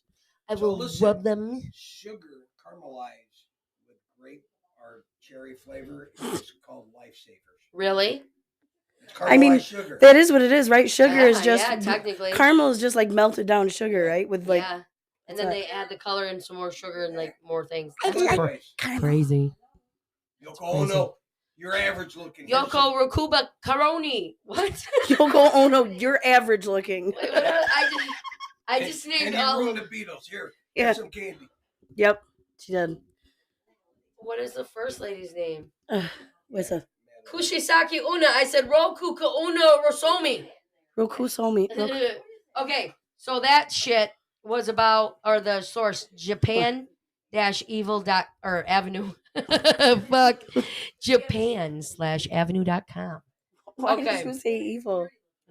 Speaker 5: I
Speaker 3: So
Speaker 5: will
Speaker 3: listen,
Speaker 5: rub them.
Speaker 3: Sugar caramelized with grape or cherry flavor is called lifesavers.
Speaker 5: Really?
Speaker 3: It's
Speaker 2: I mean,
Speaker 3: caramelized sugar.
Speaker 2: That is what it is, right? Sugar is just
Speaker 5: yeah, technically.
Speaker 2: caramel is just like melted down sugar, right? With like
Speaker 5: yeah. And then they add the color and some more sugar and like more things.
Speaker 2: I
Speaker 5: That's
Speaker 2: like
Speaker 3: Anyways,
Speaker 1: Crazy.
Speaker 3: Yoko Ono, you're average looking. Here's
Speaker 5: Yoko Rakuba Karoni. What?
Speaker 2: Yoko Ono, you're average looking.
Speaker 5: Wait, what I just named
Speaker 3: and you
Speaker 5: all.
Speaker 3: ruined the Beatles. Here,
Speaker 2: Yeah.
Speaker 3: have some candy.
Speaker 2: Yep, she did.
Speaker 5: What is the first lady's name?
Speaker 2: What's a
Speaker 5: Kushisaki Una. I said Roku Ka Una Rosomi.
Speaker 2: Roku Somi?
Speaker 5: Okay, so that shit was about, or the source, Japan-evil or avenue. Fuck. Japan/avenue.com.
Speaker 2: Why
Speaker 5: Okay.
Speaker 2: did you say evil?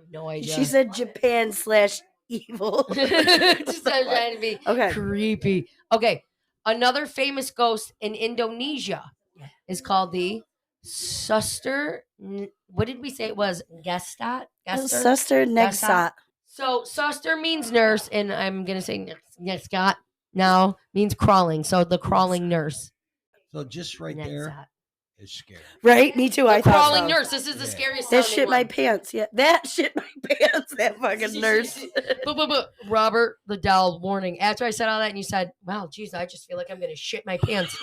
Speaker 5: No idea.
Speaker 2: She said Japan/evil.
Speaker 5: Just trying to be
Speaker 2: Okay.
Speaker 5: creepy. Okay, another famous ghost in Indonesia is called the Suster. What did we say it was? Gestat?
Speaker 2: Suster Negsat.
Speaker 5: So Suster means nurse, and I'm gonna say Negstat now means crawling. So the crawling nurse.
Speaker 3: So just right there
Speaker 5: Negsat.
Speaker 3: is scary.
Speaker 2: Right? Me too. I
Speaker 5: The
Speaker 2: thought
Speaker 5: crawling
Speaker 2: so.
Speaker 5: nurse. This is the
Speaker 3: Yeah.
Speaker 5: scariest.
Speaker 2: That
Speaker 5: sounding
Speaker 2: shit my
Speaker 5: one.
Speaker 2: pants. Yeah, that shit my pants. That fucking nurse.
Speaker 5: But Robert Liddell warning. After I said all that, and you said, "Wow, geez, I just feel like I'm gonna shit my pants."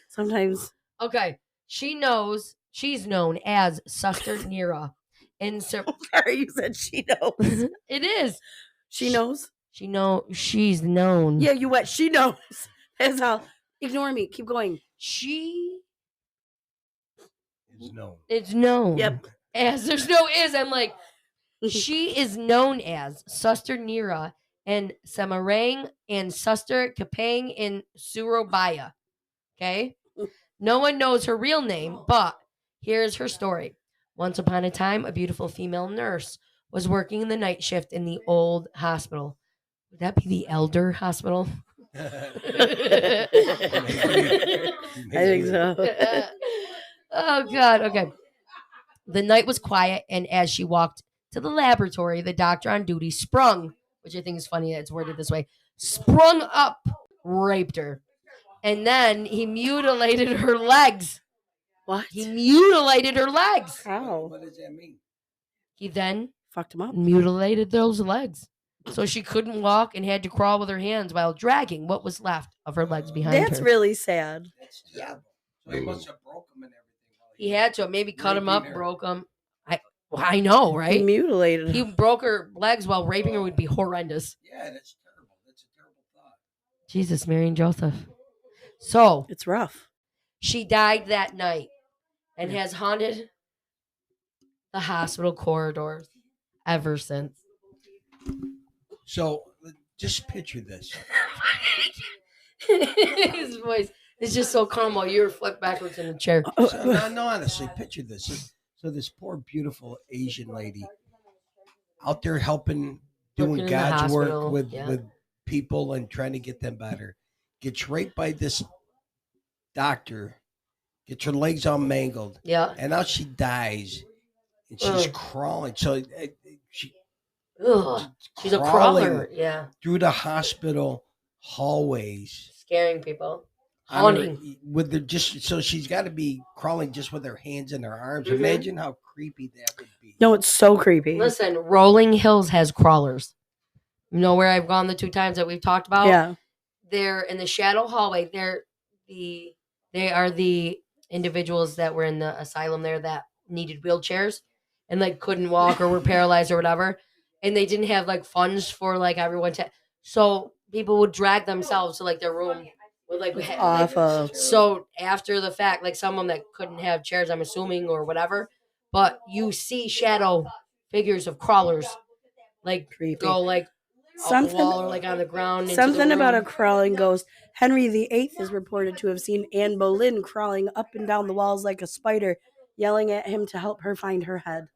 Speaker 2: Sometimes.
Speaker 5: Okay, she's known as Suster Nira.
Speaker 2: Sorry, you said she knows.
Speaker 5: It is.
Speaker 2: She knows.
Speaker 5: She's known.
Speaker 2: Yeah, you went. She knows. That's how. Ignore me. Keep going.
Speaker 5: She
Speaker 3: Is known.
Speaker 5: is known.
Speaker 2: Yep.
Speaker 5: As there's no is. I'm like, she is known as Suster Nira and Samarang and Suster Kapang in Surabaya. Okay? No one knows her real name, but here's her story. Once upon a time, a beautiful female nurse was working in the night shift in the old hospital. Would that be the elder hospital?
Speaker 2: I think so.
Speaker 5: Oh, God. Okay. The night was quiet, and as she walked to the laboratory, the doctor on duty sprung, which I think is funny that it's worded this way, sprung up, raped her. And then he mutilated her legs.
Speaker 2: What?
Speaker 5: He mutilated her legs.
Speaker 2: How?
Speaker 3: What does that mean?
Speaker 5: He then
Speaker 2: Fucked him up.
Speaker 5: mutilated those legs. So she couldn't walk and had to crawl with her hands while dragging what was left of her legs behind
Speaker 2: That's
Speaker 5: her.
Speaker 2: really sad.
Speaker 3: That's terrible. So he must have broke them and everything. while
Speaker 5: He had to maybe cut him up,
Speaker 3: Raping her.
Speaker 5: broke him. I know,
Speaker 2: He
Speaker 5: right?
Speaker 2: mutilated
Speaker 5: He
Speaker 2: him.
Speaker 5: broke her legs while raping her would be horrendous.
Speaker 3: Yeah, that's terrible. That's a terrible thought.
Speaker 5: Jesus, Mary and Joseph. So
Speaker 2: It's rough.
Speaker 5: she died that night and has haunted the hospital corridors ever since.
Speaker 3: So Just picture this.
Speaker 5: His voice is just so calm while you're flipped backwards in the chair.
Speaker 3: So, no, honestly, picture this. So this poor, beautiful Asian lady out there helping, doing
Speaker 5: Working in the
Speaker 3: God's work
Speaker 5: hospital,
Speaker 3: with
Speaker 5: yeah.
Speaker 3: with people and trying to get them better. Gets raped by this doctor. Gets her legs all mangled.
Speaker 5: Yeah.
Speaker 3: And now she dies. And she's crawling. So she's
Speaker 5: a crawler. Yeah.
Speaker 3: Through the hospital hallways.
Speaker 5: Scaring people. Haunting.
Speaker 3: With the just so she's got to be crawling just with her hands and her arms.
Speaker 5: Mm-hmm.
Speaker 3: Imagine how creepy that would be.
Speaker 2: No, it's so creepy.
Speaker 5: Listen, Rolling Hills has crawlers. You know where I've gone the 2 times that we've talked about?
Speaker 2: Yeah.
Speaker 5: They're in the shadow hallway. They are the individuals that were in the asylum there that needed wheelchairs and like couldn't walk or were paralyzed or whatever. And they didn't have like funds for like everyone to, so people would drag themselves to like their room with like
Speaker 2: awful.
Speaker 5: So after the fact, like some of them that couldn't have chairs, I'm assuming, or whatever, but you see shadow figures of crawlers like
Speaker 2: creepy.
Speaker 5: Go like
Speaker 2: something
Speaker 5: the wall or like on the ground.
Speaker 2: Something about a crawling ghost. Henry VIII is reported to have seen Anne Boleyn crawling up and down the walls like a spider, yelling at him to help her find her head.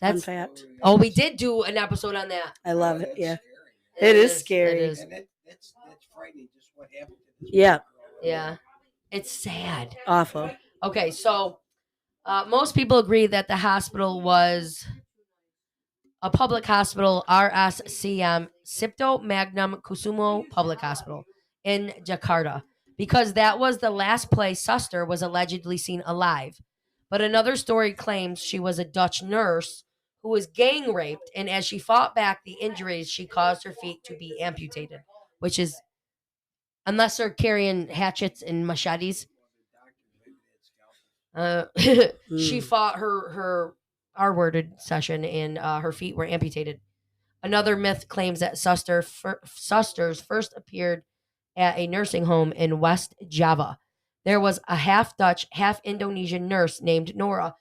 Speaker 2: That's fun fact.
Speaker 5: Oh, we did do an episode on that.
Speaker 2: I love it. Yeah, it is scary.
Speaker 3: It is. And that's frightening. Just what happened to this
Speaker 2: yeah,
Speaker 5: yeah, it's sad.
Speaker 2: Awful.
Speaker 5: Okay, so most people agree that the hospital was a public hospital, RSCM, Cipto Magnum Kusumo Public Hospital in Jakarta, because that was the last place Suster was allegedly seen alive. But another story claims she was a Dutch nurse who was gang raped, and as she fought back the injuries, she caused her feet to be amputated, which is, unless they're carrying hatchets and machetes. She fought her R-worded session and her feet were amputated. Another myth claims that Susters first appeared at a nursing home in West Java. There was a half Dutch, half Indonesian nurse named Nora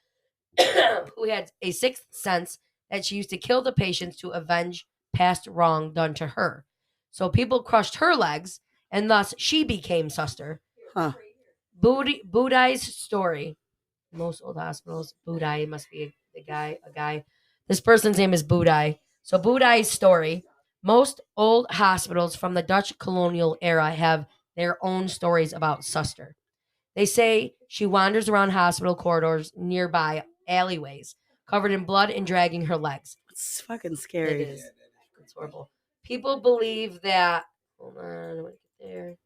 Speaker 5: who had a sixth sense that she used to kill the patients to avenge past wrong done to her. So people crushed her legs, and thus she became Suster.
Speaker 2: Huh.
Speaker 5: Budai's story. Most old hospitals, Budai must be a guy. This person's name is Budai. So Budai's story. Most old hospitals from the Dutch colonial era have their own stories about Suster. They say she wanders around hospital corridors, nearby alleyways, covered in blood and dragging her legs.
Speaker 2: It's fucking scary.
Speaker 5: It is. It's horrible. People believe that. Hold on, get there.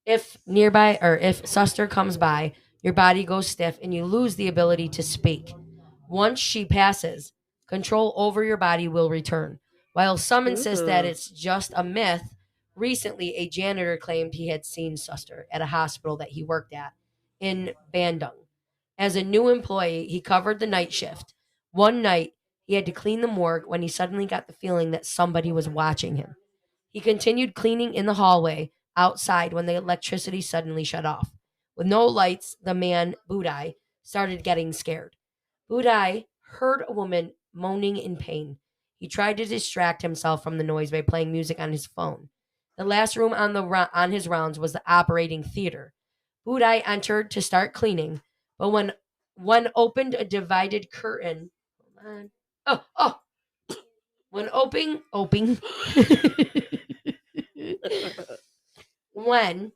Speaker 5: If Suster comes by, your body goes stiff and you lose the ability to speak. Once she passes, control over your body will return. While some insist that it's just a myth, recently a janitor claimed he had seen Suster at a hospital that he worked at in Bandung. As a new employee, he covered the night shift. One night, he had to clean the morgue when he suddenly got the feeling that somebody was watching him. He continued cleaning in the hallway outside when the electricity suddenly shut off. With no lights, the man, Budai, started getting scared. Budai heard a woman moaning in pain. He tried to distract himself from the noise by playing music on his phone. The last room on his rounds was the operating theater. Budai entered to start cleaning, but when opened a divided curtain... When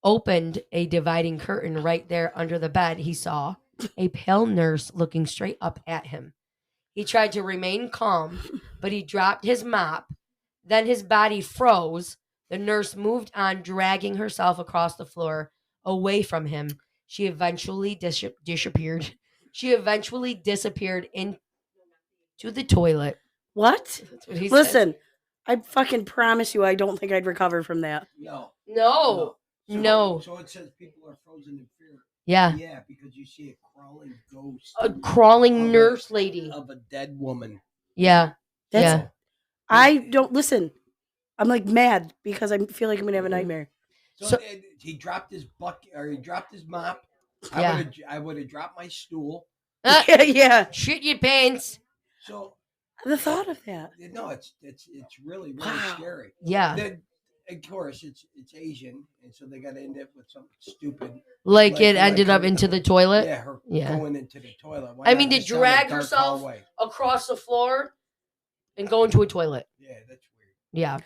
Speaker 5: opened a dividing curtain right there under the bed, he saw a pale nurse looking straight up at him. He tried to remain calm, but he dropped his mop. Then his body froze. The nurse moved on, dragging herself across the floor away from him. She eventually disappeared. She eventually disappeared into the toilet.
Speaker 2: What?
Speaker 5: That's what he
Speaker 2: Listen,
Speaker 5: said.
Speaker 2: I fucking promise you I don't think I'd recover from that.
Speaker 5: No.
Speaker 3: So it says people are frozen in fear.
Speaker 5: Yeah.
Speaker 3: Yeah, because you see a crawling ghost.
Speaker 5: A crawling nurse lady.
Speaker 3: Of a dead woman.
Speaker 5: Yeah.
Speaker 2: I don't listen. I'm like mad because I feel like I'm gonna have a nightmare.
Speaker 3: So he dropped his bucket, or he dropped his mop. I would have dropped my stool.
Speaker 2: Yeah.
Speaker 5: Shit your pants.
Speaker 3: So
Speaker 2: The thought of that.
Speaker 3: No, it's really
Speaker 2: Wow.
Speaker 3: scary.
Speaker 5: Yeah.
Speaker 3: Of course, it's Asian, and so they got to end up with something stupid.
Speaker 5: Like it ended up into the toilet.
Speaker 3: Yeah, her
Speaker 5: Yeah.
Speaker 3: going into the toilet. Why
Speaker 5: I
Speaker 3: not
Speaker 5: mean, to
Speaker 3: just down a
Speaker 5: drag
Speaker 3: dark
Speaker 5: herself
Speaker 3: hallway?
Speaker 5: across the floor and go into a toilet.
Speaker 3: Yeah, that's weird.
Speaker 5: Yeah.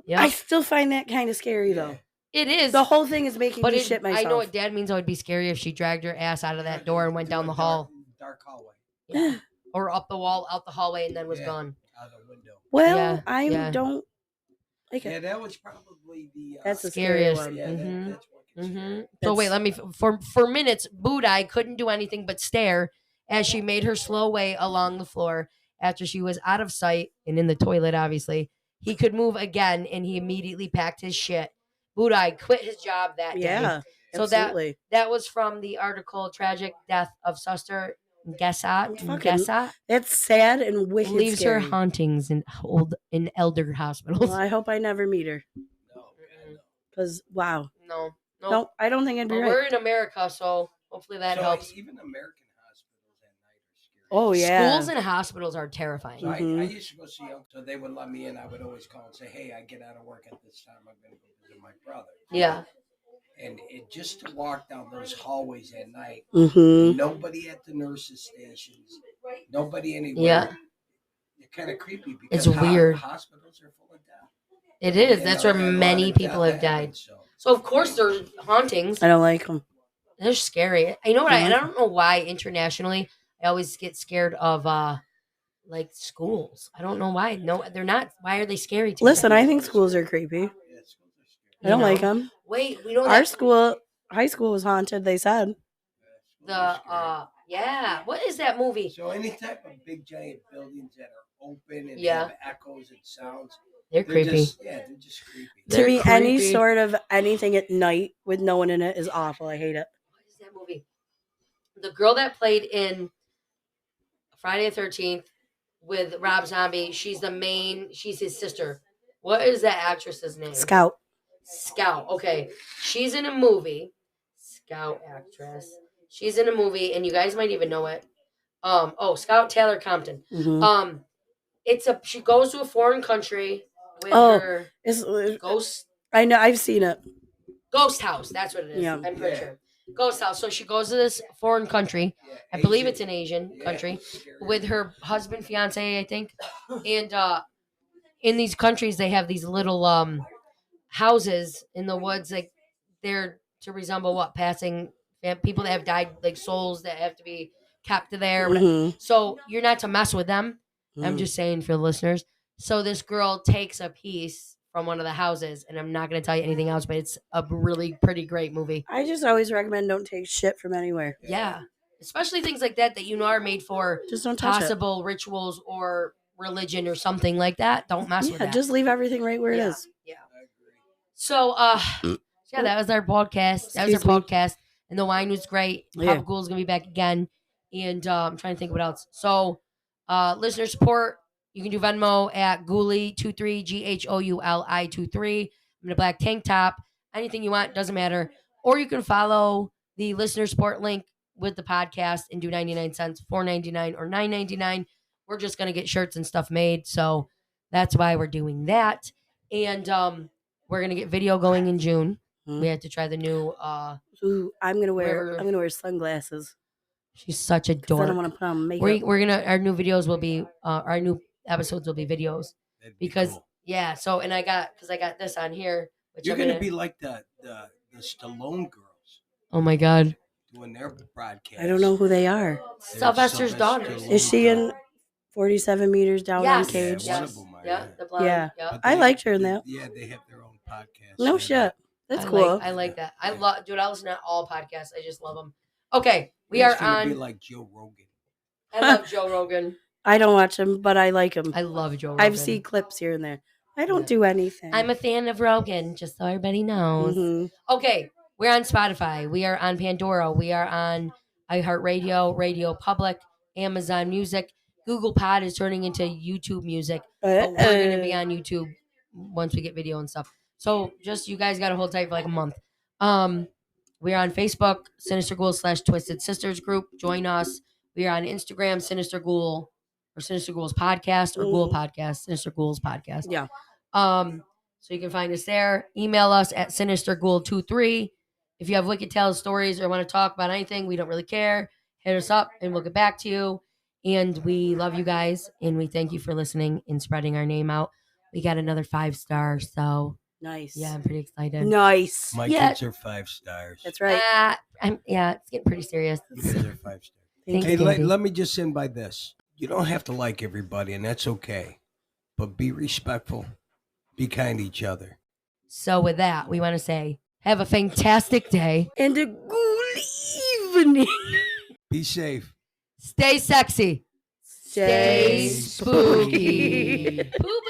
Speaker 5: Yeah.
Speaker 2: I still find that kind of scary, though.
Speaker 5: It is.
Speaker 2: The whole thing is making
Speaker 5: but
Speaker 2: me shit myself.
Speaker 5: I know what Dad means. It would be scary if she dragged her ass out of that door and went down the hall.
Speaker 3: Dark hallway.
Speaker 5: Yeah. Or up the wall, out the hallway, and then was gone.
Speaker 3: Out the window.
Speaker 2: Well, I don't like it.
Speaker 3: Yeah, that was probably the
Speaker 2: that's the
Speaker 5: scariest
Speaker 2: one.
Speaker 3: Yeah, that's what scary.
Speaker 5: So wait, let me for minutes. Budai couldn't do anything but stare as she made her slow way along the floor. After she was out of sight and in the toilet, obviously he could move again, and he immediately packed his shit. Budai quit his job that day.
Speaker 2: Yeah,
Speaker 5: so
Speaker 2: absolutely.
Speaker 5: that was from the article "Tragic Death of Sister Gessa."
Speaker 2: That's sad and wicked.
Speaker 5: Leaves
Speaker 2: scary.
Speaker 5: her hauntings in elder hospitals.
Speaker 2: Well, I hope I never meet her.
Speaker 3: No.
Speaker 2: Because wow.
Speaker 5: No,
Speaker 2: I don't think I'd be right.
Speaker 5: We're in America, so hopefully that helps.
Speaker 3: Even American hospitals at night are scary.
Speaker 2: Oh yeah.
Speaker 5: Schools and hospitals are terrifying.
Speaker 3: So I used to go see them, so they would let me in. I would always call and say, "Hey, I get out of work at this time. I'm going to go visit my brother."
Speaker 5: Yeah.
Speaker 3: And it just to walk down those hallways at night,
Speaker 2: Mm-hmm.
Speaker 3: nobody at the nurses' stations, nobody anywhere.
Speaker 5: Yeah.
Speaker 3: It's kind of creepy because
Speaker 5: it's weird.
Speaker 3: Hospitals are full of death.
Speaker 5: It is. That's where many people have died. So of course there's hauntings.
Speaker 2: I don't like them.
Speaker 5: They're scary. You know what? And I don't know why internationally I always get scared of like schools. I don't know why. No, they're not. Why are they scary to
Speaker 2: Listen,
Speaker 5: me?
Speaker 2: I think schools are creepy. I don't like them.
Speaker 5: Wait, we don't.
Speaker 2: Our school, high school, was haunted. They said.
Speaker 5: Yeah. What is that movie?
Speaker 3: So any type of big giant buildings that are open and
Speaker 5: Yeah.
Speaker 3: have echoes and sounds,
Speaker 5: They're creepy.
Speaker 3: They're just creepy.
Speaker 2: To me, any sort of anything at night with no one in it is awful. I hate it.
Speaker 5: What is that movie? The girl that played in Friday the 13th with Rob Zombie, she's his sister. What is that actress's name?
Speaker 2: Scout.
Speaker 5: Okay. She's in a movie. Scout actress. She's in a movie, and you guys might even know it. Scout Taylor Compton.
Speaker 2: Mm-hmm.
Speaker 5: She goes to a foreign country with her ghost.
Speaker 2: I know, I've seen it.
Speaker 5: Ghost house. That's what it is.
Speaker 2: Yeah.
Speaker 5: I'm pretty sure. Ghost house. So she goes to this foreign country. I believe it's an Asian country with her husband, fiance, I think. And in these countries, they have these little houses in the woods, like they're to resemble passing people that have died, like souls that have to be kept there.
Speaker 2: Mm-hmm.
Speaker 5: So you're not to mess with them. I'm just saying for the listeners. So this girl takes a piece from one of the houses, and I'm not going to tell you anything else, but it's a really pretty great movie.
Speaker 2: I just always recommend don't take shit from anywhere.
Speaker 5: Yeah. Especially things like that you know are made for
Speaker 2: just don't touch
Speaker 5: possible rituals or religion or something like that. Don't mess with that.
Speaker 2: Just leave everything right where it is.
Speaker 5: Yeah. So, that was our podcast. That was our podcast. And the wine was great. PaPa Ghoul's going to be back again. And I'm trying to think what else. So, listener support. You can do Venmo at Ghoulie23, GHOULI23. I'm in a black tank top. Anything you want, doesn't matter. Or you can follow the listener support link with the podcast and do 99 cents, $4.99 or $9.99. We're just going to get shirts and stuff made. So that's why we're doing that. And we're going to get video going in June. We have to try the new
Speaker 2: Ooh, I'm gonna wear sunglasses.
Speaker 5: She's such a dork.
Speaker 2: I don't want to put on makeup.
Speaker 5: Our new videos will be our new episodes will be videos. Because
Speaker 3: cool.
Speaker 5: Yeah, so and I got this on here. Which
Speaker 3: You're gonna be like the Stallone girls.
Speaker 5: Oh my god.
Speaker 3: Doing their broadcast.
Speaker 2: I don't know who they are.
Speaker 5: Sylvester's daughters.
Speaker 2: Is she in 47 meters down on Cage?
Speaker 5: Yes. Yeah, the blonde.
Speaker 2: Yeah. I liked her in that.
Speaker 3: Yeah, they have their own podcast.
Speaker 2: No shit. That's cool.
Speaker 5: I like that. I listen to all podcasts. I just love them. Okay, we are on.
Speaker 3: Be like Joe Rogan.
Speaker 5: I love Joe Rogan.
Speaker 2: I don't watch him, but I like him.
Speaker 5: I love Joe Rogan.
Speaker 2: I've seen clips here and there. I don't do anything.
Speaker 5: I'm a fan of Rogan, just so everybody knows.
Speaker 2: Mm-hmm.
Speaker 5: Okay, we're on Spotify. We are on Pandora. We are on iHeartRadio, Radio Public, Amazon Music. Google Pod is turning into YouTube Music. But we're going to be on YouTube once we get video and stuff. So just you guys got to hold tight for like a month. We're on Facebook, Sinister Ghoul / Twisted Sisters group. Join us. We are on Instagram, Sinister Ghoul or Sinister Ghouls Podcast or Ghoul Podcast, Sinister Ghouls Podcast.
Speaker 8: Yeah.
Speaker 5: So you can find us there. Email us at sinisterghoul23. If you have Wicked Tales stories or want to talk about anything, we don't really care. Hit us up and we'll get back to you. And we love you guys and we thank you for listening and spreading our name out. We got another 5 stars, so
Speaker 8: Nice.
Speaker 5: yeah, I'm pretty excited.
Speaker 8: Nice.
Speaker 3: My
Speaker 5: Yeah.
Speaker 3: kids are 5 stars.
Speaker 8: That's right.
Speaker 5: It's getting pretty serious.
Speaker 3: Your kids are 5 stars.
Speaker 5: Thanks,
Speaker 3: Hey,
Speaker 5: Daddy.
Speaker 3: let me just end by this. You don't have to like everybody, and that's okay. But be respectful. Be kind to each other.
Speaker 5: So with that, we want to say, have a fantastic day.
Speaker 8: And a good evening.
Speaker 3: Be safe.
Speaker 5: Stay sexy.
Speaker 8: Stay
Speaker 5: Stay spooky. Poop.